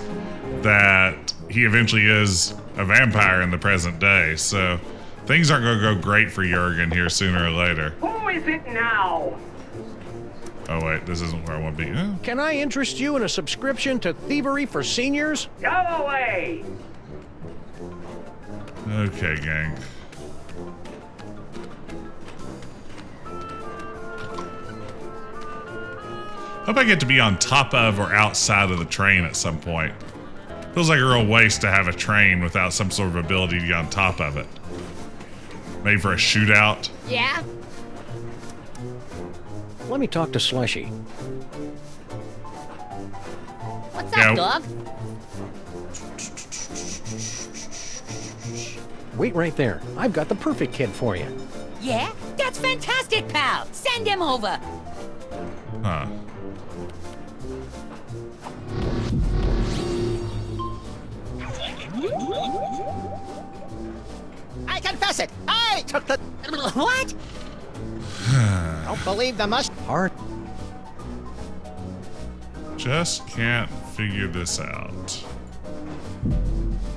that he eventually is a vampire in the present day. So things aren't going to go great for Jurgen here sooner or later. Who is it now? Oh, wait, this isn't where I want to be. Oh. Can I interest you in a subscription to Thievery for Seniors? Go away! Okay, gang. Hope I get to be on top of or outside of the train at some point. Feels like a real waste to have a train without some sort of ability to get on top of it. Maybe for a shootout. Yeah? Let me talk to Slushy. What's up, dog? Wait right there. I've got the perfect kid for you. Yeah? That's fantastic, pal. Send him over. Huh. I confess it. I took the... What? Don't believe the must... Hard. Just can't figure this out.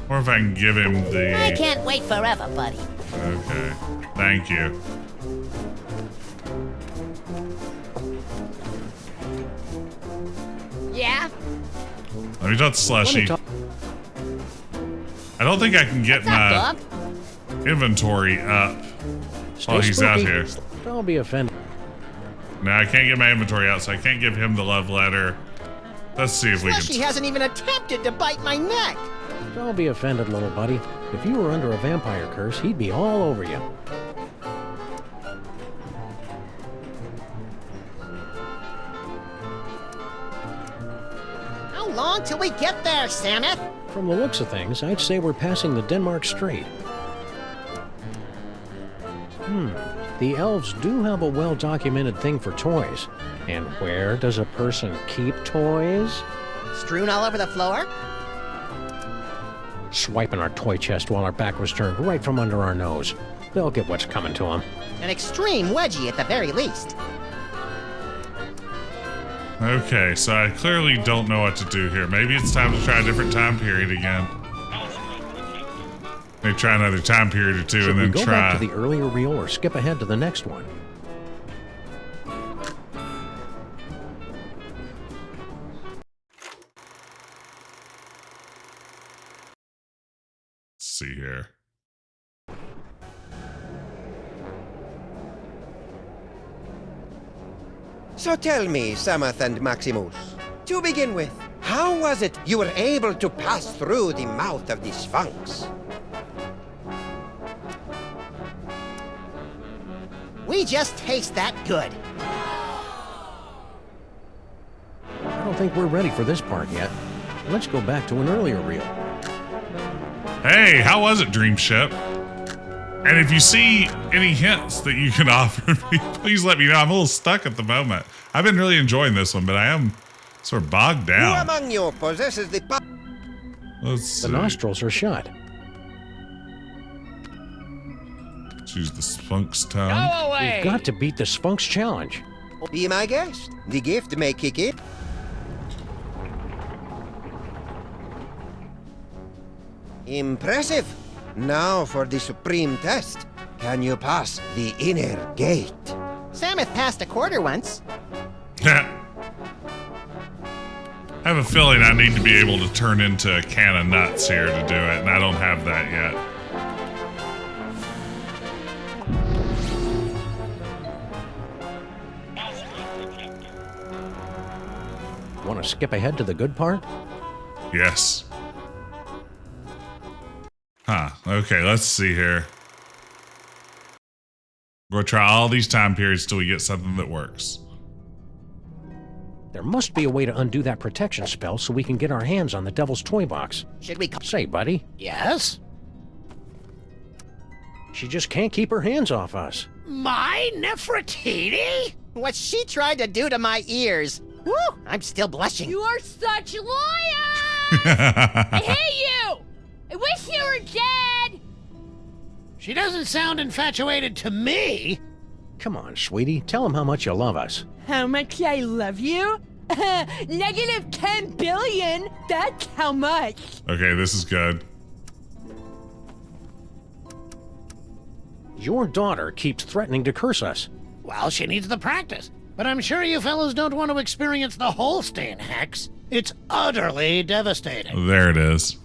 Or if I can give him the... I can't wait forever, buddy. Okay. Thank you. Yeah? Let me talk to Slushy. I don't think I can get my inventory up while he's out here. Don't be offended. No, I can't get my inventory out, so I can't give him the love letter. Let's see if we Slushy can... hasn't even attempted to bite my neck. Don't be offended, little buddy. If you were under a vampire curse, he'd be all over you. How long till we get there, Sameth? From the looks of things, I'd say we're passing the Denmark Strait. The elves do have a well-documented thing for toys. And where does a person keep toys? Strewn all over the floor? Swiping our toy chest while our back was turned right from under our nose. They'll get what's coming to them. An extreme wedgie at the very least. Okay, so I clearly don't know what to do here. Maybe it's time to try a different time period again. Maybe try another time period or two. Should and we then go try... back to the earlier reel or skip ahead to the next one? Let's see here. So tell me, Sameth and Maximus, to begin with, how was it you were able to pass through the mouth of the Sphunx? We just taste that good. I don't think we're ready for this part yet. Let's go back to an earlier reel. Hey, how was it, Dreamship? And if you see any hints that you can offer me, please let me know. I'm a little stuck at the moment. I've been really enjoying this one, but I am sort of bogged Who down. among you possesses the Let's see. The nostrils are shut. Choose the Sphunx tongue. Go away! We've got to beat the Sphunx challenge. Be my guest. The gift may kick in. Impressive. Now for the supreme test. Can you pass the inner gate? Sameth passed a quarter once. I have a feeling I need to be able to turn into a can of nuts here to do it, and I don't have that yet. Want to skip ahead to the good part? Yes. Huh. Okay, let's see here. We'll try all these time periods till we get something that works. There must be a way to undo that protection spell so we can get our hands on the Devil's Toybox. Should we Say, buddy. Yes? She just can't keep her hands off us. My Nefertiti? What she tried to do to my ears. Woo! I'm still blushing. You are such liars! I hate you! I wish you were dead! She doesn't sound infatuated to me. Come on, sweetie. Tell him how much you love us. How much I love you? Negative 10 billion? That's how much. Okay, this is good. Your daughter keeps threatening to curse us. Well, she needs the practice. But I'm sure you fellows don't want to experience the Holstein hex. It's utterly devastating. There it is.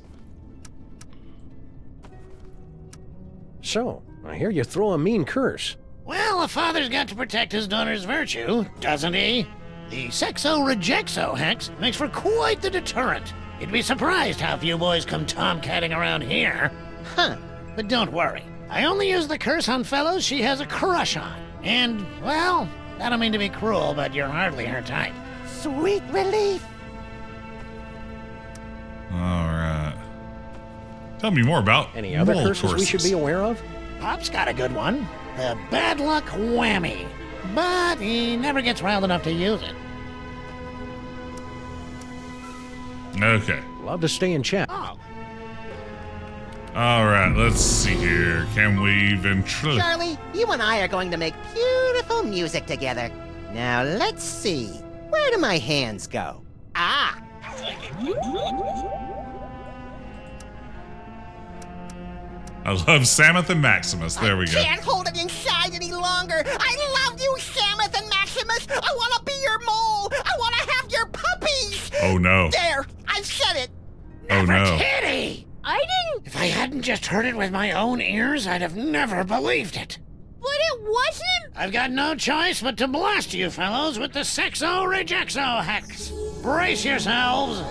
So, I hear you throw a mean curse. Well, a father's got to protect his daughter's virtue, doesn't he? The sexo-rejexo hex makes for quite the deterrent. You'd be surprised how few boys come tomcatting around here. Huh. But don't worry. I only use the curse on fellows she has a crush on. And, well, I don't mean to be cruel, but you're hardly her type. Sweet relief. Alright. Tell me more about Any other mole curses we should be aware of? Pop's got a good one. The bad luck whammy. But he never gets riled enough to use it. Okay. Love to stay in chat. Oh. Alright, let's see here. Can we ventriloquy? Charlie, you and I are going to make beautiful music together. Now let's see. Where do my hands go? Ah! I love Sameth and Maximus. There we go. Can't hold it inside any longer. I love you, Sameth and Maximus. I want to be your mole. I want to have your puppies. Oh no. There, I've said it. Oh no. Kitty! I didn't... If I hadn't just heard it with my own ears, I'd have never believed it. But it wasn't... I've got no choice but to blast you fellows with the sexo-rejexo hex. Brace yourselves.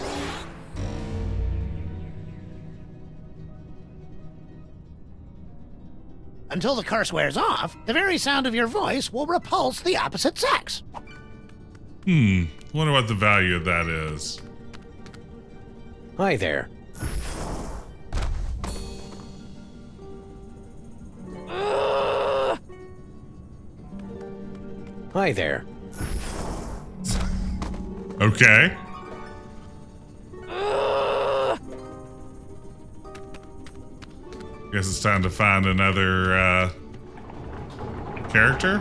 Until the curse wears off, the very sound of your voice will repulse the opposite sex. Wonder what the value of that is. Hi there. Hi there. Okay. Guess it's time to find another character.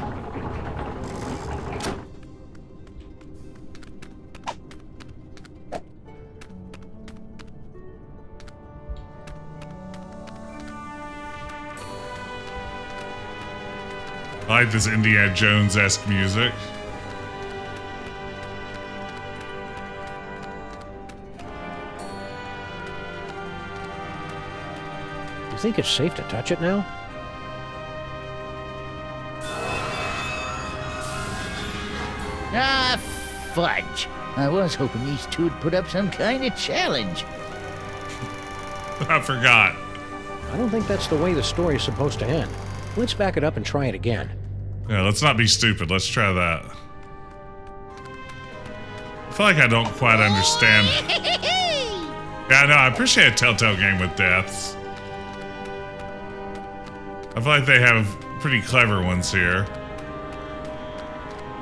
I like this Indiana Jones-esque music. You think it's safe to touch it now? Ah, fudge. I was hoping these two would put up some kind of challenge. I forgot. I don't think that's the way the story is supposed to end. Let's back it up and try it again. Yeah, let's not be stupid. Let's try that. I feel like I don't quite understand. Yeah, no, I appreciate a Telltale game with deaths. I feel like they have pretty clever ones here.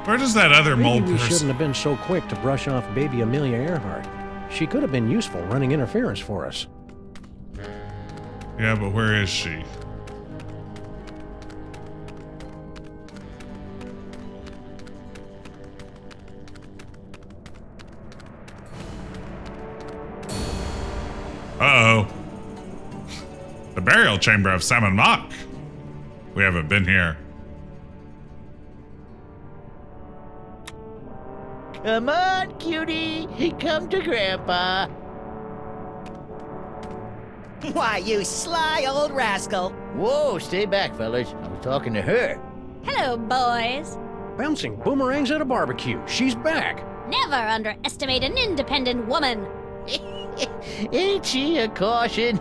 Where does that other mole Maybe we person... shouldn't have been so quick to brush off baby Amelia Earhart. She could have been useful running interference for us. Yeah, but where is she? Uh-oh. The burial chamber of Sammun-Mak. We haven't been here. Come on, cutie. Come to Grandpa. Why, you sly old rascal. Whoa, stay back, fellas. I was talking to her. Hello, boys. Bouncing boomerangs at a barbecue. She's back. Never underestimate an independent woman. Ain't she a caution?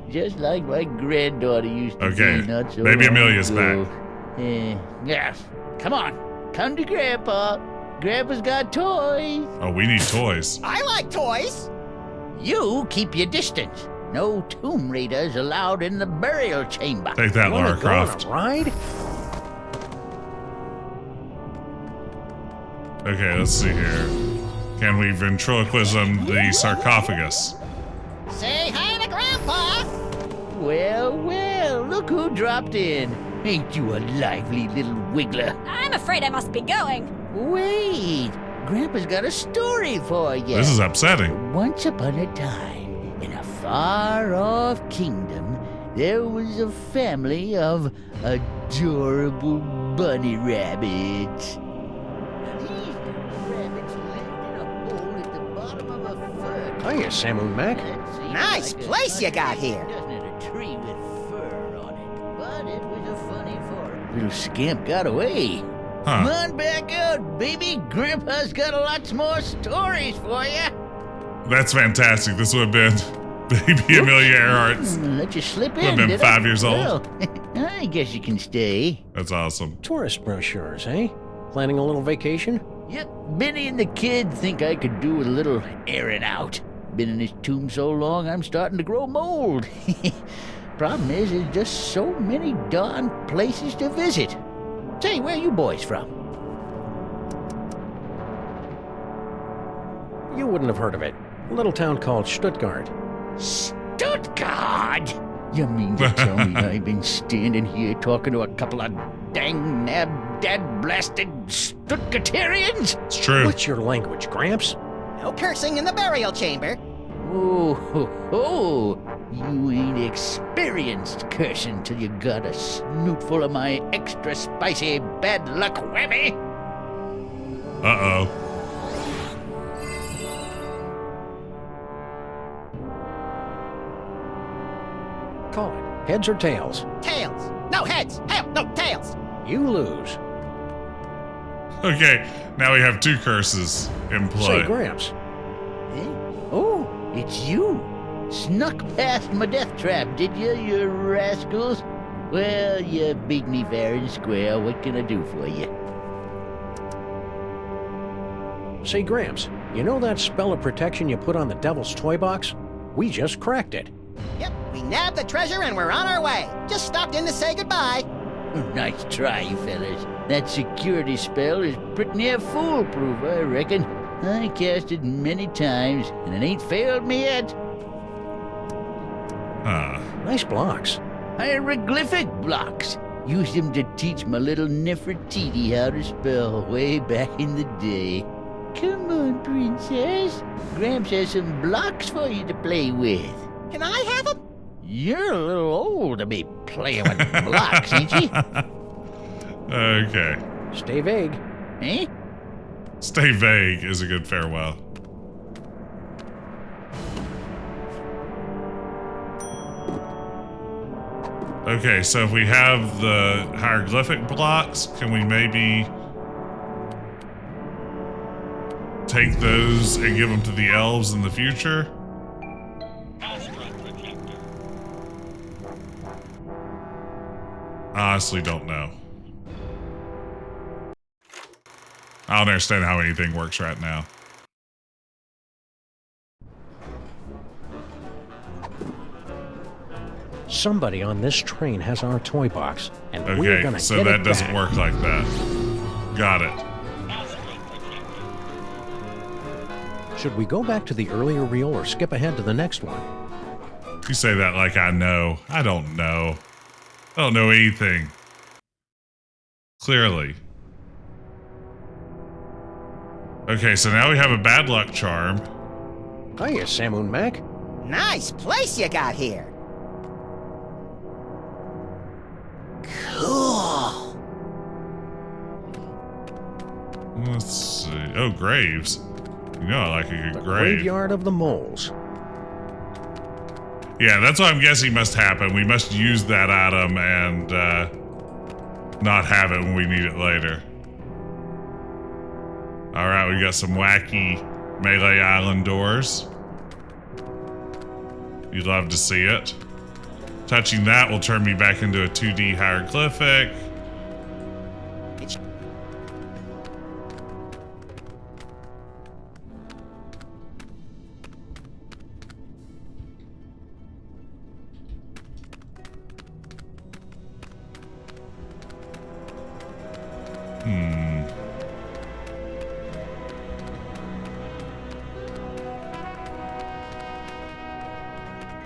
Just like my granddaughter used to Okay, be not so maybe long Amelia's ago. back. Yeah, come on. Come to Grandpa. Grandpa's got toys. Oh, we need toys. I like toys. You keep your distance. No Tomb Raiders allowed in the burial chamber. Take that, Wanna Lara go Croft. on a ride? Okay, let's see here. Can we ventriloquism the sarcophagus? Say hi to Grandpa. Well, well, look who dropped in. Ain't you a lively little wiggler? I'm afraid I must be going. Wait, Grandpa's got a story for you. This is upsetting. Once upon a time, in a far-off kingdom, there was a family of adorable bunny rabbits. These rabbits lived in a hole at the bottom of a fir. Hiya, Sammun-Mak. Nice place you got here. Doesn't it, a tree with fur on it? But it was a funny forest. Little scamp got away. Huh. Come on back out, baby. Grandpa's got lots more stories for you. That's fantastic. This would have been baby Amelia Earhart. Let you slip in. Would have been did 5 I? years old. Well, I guess you can stay. That's awesome. Tourist brochures, eh? Planning a little vacation? Yep, Benny and the kid think I could do with a little airing out. Been in this tomb so long, I'm starting to grow mold. Problem is, there's just so many darn places to visit. Say, where you boys from? You wouldn't have heard of it. A little town called Stuttgart. Stuttgart? You mean to tell me I've been standing here talking to a couple of dang nab-dad-blasted Stuttgarterians? It's true. What's your language, Gramps? No cursing in the burial chamber. Oh, ho, ho. You ain't experienced cursing till you got a snoot full of my extra spicy bad luck whammy. Uh-oh. Call it. Heads or tails? Tails. No heads. Hell, no tails. You lose. Okay, now we have two curses in play. Say, Gramps. Eh? Oh, it's you. Snuck past my death trap, did you rascals? Well, you beat me fair and square. What can I do for you? Say, Gramps, you know that spell of protection you put on the devil's toy box? We just cracked it. Yep, we nabbed the treasure and we're on our way. Just stopped in to say goodbye. Nice try, you fellas. That security spell is pretty near foolproof, I reckon. I cast it many times, and it ain't failed me yet. Nice blocks. Hieroglyphic blocks. Used them to teach my little Nefertiti how to spell way back in the day. Come on, princess. Gramps has some blocks for you to play with. Can I have them? You're a little old to be playing with blocks, ain't you? Okay. Stay vague. Eh? Stay vague is a good farewell. Okay, so if we have the hieroglyphic blocks, can we maybe... take those and give them to the elves in the future? Honestly, don't know. I don't understand how anything works right now. Somebody on this train has our toy box, and we're gonna so get that it doesn't back. work like that. Got it. Should we go back to the earlier reel or skip ahead to the next one? You say that like I know. I don't know. I don't know anything. Clearly. Okay, so now we have a bad luck charm. Hiya, Sammun-Mak. Nice place you got here. Cool. Let's see. Oh, graves. You know I like a good The grave. Graveyard of the Moles. Yeah, that's what I'm guessing must happen. We must use that item and not have it when we need it later. All right, we got some wacky Melee Island doors. You'd love to see it. Touching that will turn me back into a 2D hieroglyphic.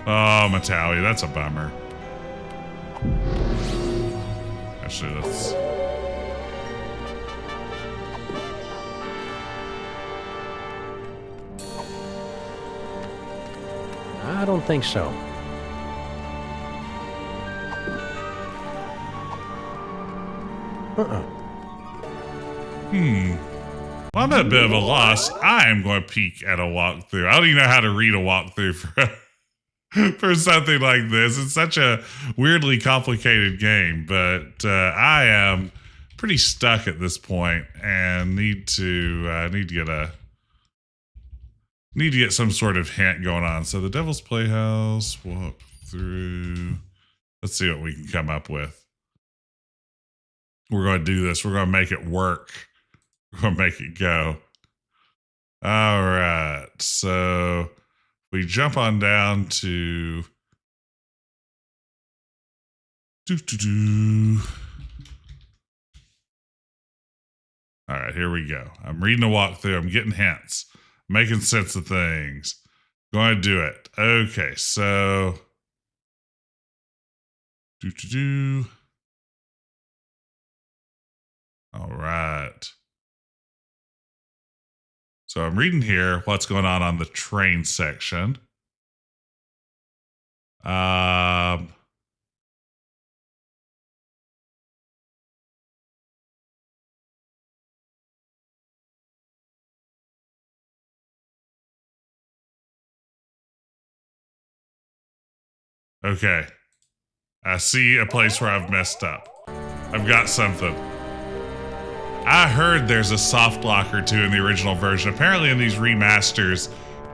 Oh, Matalia, that's a bummer. Actually, let's... I don't think so. Well, I'm at a bit of a loss. I am going to peek at a walkthrough. I don't even know how to read a walkthrough for something like this. It's such a weirdly complicated game, but I am pretty stuck at this point and need to get some sort of hint going on. So the Devil's Playhouse walkthrough. Let's see what we can come up with. We're going to do this. We're going to make it work. We're going to make it go. All right. So we jump on down to All right, here we go. I'm reading a walkthrough. I'm getting hints, making sense of things. Going to do it. Okay, so All right. So I'm reading here what's going on the train section. Okay. I see a place where I've messed up. I've got something. I heard there's a soft lock or two in the original version. Apparently in these remasters,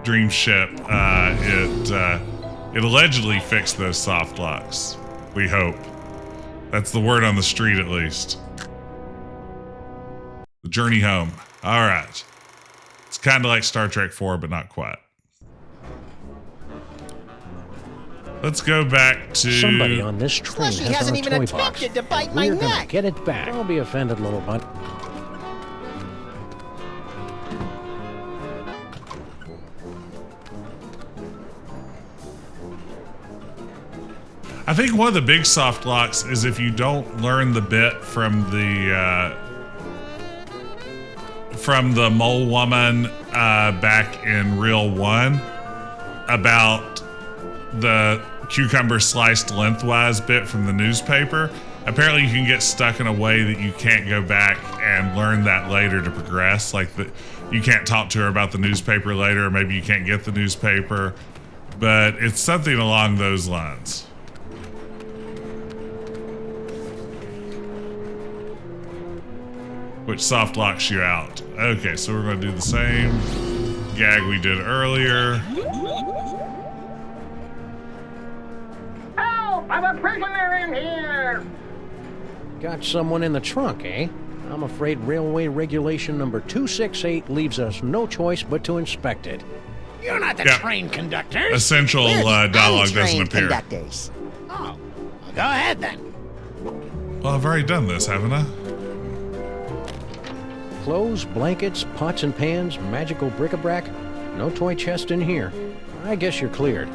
Dreamship, it allegedly fixed those soft locks. We hope. That's the word on the street, at least. The journey home. All right. It's kind of like Star Trek 4, but not quite. Let's go back to... Somebody on this train Slushy has hasn't our even toy attempted box. to bite my We're gonna neck. get it back. Don't be offended, little bud. I think one of the big soft locks is if you don't learn the bit from the mole woman back in Reel 1 about the cucumber sliced lengthwise bit from the newspaper. Apparently you can get stuck in a way that you can't go back and learn that later to progress. Like you can't talk to her about the newspaper later, or maybe you can't get the newspaper, but it's something along those lines. which soft locks you out. Okay, so we're going to do the same gag we did earlier. Help! I'm a prisoner in here! Got someone in the trunk, eh? I'm afraid railway regulation number 268 leaves us no choice but to inspect it. You're not the train conductors. Essential dialogue doesn't appear. Conductors. Oh, well, go ahead then. Well, I've already done this, haven't I? Clothes, blankets, pots and pans, magical bric-a-brac. No toy chest in here. I guess you're cleared.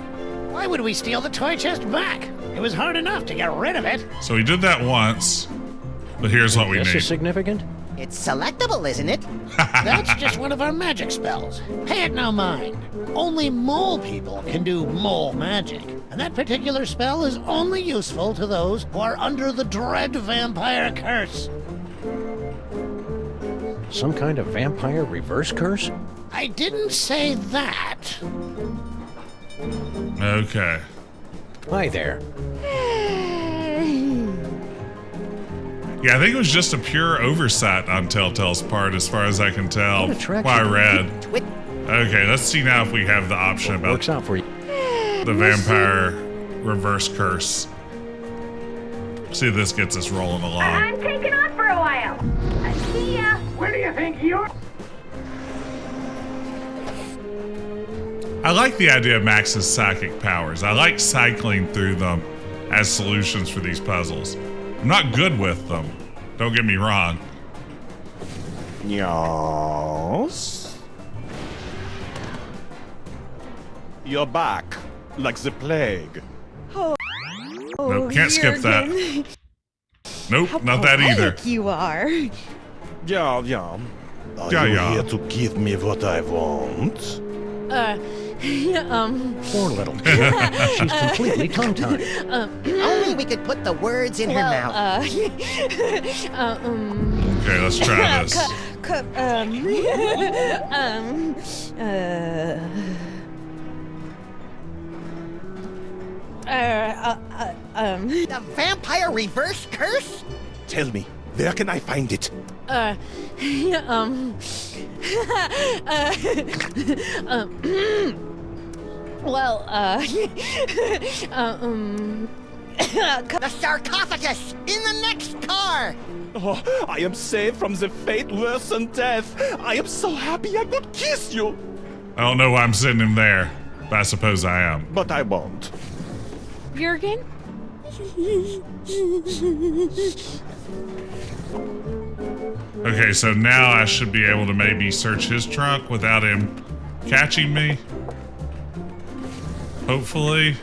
Why would we steal the toy chest back? It was hard enough to get rid of it. So we did that once, but here's what we This need. is significant? It's selectable, isn't it? That's just one of our magic spells. Pay it no mind. Only mole people can do mole magic. And that particular spell is only useful to those who are under the dread vampire curse. Some kind of vampire reverse curse? I didn't say that. Okay. Hi there. Yeah, I think it was just a pure oversight on Telltale's part, as far as I can tell. What I read. Okay, let's see now if we have the option about works out for you. The vampire reverse curse. See if this gets us rolling along. I'm taking off for a while. See ya. Where do you think you're... I like the idea of Max's psychic powers. I like cycling through them as solutions for these puzzles. I'm not good with them. Don't get me wrong. Yes. You're back, like the plague. Oh, Nope, can't skip that. Nope, not that either. You are. Yeah. Are Yeah, you yeah. here to give me what I want? Poor little kid. She's completely tongue-tied. Only we could put the words in her mouth. Okay, let's try this. The vampire reverse curse? Tell me, where can I find it? The sarcophagus in the next car. Oh, I am saved from the fate worse than death. I am so happy I could kiss you. I don't know why I'm sending him there, but I suppose I am. But I won't. Jurgen? Okay, so now I should be able to maybe search his trunk without him catching me. Hopefully.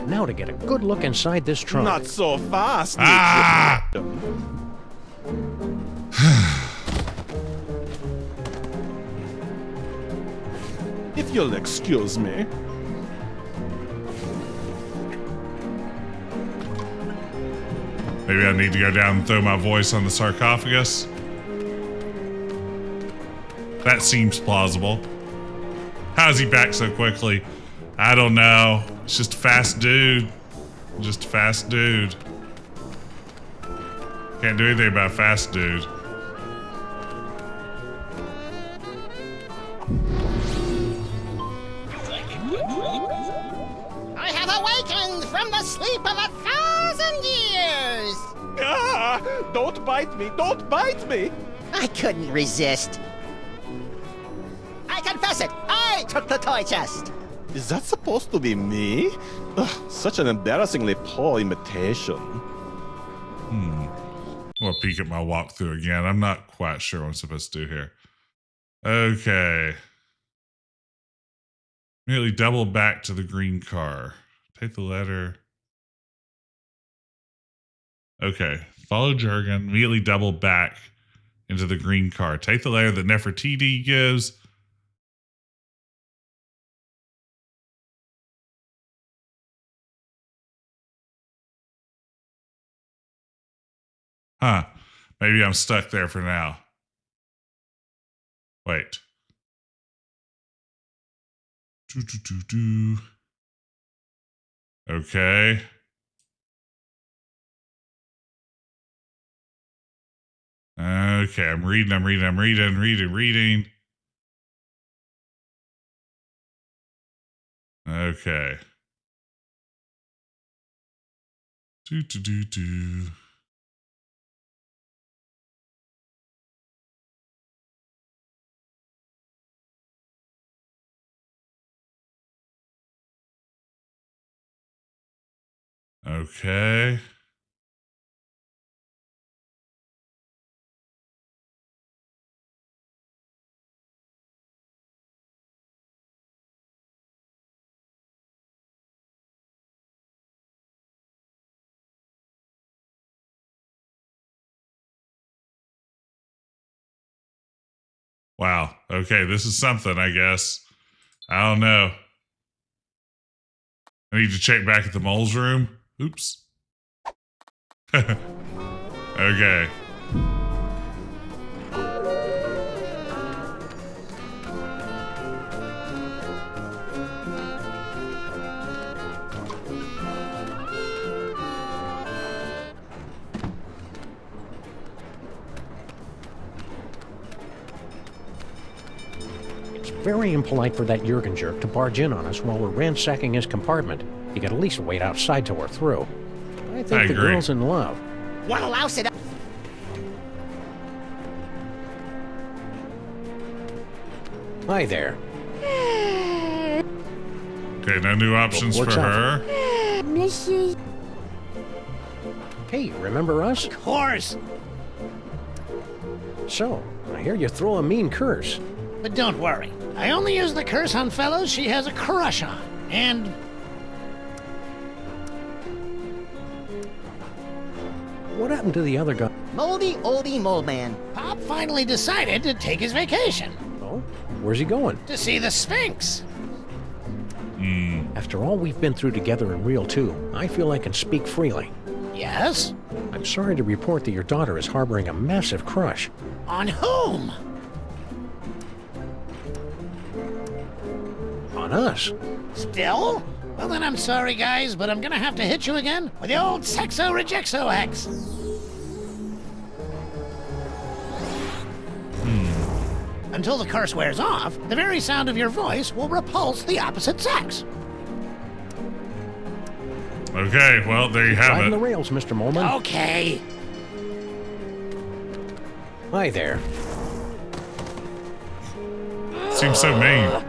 Now to get a good look inside this trunk. Not so fast. Ah! If you'll excuse me. Maybe I need to go down and throw my voice on the sarcophagus. That seems plausible. How is he back so quickly? I don't know. It's just a fast dude. Just a fast dude. Can't do anything about a fast dude. I have awakened from the sleep of 1,000 years. Ah! Don't bite me! Don't bite me! I couldn't resist. I confess it. I took the toy chest. Is that supposed to be me? Ugh, such an embarrassingly poor imitation. I'll peek at my walkthrough again. I'm not quite sure what I'm supposed to do here. Okay. Immediately double back to the green car. Take the letter. Okay. Follow Jurgen. Immediately double back into the green car. Take the letter that Nefertiti gives. Huh. Maybe I'm stuck there for now. Wait. Okay. Okay, I'm reading. Okay. Do. Okay. Wow. Okay, this is something, I guess. I don't know. I need to check back at the mole's room. Oops. Okay. Very impolite for that Jurgen jerk to barge in on us while we're ransacking his compartment. You could at least wait outside till we're through. I think the girl's in love. Wanna louse it up? Hi there. Okay, no new options for her. Mrs. Hey, remember us? Of course. So, I hear you throw a mean curse. But don't worry. I only use the curse on fellows she has a crush on. And... What happened to the other guy? Moldy oldie mole man. Pop finally decided to take his vacation. Oh? Where's he going? To see the Sphunx. After all we've been through together in Real 2, I feel I can speak freely. Yes? I'm sorry to report that your daughter is harboring a massive crush. On whom? On us. Still? Well then I'm sorry guys, but I'm gonna have to hit you again with the old Sexo-Rejexo Hex. Until the curse wears off, the very sound of your voice will repulse the opposite sex. Okay, well, there you have Riding it. the rails, Mr. Molman. Okay. Hi there. Seems so mean.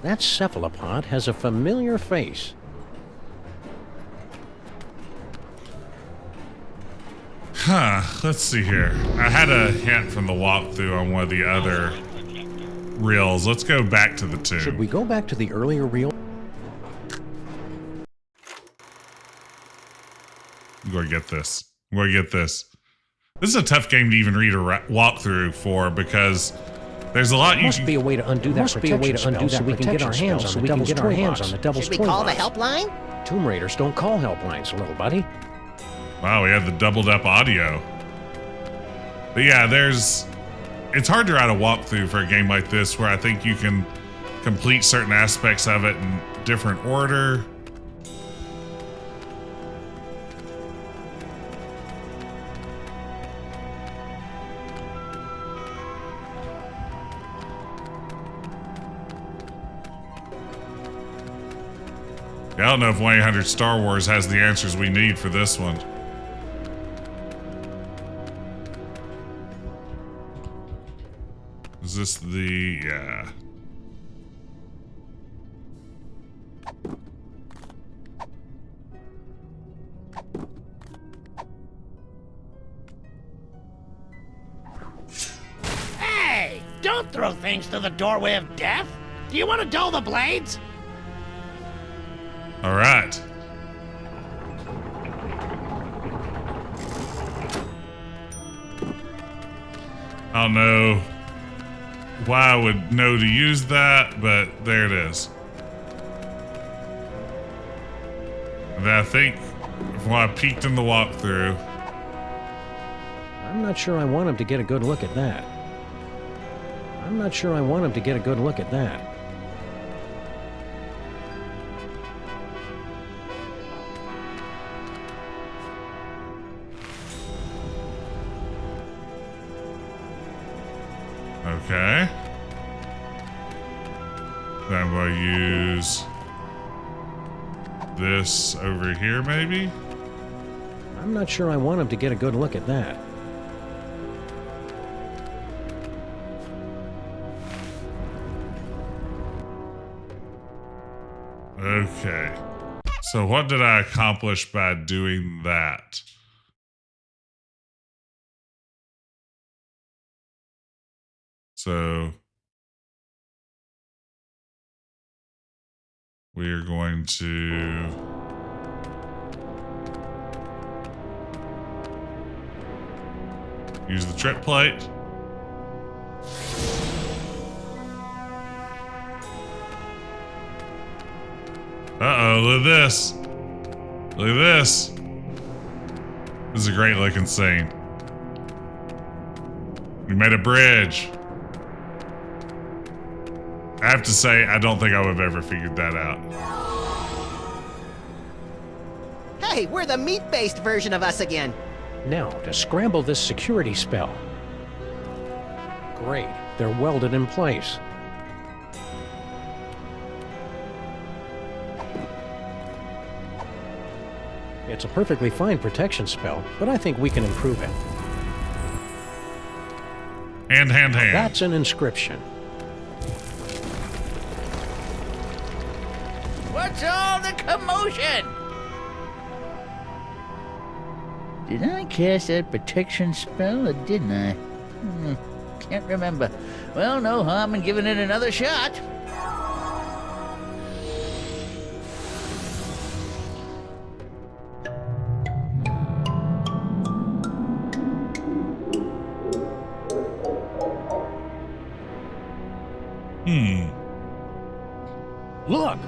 That cephalopod has a familiar face. Huh, let's see here. I had a hint from the walkthrough on one of the other reels. Let's go back to the tomb. Should we go back to the earlier reel? I'm going to get this. I'm going to get this. This is a tough game to even read a walkthrough for because there's a lot There must be a way to undo that protection spell so we can get our hands on the devil's Toybox. Should we call the helpline? Tomb Raiders don't call helplines, little buddy. Wow, we had the doubled up audio. But yeah, it's hard to write a walkthrough for a game like this where I think you can complete certain aspects of it in different order. I don't know if 1-800-Star Wars has the answers we need for this one. Is this the... yeah. Hey! Don't throw things through the doorway of death! Do you want to dull the blades? All right. I don't know why I would know to use that, but there it is. And I think from what I peeked in the walkthrough. I'm not sure I want him to get a good look at that. I'm not sure I want him to get a good look at that. Okay. Then I'm going to use this over here, maybe? I'm not sure I want him to get a good look at that. Okay. So what did I accomplish by doing that? So we are going to use the trip plate. Uh-oh, look at this. Look at this. This is a great looking scene. We made a bridge. I have to say, I don't think I would have ever figured that out. Hey, we're the meat-based version of us again. Now, to scramble this security spell. Great, they're welded in place. It's a perfectly fine protection spell, but I think we can improve it. Hand. That's an inscription. What's all the commotion? Did I cast that protection spell or didn't I? Can't remember. Well, no harm in giving it another shot. Look!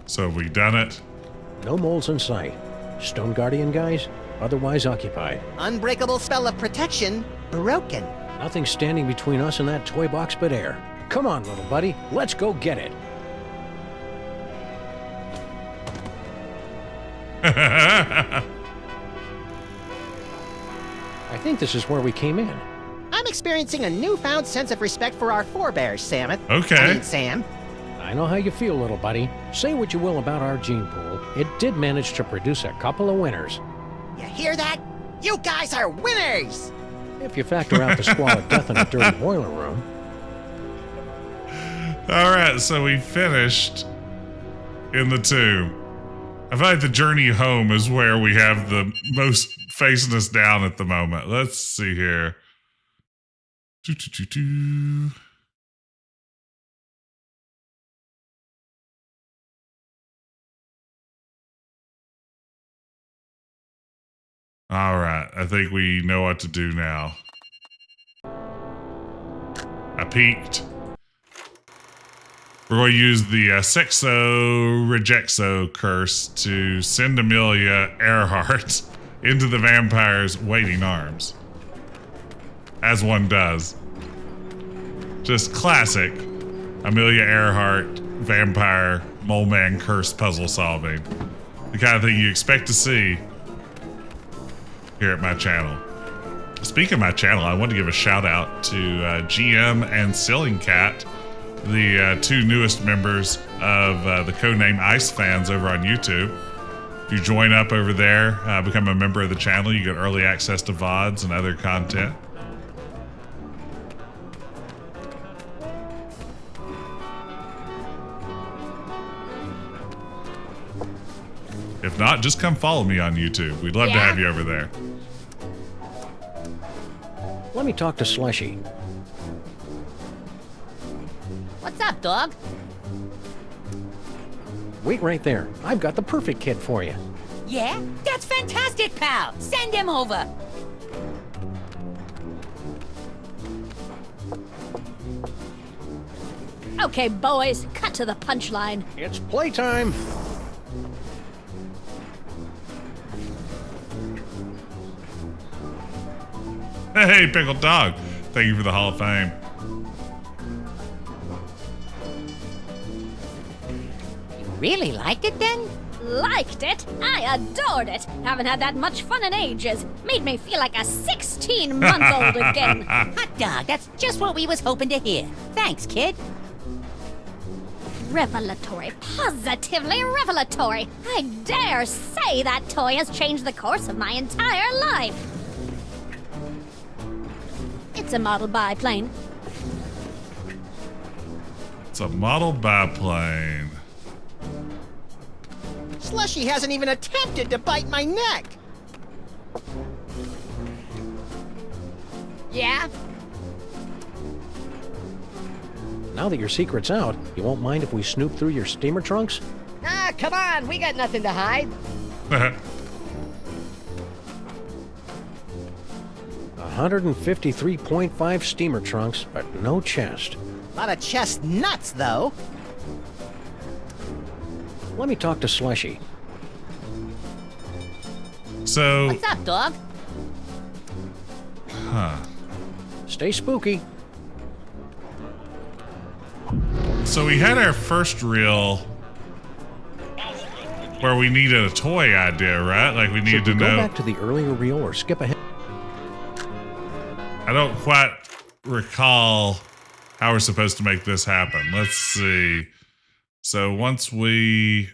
So have we done it? No moles in sight. Stone Guardian guys, otherwise occupied. Unbreakable spell of protection, broken. Nothing standing between us and that toy box but air. Come on, little buddy, let's go get it. I think this is where we came in. I'm experiencing a newfound sense of respect for our forebears, Sameth. Okay. I mean, Sam. I know how you feel, little buddy. Say what you will about our gene pool, it did manage to produce a couple of winners. You hear that? You guys are winners! If you factor out the squall of death in a dirty boiler room. Alright, so we finished in the tomb. I feel like the journey home is where we have the most facing us down at the moment. Let's see here. All right, I think we know what to do now. I peeked. We're going to use the Sexo Rejexo curse to send Amelia Earhart into the vampire's waiting arms. As one does. Just classic Amelia Earhart vampire mole man curse puzzle solving. The kind of thing you expect to see here at my channel. Speaking of my channel, I want to give a shout out to GM and Ceiling Cat, the two newest members of the codename Ice Fans over on YouTube. If you join up over there, become a member of the channel, you get early access to VODs and other content. If not, just come follow me on YouTube. We'd love to have you over there. Let me talk to Slushy. What's up, dog? Wait right there. I've got the perfect kid for you. Yeah? That's fantastic, pal! Send him over! Okay, boys, cut to the punchline. It's playtime. Hey, Pickled Dog. Thank you for the Hall of Fame. You really liked it then? Liked it? I adored it. Haven't had that much fun in ages. Made me feel like a 16-month-old again. Hot dog, that's just what we was hoping to hear. Thanks, kid. Revelatory. Positively revelatory. I dare say that toy has changed the course of my entire life. It's a model biplane. It's a model biplane. Slushy hasn't even attempted to bite my neck. Yeah? Now that your secret's out, you won't mind if we snoop through your steamer trunks? Ah, come on, we got nothing to hide. 153.5 steamer trunks, but no chest. A lot of chest nuts, though. Let me talk to Slushy. So... What's up, dog? Huh. Stay spooky. So we had our first reel where we needed a toy idea, right? Like we needed to know. Go back to the earlier reel or skip ahead. I don't quite recall how we're supposed to make this happen. Let's see. So once we...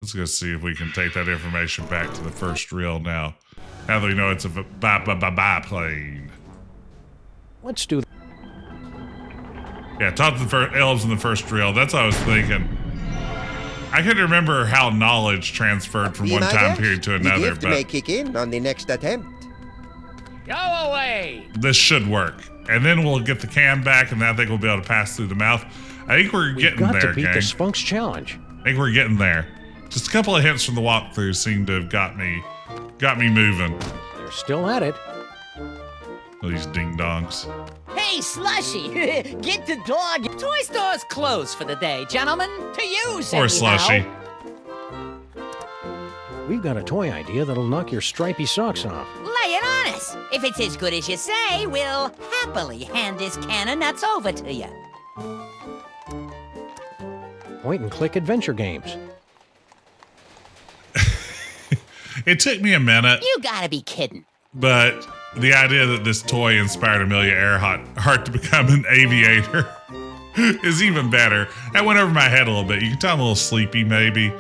Let's go see if we can take that information back to the first reel now. Now that we know it's a biplane. Let's do that. Yeah, talk to the elves in the first reel. That's what I was thinking. I couldn't remember how knowledge transferred from one time period to another. The gift may kick in on the next attempt. Go away! This should work. And then we'll get the can back, and I think we'll be able to pass through the mouth. I think we're getting there, We've got to beat gang. the Sphunx challenge. I think we're getting there. Just a couple of hints from the walkthrough seem to have got me moving. They're still at it. Oh, these ding-dongs. Hey, Slushy, get the dog. Toy store's closed for the day, gentlemen. To use, Poor Slushy. We've got a toy idea that'll knock your stripy socks off. Lay it on us. If it's as good as you say, we'll happily hand this can of nuts over to you. Point-and-click adventure games. It took me a minute, You gotta be kidding. but the idea that this toy inspired Amelia Earhart to become an aviator is even better. That went over my head a little bit. You can tell I'm a little sleepy, maybe.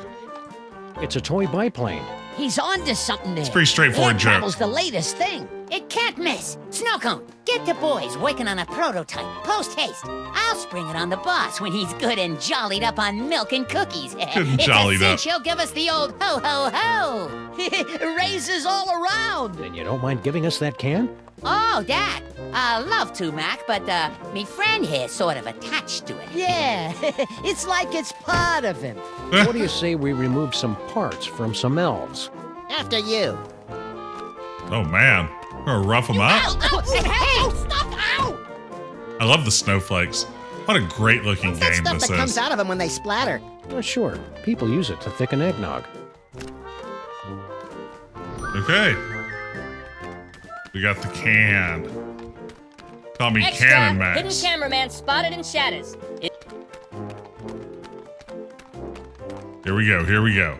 It's a toy biplane. He's on to something there. It's a pretty straightforward Air joke. travel's the latest thing. It can't miss. Snowcone, get the boys working on a prototype. Post haste. I'll spring it on the boss when he's good and jollied up on milk and cookies. and It's jollied a up. cinch he'll give us the old ho ho ho. Raises all around. Then you don't mind giving us that can? Oh, that. Love to, Mac, but me friend here sort of attached to it. Yeah, it's like it's part of him. What do you say we remove some parts from some elves? After you. Oh, man. We're gonna rough them up. Hey, stop! Ow! I love the snowflakes. What a great-looking What's that game stuff this that comes is. out of them when they splatter? Sure. People use it to thicken eggnog. Okay. We got the can. Call me Extra, Cannon hidden Max. cameraman spotted in shadows. Here we go. Here we go.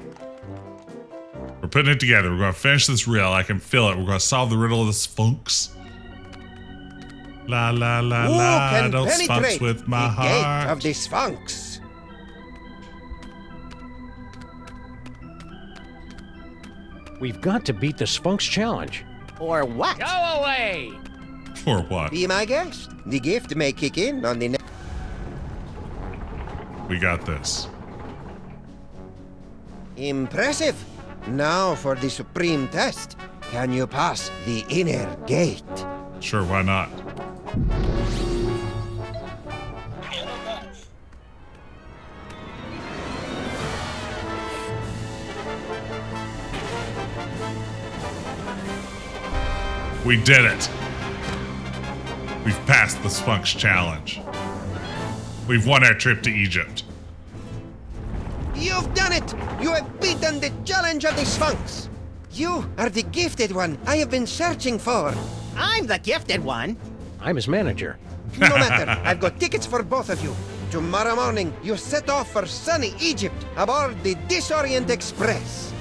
We're putting it together. We're going to finish this reel. I can feel it. We're going to solve the riddle of the Sphunx. La la la Who la. can Don't penetrate Sphunx with my the gate heart. of the Sphunx? We've got to beat the Sphunx challenge. Or what? Go away! Or what? Be my guest. The gift may kick in on the next. We got this. Impressive. Now for the supreme test. Can you pass the inner gate? Sure, why not? We did it. We've passed the Sphunx challenge. We've won our trip to Egypt. You've done it! You have beaten the challenge of the Sphunx! You are the gifted one I have been searching for. I'm the gifted one. I'm his manager. No matter, I've got tickets for both of you. Tomorrow morning, you set off for sunny Egypt aboard the Disorient Express.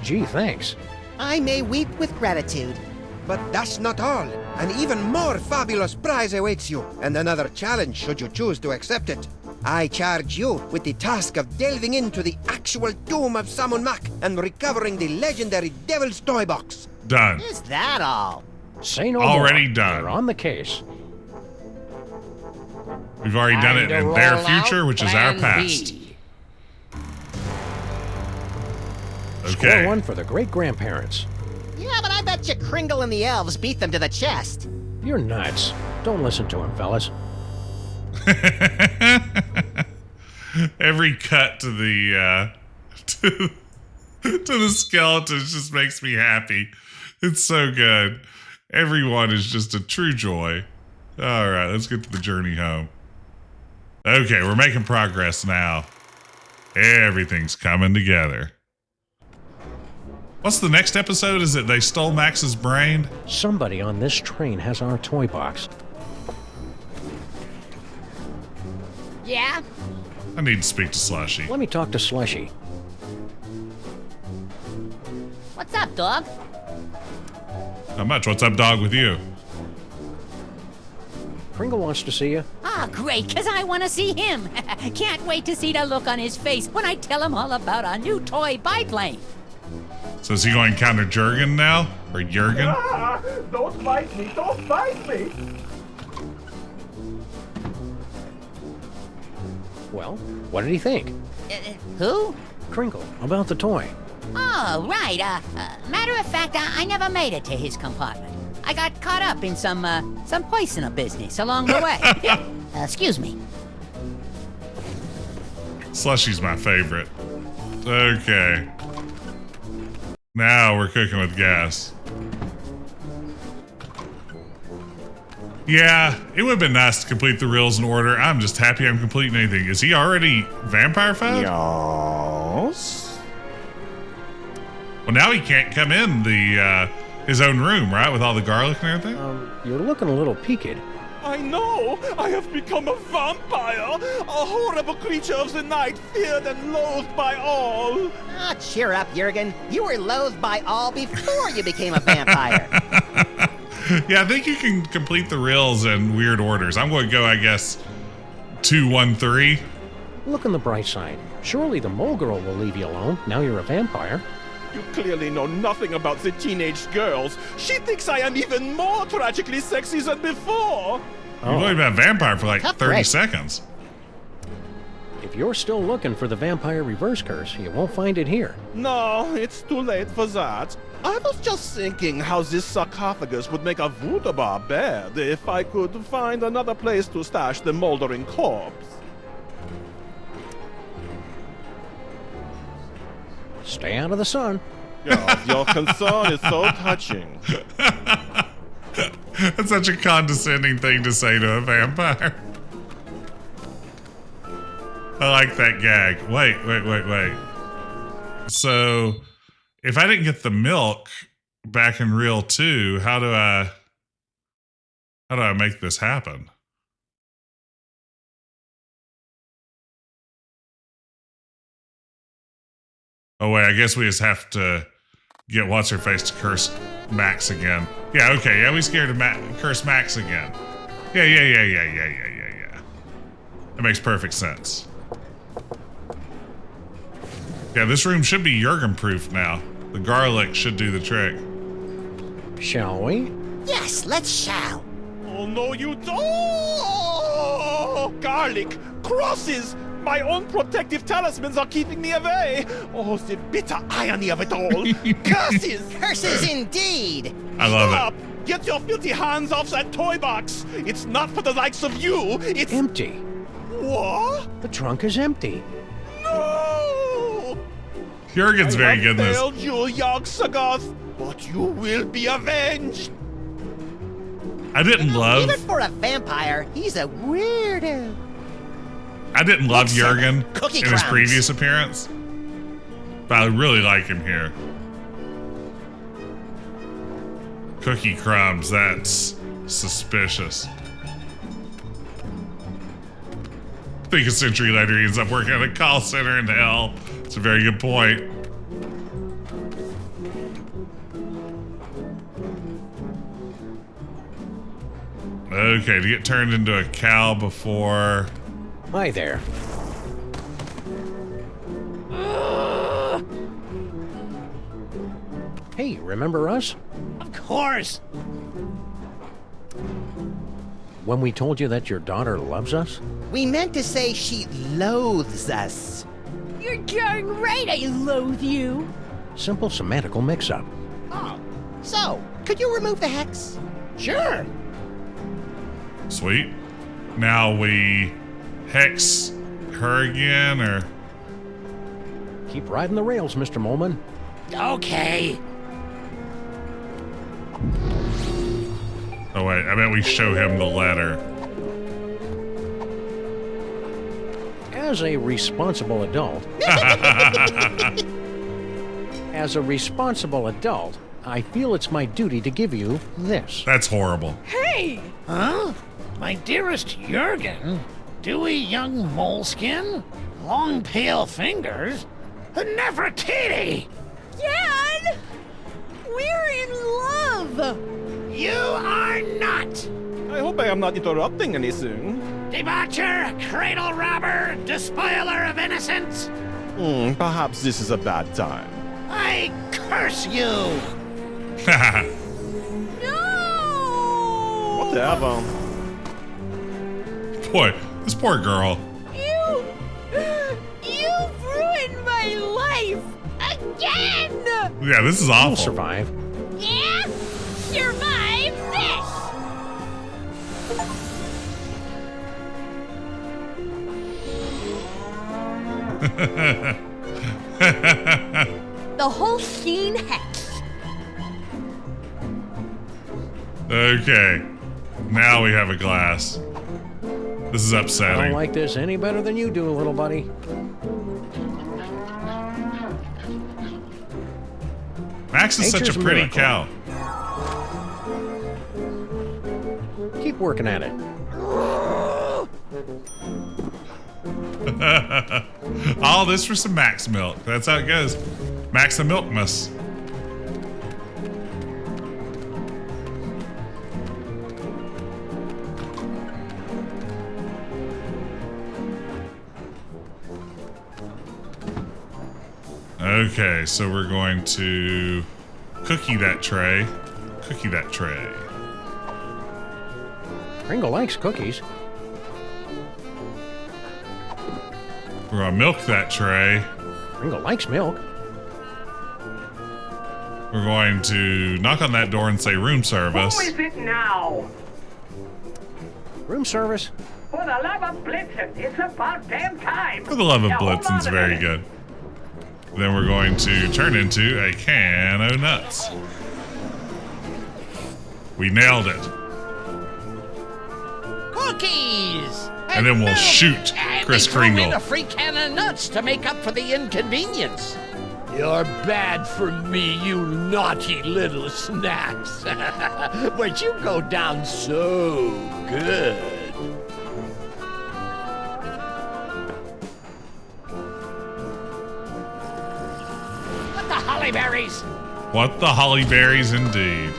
Gee, thanks. I may weep with gratitude. But that's not all. An even more fabulous prize awaits you, and another challenge should you choose to accept it. I charge you with the task of delving into the actual Tomb of Sammun-Mak and recovering the legendary Devil's Toybox. Done. Is that all? Say no Already more. done. We're on the case. We've already done it in their future, which is our past. Score Okay. one for the great-grandparents. Yeah, but I bet you Kringle and the Elves beat them to the chest. You're nuts. Don't listen to him, fellas. Every cut to the to the skeletons just makes me happy. It's so good. Everyone is just a true joy. All right, let's get to the journey home. Okay, we're making progress now. Everything's coming together. What's the next episode? Is it they stole Max's brain? Somebody on this train has our toy box. Yeah? I need to speak to Slushy. Let me talk to Slushy. What's up, dog? Not much. What's up, dog, with you? Kringle wants to see you. Ah, great, because I want to see him. Can't wait to see the look on his face when I tell him all about our new toy biplane. So is he going to counter Jurgen now? Or Jurgen? Ah, don't fight me! Don't fight me! Well, what did he think? Who? Kringle, about the toy. Oh, right. Matter of fact, I never made it to his compartment. I got caught up in some personal business along the way. Excuse me. Slushy's my favorite. Okay. Now we're cooking with gas. Yeah, it would have been nice to complete the reels in order. I'm just happy I'm completing anything. Is he already vampire-fied? Yes. Well, now he can't come in the his own room, right? With all the garlic and everything? You're looking a little peaked. I know! I have become a vampire! A horrible creature of the night, feared and loathed by all! Ah, cheer up, Jurgen. You were loathed by all before you became a vampire. Yeah, I think you can complete the reels in weird orders. I'm going to go, I guess, 2, 1, 3. Look on the bright side. Surely the mole girl will leave you alone. Now you're a vampire. You clearly know nothing about the teenage girls. She thinks I am even more tragically sexy than before. You've only been a vampire for like 30 seconds. If you're still looking for the vampire reverse curse, you won't find it here. No, it's too late for that. I was just thinking how this sarcophagus would make a voodoo bar bed if I could find another place to stash the moldering corpse. Stay out of the sun. Yeah, your concern is so touching. That's such a condescending thing to say to a vampire. I like that gag. Wait. So, if I didn't get the milk back in reel 2, how do I make this happen? Oh wait, I guess we just have to get what's-her-face to curse Max again. Yeah, okay, yeah, we scared to curse Max again. Yeah. That makes perfect sense. Yeah, this room should be Jurgen-proof now. The garlic should do the trick. Shall we? Yes, let's shall. Oh, no, you don't! Oh, garlic! Crosses! My own protective talismans are keeping me away! Oh, the bitter irony of it all! Curses! Curses indeed! I love Stop! Get your filthy hands off that toy box! It's not for the likes of you! It's empty. What? The trunk is empty. No! Jurgen's very good in I this. have failed you, Yogg-Sagoth, but you will be avenged! I didn't love. Even for a vampire, he's a weirdo. I didn't love Jurgen Cookie in his crumbs. previous appearance, but I really like him here. Cookie crumbs, that's suspicious. I think a century later he ends up working at a call center in hell. It's a very good point. Okay, to get turned into a cow before... Hi there. Hey, remember us? Of course. When we told you that your daughter loves us? We meant to say she loathes us. You're darn right I loathe you. Simple semantical mix-up. Oh, so, could you remove the hex? Sure. Sweet. Now we hex her again, or... Keep riding the rails, Mr. Molman. Okay. Oh wait, I bet we show him the letter. As a responsible adult... As a responsible adult, I feel it's my duty to give you this. That's horrible. Hey! Huh? My dearest Jurgen? Dewy young moleskin? Long pale fingers? Nefertiti! Dad! We're in love! You are not! I hope I am not interrupting anything. Debaucher, cradle robber, despoiler of innocence! Perhaps this is a bad time. I curse you! No! Whatever. Boy, this poor girl. You've ruined my life! Again! Yeah, this is awful. You'll survive. Yeah? Survive this! The whole scene hex. Okay. Now we have a glass. This is I don't upsetting. like this any better than you do, little buddy. Max is such Nature's a pretty miracle. cow. Keep working at it. All this for some Max milk. That's how it goes. Max the Milkmas. Okay, so we're going to cookie that tray. Cookie that tray. Kringle likes cookies. We're gonna milk that tray. Kringle likes milk. We're going to knock on that door and say room service. Who is it now? Room service. For the love of Blitzen, it's about damn time. For the love of Now, hold Blitzen's on a very minute. good. Then we're going to turn into a can of nuts. We nailed it. Cookies! And then we'll milk. shoot And Kris they threw in Kringle. a free can of nuts to make up for the inconvenience. You're bad for me, you naughty little snacks. But you go down so good. What the holly berries? What the holly berries indeed.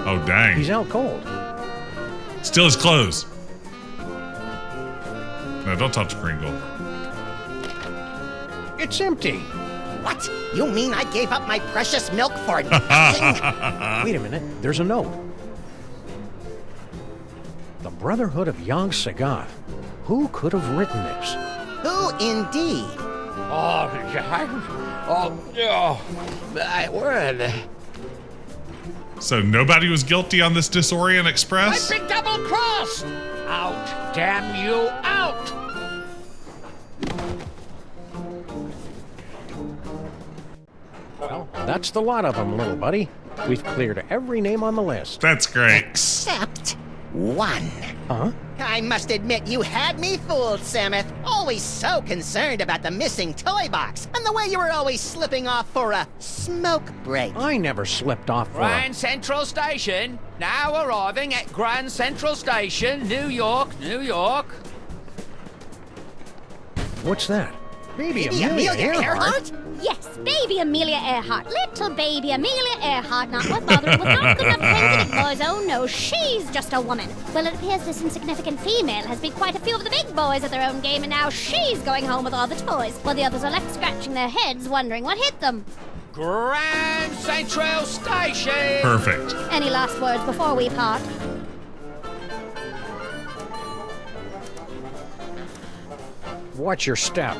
Oh, dang. He's out cold. Still his clothes. No, don't touch Kringle. It's empty. What? You mean I gave up my precious milk for nothing? Wait a minute. There's a note. The Brotherhood of Yog Sothoth. Who could have written this? Who indeed? Where are they? So nobody was guilty on this Disorient Express? I big double cross! Out, damn you, out! Well, that's the lot of them, little buddy. We've cleared every name on the list. That's great. Except 1. Huh? I must admit, you had me fooled, Sameth. Always so concerned about the missing toy box, and the way you were always slipping off for a smoke break. I never slipped off for Grand Central Station. Now arriving at Grand Central Station, New York, New York. What's that? Baby Baby Amelia Amelia Earhart? Yes, baby Amelia Earhart. Little baby Amelia Earhart, not worth bothering with, not good enough to play with the big boys. Oh no, she's just a woman. Well, it appears this insignificant female has beat quite a few of the big boys at their own game, and now she's going home with all the toys, while the others are left scratching their heads, wondering what hit them. Grand Central Station. Perfect. Any last words before we part? Watch your step.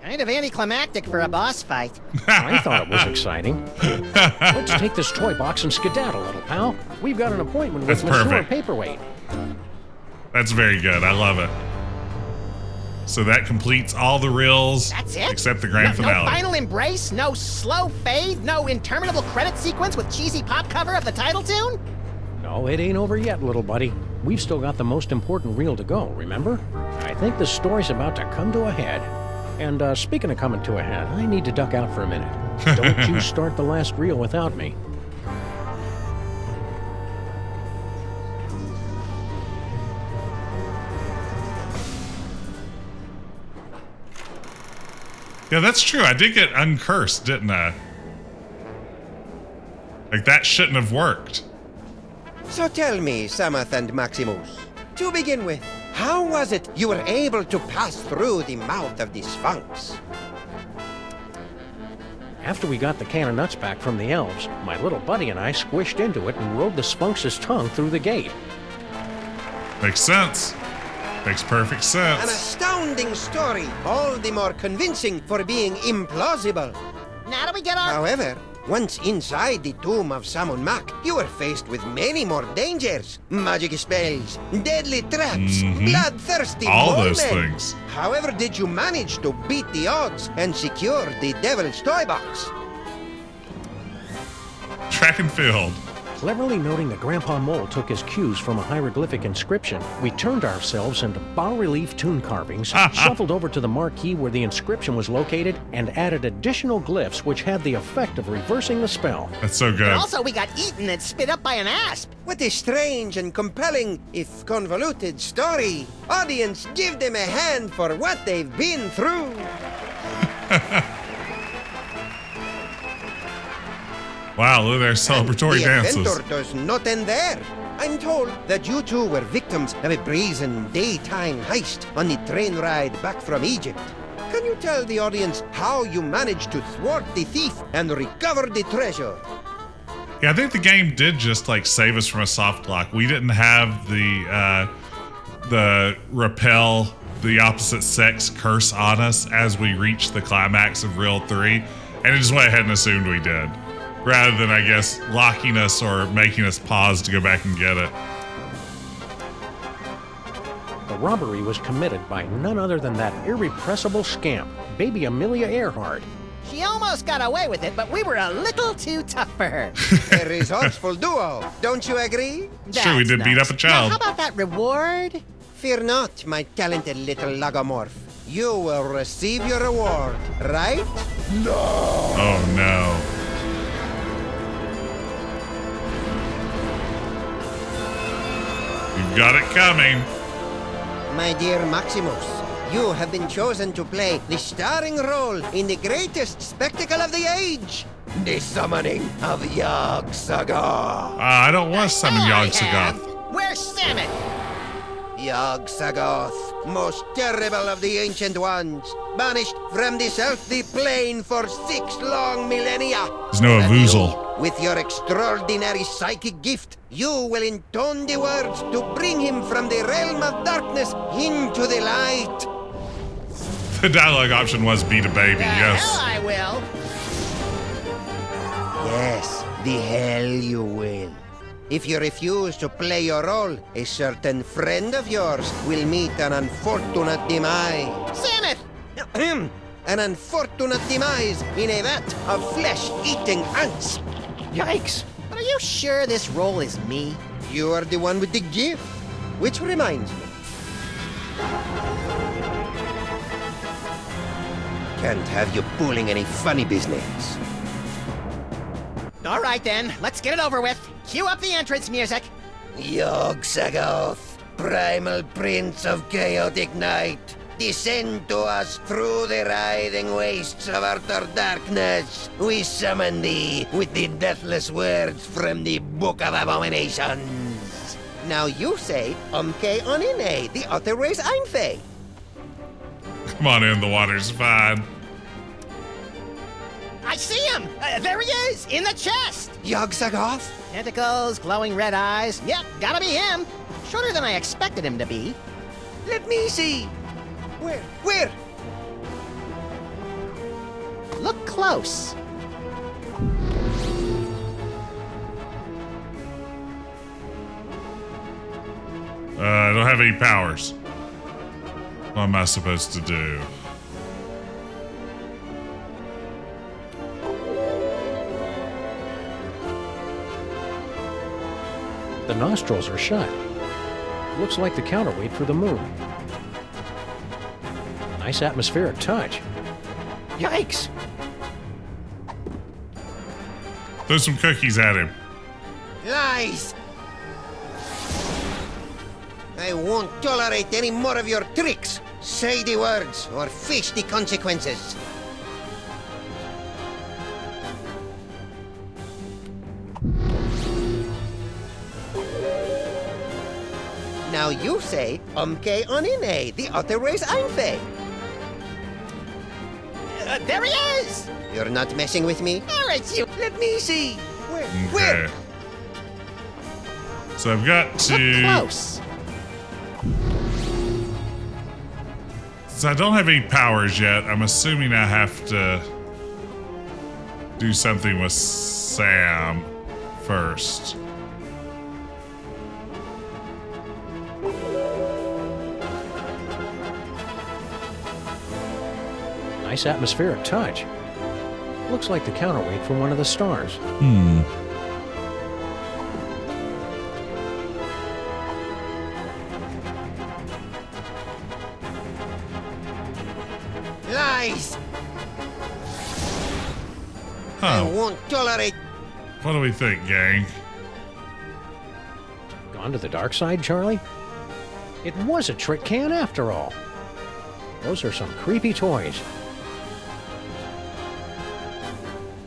Kind of anticlimactic for a boss fight. I thought it was exciting. Let's take this toy box and skedaddle, little pal. We've got an appointment with That's Monsieur perfect. Paperweight. That's very good. I love it. So that completes all the reels. That's it? Except the grand No finale. final embrace, no slow fade, no interminable credit sequence with cheesy pop cover of the title tune? No, it ain't over yet, little buddy. We've still got the most important reel to go, remember? I think the story's about to come to a head. And speaking of coming to a head, I need to duck out for a minute. Don't you start the last reel without me. Yeah, that's true. I did get uncursed, didn't I? Like, that shouldn't have worked. So tell me, Sameth and Maximus, to begin with, how was it you were able to pass through the mouth of the Sphunx? After we got the can of nuts back from the Elves, my little buddy and I squished into it and rode the Sphunx's tongue through the gate. Makes sense. Makes perfect sense. An astounding story, all the more convincing for being implausible. Now do we get our... However, once inside the Tomb of Sammun-Mak, you were faced with many more dangers. Magic spells, deadly traps, bloodthirsty All those men. things. However did you manage to beat the odds and secure the Devil's Toy Box? Track and field. Cleverly noting that Grandpa Mole took his cues from a hieroglyphic inscription, we turned ourselves into bas-relief tomb carvings, shuffled over to the marquee where the inscription was located, and added additional glyphs which had the effect of reversing the spell. That's so good. And also, we got eaten and spit up by an asp. What a strange and compelling, if convoluted, story. Audience, give them a hand for what they've been through. Wow, look at their celebratory the dances. adventure does not end there. I'm told that you two were victims of a brazen daytime heist on the train ride back from Egypt. Can you tell the audience how you managed to thwart the thief and recover the treasure? Yeah, I think the game did just like save us from a soft lock. We didn't have the repel the opposite sex curse on us as we reached the climax of Reel 3, and it just went ahead and assumed we did, rather than, I guess, locking us or making us pause to go back and get it. The robbery was committed by none other than that irrepressible scamp, baby Amelia Earhart. She almost got away with it, but we were a little too tough for her. A resourceful duo, don't you agree? Sure, we did beat up a child. Now, how about that reward? Fear not, my talented little logomorph. You will receive your reward, right? No! Oh, no. You've got it coming. My dear Maximus, you have been chosen to play the starring role in the greatest spectacle of the age, the summoning of Yog-Sothoth. I don't want to summon Yog-Sothoth. Where's Sameth? Yog-Sothoth, most terrible of the ancient ones, banished from this earthly plane for 6 long millennia. There's no Avuzal. With your extraordinary psychic gift, you will intone the words to bring him from the realm of darkness into the light. The dialogue option was beat a baby, yes. Hell, I will. Yes, the hell you will. If you refuse to play your role, a certain friend of yours will meet an unfortunate demise. Sameth! An unfortunate demise in a vat of flesh-eating ants. Yikes! But are you sure this role is me? You are the one with the gift. Which reminds me. Can't have you pulling any funny business. All right then, let's get it over with. Cue up the entrance music. Yog-Sagoth, primal prince of chaotic night, descend to us through the writhing wastes of outer darkness. We summon thee with the deathless words from the Book of Abominations. Now you say, Umke onine, the outer ways Einfei. Come on in, the water's fine. I see him! There he is, in the chest! Yog-Sagoth? Tentacles, glowing red eyes. Yep, gotta be him. Shorter than I expected him to be. Let me see. Where? Look close. I don't have any powers. What am I supposed to do? The nostrils are shut. Looks like the counterweight for the moon. Nice atmospheric touch. Yikes! Throw some cookies at him. Lies! I won't tolerate any more of your tricks. Say the words or face the consequences. Now you say, Umke onine, the outer ways Einfei. There he is! You're not messing with me? There it's you! Let me see. Okay. So I've got to... Look close. Since I don't have any powers yet, I'm assuming I have to do something with Sam first. Nice atmospheric touch. Looks like the counterweight for one of the stars. Lies! Huh. I won't tolerate... What do we think, gang? Gone to the dark side, Charlie? It was a trick can after all. Those are some creepy toys.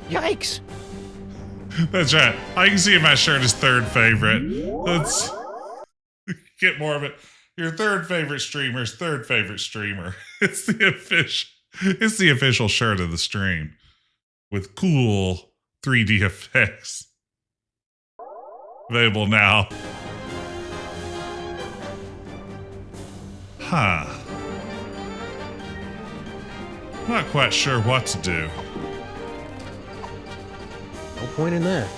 Yikes! That's right. I can see if my shirt is third favorite. Let's get more of it. Your third favorite streamer's third favorite streamer. It's the official shirt of the stream with cool 3D effects. Available now. Huh. Not quite sure what to do. No point in that.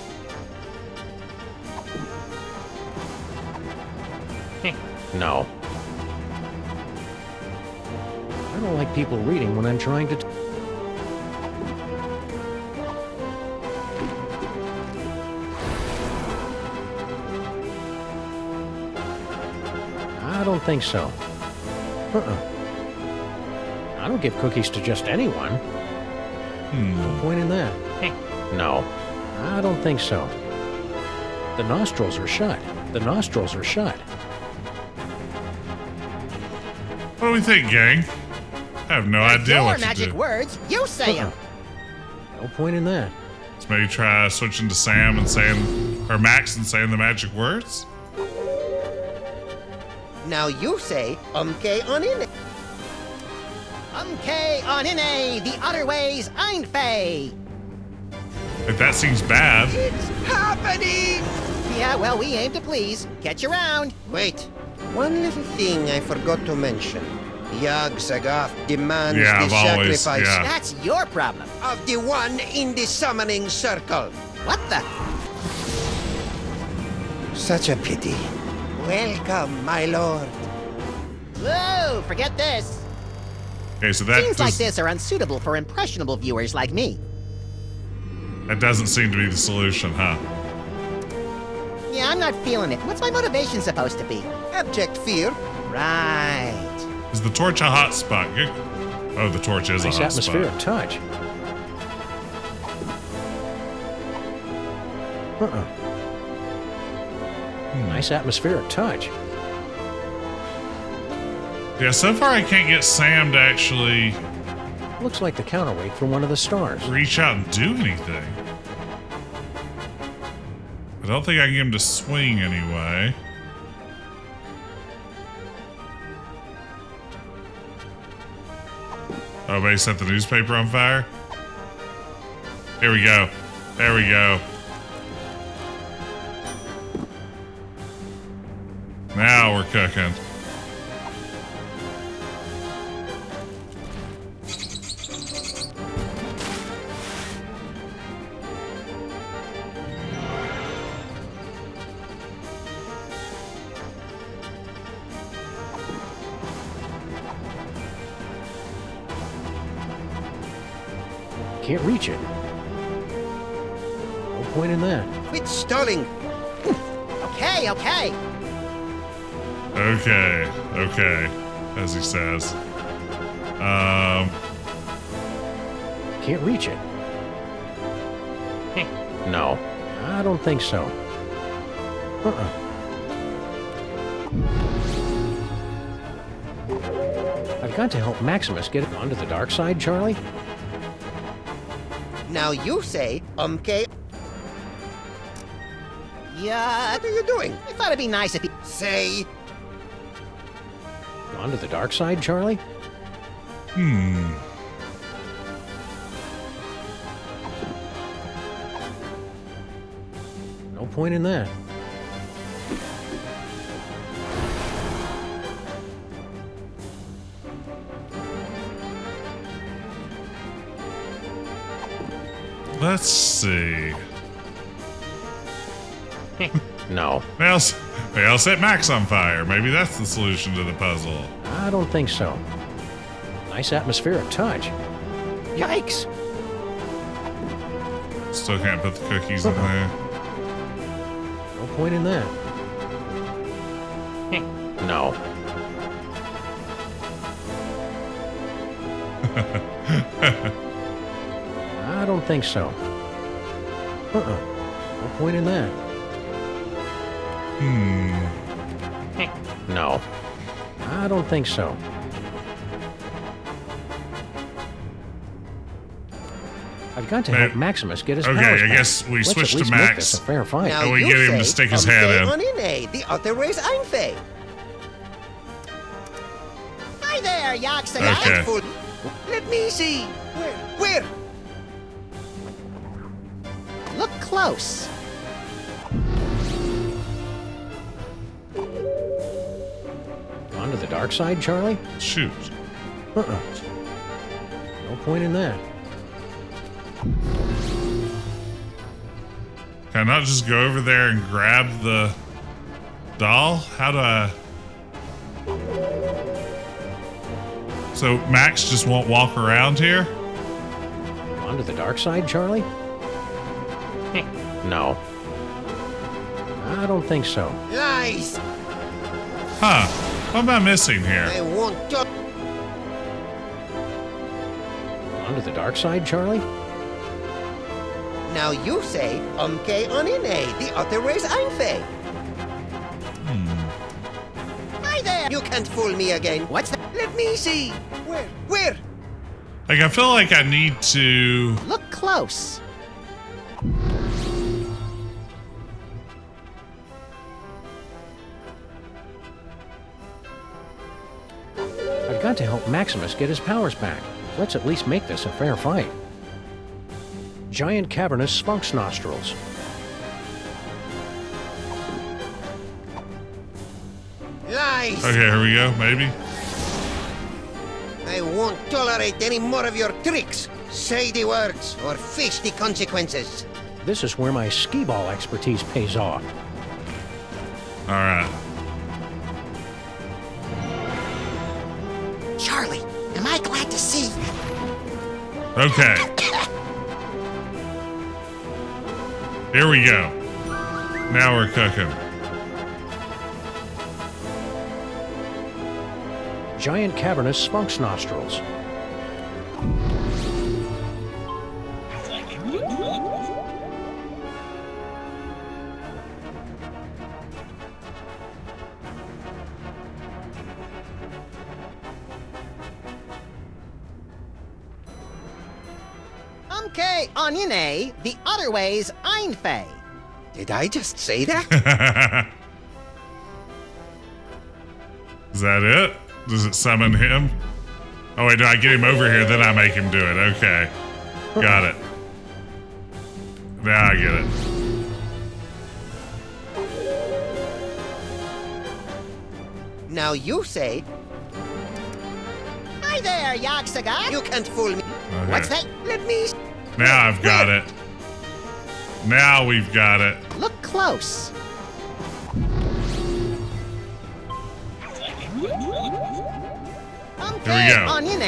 No. I don't like people reading when I'm trying to... I don't think so. I don't give cookies to just anyone. No point in that. No. I don't think so. The nostrils are shut. The nostrils are shut. What do we think, gang? I have no idea what to magic do. words, you say them. No point in that. Let's maybe try switching to Sam and saying, or Max and saying the magic words. Now you say, Umke onine. Umke onine, the other ways Einfei. If that seems bad. It's happening! Yeah, well, we aim to please. Catch you around. Wait, one little thing I forgot to mention. Yog-Sagoth demands Yeah, the I've always- sacrifice yeah. That's your problem. of the one in the summoning circle. What the? Such a pity. Welcome, my lord. Whoa, forget this. Okay, so that Scenes like this are unsuitable for impressionable viewers like me. that doesn't seem to be the solution, huh? Yeah, I'm not feeling it. What's my motivation supposed to be? Abject fear. Right. Is the torch a hot spot? Good. Oh, the torch is Nice a hot atmospheric spot. touch. Nice atmospheric touch. Yeah, so far I can't get Sam to actually Looks like the counterweight for one of the stars. reach out and do anything. I don't think I can get him to swing anyway. Oh, but he set the newspaper on fire? Here we go. There we go. Now we're cooking. Can't reach it. No point in that. Quit stalling. Okay, okay. Okay, okay, as he says. Can't reach it. No, I don't think so. I've got to help Maximus get onto the dark side, Charlie. Now you say, okay. Yeah. What are you doing? I thought it'd be nice if he... Say. Onto the dark side, Charlie? No point in that. Let's see. No. They'll set Max on fire. Maybe that's the solution to the puzzle. I don't think so. Nice atmospheric touch. Yikes! Still can't put the cookies in there. No point in that. No. I don't think so. No point in that. No. I don't think so. I've got to help Maximus get his powers Okay, I back. guess we Let's switched at to least make Max. this a fair fight. Now And we you get him to say, stick his head in. on the other way is Einfei. Hi there, Yaxaga. Okay. Full. Let me see. Where? Look close. Onto the dark side, Charlie? Shoot. No point in that. Can I not just go over there and grab the doll? How do I... So Max just won't walk around here? Onto the dark side, Charlie? No. I don't think so. Lies. Huh. What am I missing here? I won't talk. Onto the dark side, Charlie? Now you say, okay on the other way is Einfei. Hi there. You can't fool me again. What's that? Let me see. Where? Like, I feel like I need to... Look close. I've got to help Maximus get his powers back. Let's at least make this a fair fight. Giant cavernous Sphunx nostrils. Lies. Okay, here we go, maybe. I won't tolerate any more of your tricks. Say the words or face the consequences. This is where my skee ball expertise pays off. All right. Charlie, am I glad to see? Okay. Here we go. Now we're cooking. Giant cavernous Sphunx nostrils. Okay, onion, the other way's Einfei. Did I just say that? Is that it? Does it summon him? Oh wait, do I get him over here? Then I make him do it. Okay. Got it. Now I get it. Now you say. Hi there, Yaksaga. You can't fool me. Okay. What's that? Let me. Now I've got it. Now we've got it. Look close. Here we go. Onion,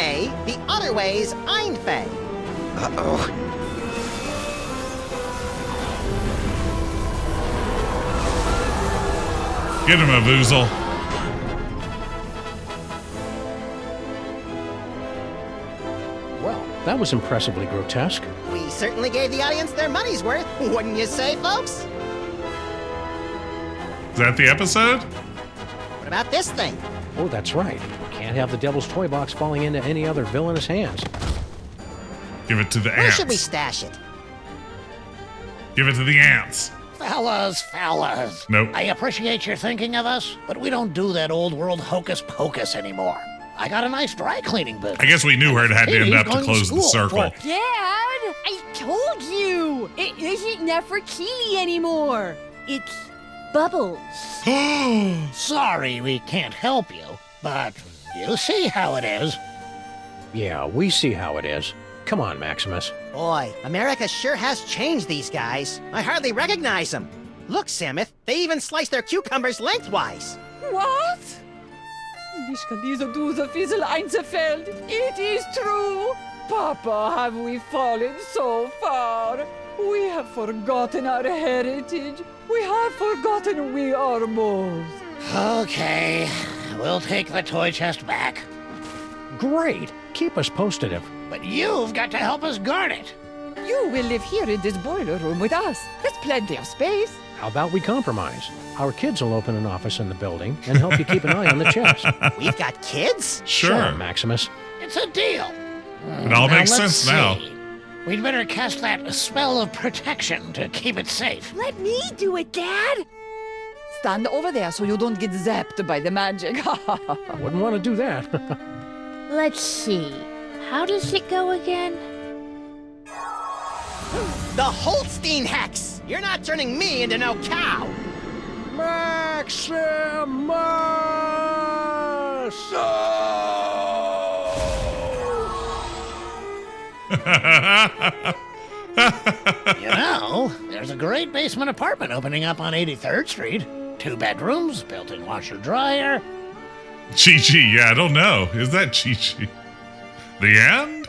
the other way's Einfei. Uh-oh. Get him a voozle. Well, that was impressively grotesque. We certainly gave the audience their money's worth, wouldn't you say, folks? Is that the episode? What about this thing? Oh, that's right. Can't have the Devil's Toy Box falling into any other villainous hands. Give it to the Where ants. should we stash it? Give it to the ants. Fellas. Nope. I appreciate your thinking of us, but we don't do that old world hocus pocus anymore. I got a nice dry cleaning business. I guess we knew where it had to end up to close the circle. Dad, I told you! It isn't Nefertiti anymore. It's Bubbles. Sorry we can't help you, but you see how it is. Yeah, we see how it is. Come on, Maximus. Boy, America sure has changed these guys. I hardly recognize them. Look, Sameth, they even slice their cucumbers lengthwise. What? Mich kann dieser Duse Fiesel einzerfällt. It is true. Papa, have we fallen so far? We have forgotten our heritage. We have forgotten we are moles. Okay, we'll take the toy chest back. Great. Keep us posted if... But you've got to help us guard it. You will live here in this boiler room with us. There's plenty of space. How about we compromise? Our kids will open an office in the building and help you keep an eye on the chest. We've got kids? Sure. Maximus. It's a deal. It all makes let's sense now. see. We'd better cast that spell of protection to keep it safe. Let me do it, Dad. Stand over there so you don't get zapped by the magic. Wouldn't want to do that. Let's see. How does it go again? The Holstein Hex! You're not turning me into no cow! Maximus! You know, there's a great basement apartment opening up on 83rd Street. 2 bedrooms, built-in washer-dryer. Chi-Chi, yeah, I don't know. Is that Chi-Chi? The end?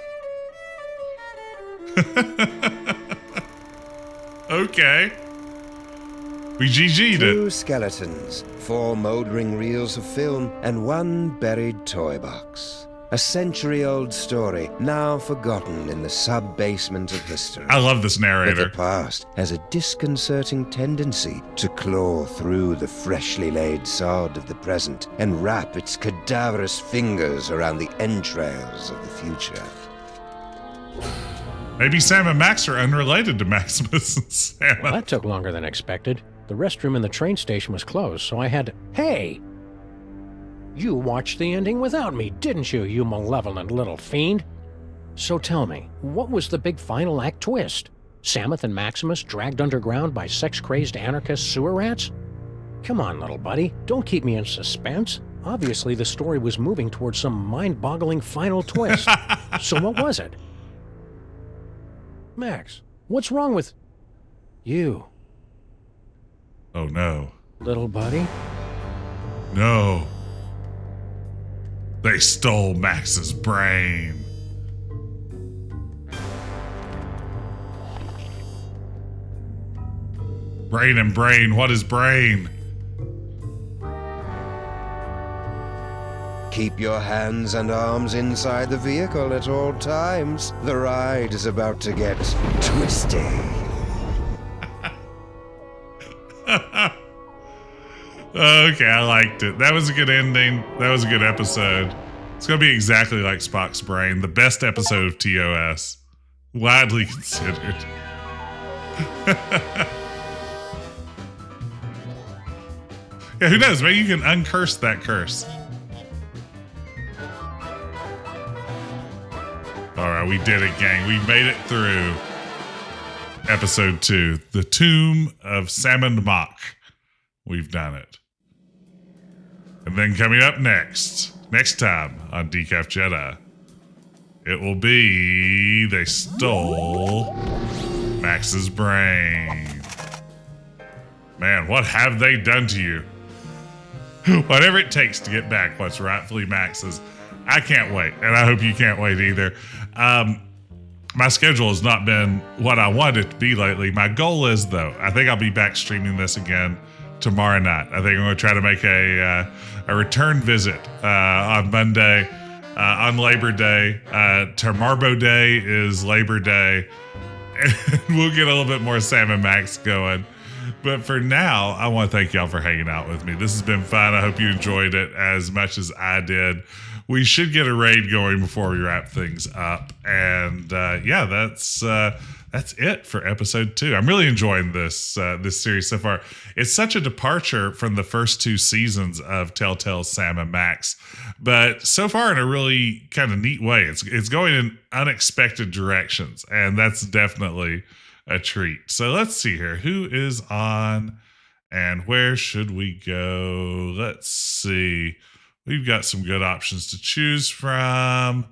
Okay. We GG'd it. 2 skeletons, 4 mouldering reels of film, and 1 buried toy box. A century-old story, now forgotten in the sub-basement of history. I love this But narrator. the past has a disconcerting tendency to claw through the freshly laid sod of the present and wrap its cadaverous fingers around the entrails of the future. Maybe Sam and Max are unrelated to Maximus and Sam. Well, that took longer than expected. The restroom in the train station was closed, so I had to... Hey! You watched the ending without me, didn't you, you malevolent little fiend? So tell me, what was the big final act twist? Sameth and Maximus dragged underground by sex-crazed anarchist sewer rats? Come on, little buddy, don't keep me in suspense. Obviously, the story was moving towards some mind-boggling final twist. So what was it? Max, what's wrong with... you? Oh no. Little buddy? No. They stole Max's brain. Brain and brain. What is brain? Keep your hands and arms inside the vehicle at all times. The ride is about to get twisty. Okay, I liked it. That was a good ending. That was a good episode. It's going to be exactly like Spock's Brain, the best episode of TOS. Widely considered. Yeah, who knows? Maybe you can uncurse that curse. All right, we did it, gang. We made it through episode 2, The Tomb of Sammun-Mak. We've done it. And then coming up next time on Decaf Jedi, it will be they stole Max's brain. Man, what have they done to you? Whatever it takes to get back what's rightfully Max's. I can't wait, and I hope you can't wait either. My schedule has not been what I wanted it to be lately. My goal is, though, I think I'll be back streaming this again tomorrow night. I think I'm going to try to make a return visit on Monday, on Labor Day. Tomorrow Day is Labor Day, and we'll get a little bit more Sam and Max going. But for now, I want to thank y'all for hanging out with me. This has been fun. I hope you enjoyed it as much as I did. We should get a raid going before we wrap things up. And yeah, that's it for episode 2. I'm really enjoying this series so far. It's such a departure from the first 2 seasons of Telltale's Sam and Max, but so far in a really kind of neat way. It's going in unexpected directions, and that's definitely a treat. So let's see here. Who is on and where should we go? Let's see. We've got some good options to choose from.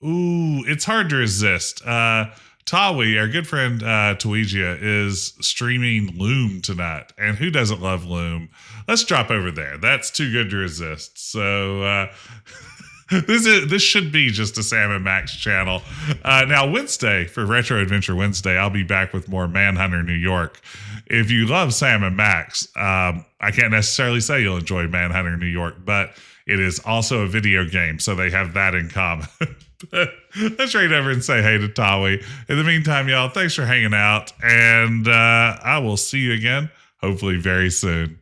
Ooh, it's hard to resist. Tawi, our good friend Tweegia, is streaming Loom tonight. And who doesn't love Loom? Let's drop over there. That's too good to resist. So this should be just a Sam and Max channel. Now, Wednesday, for Retro Adventure Wednesday, I'll be back with more Manhunter New York. If you love Sam and Max, I can't necessarily say you'll enjoy Manhunter New York, but it is also a video game, so they have that in common. Let's right over and say hey to Tawi. In the meantime, y'all, thanks for hanging out, and I will see you again, hopefully very soon.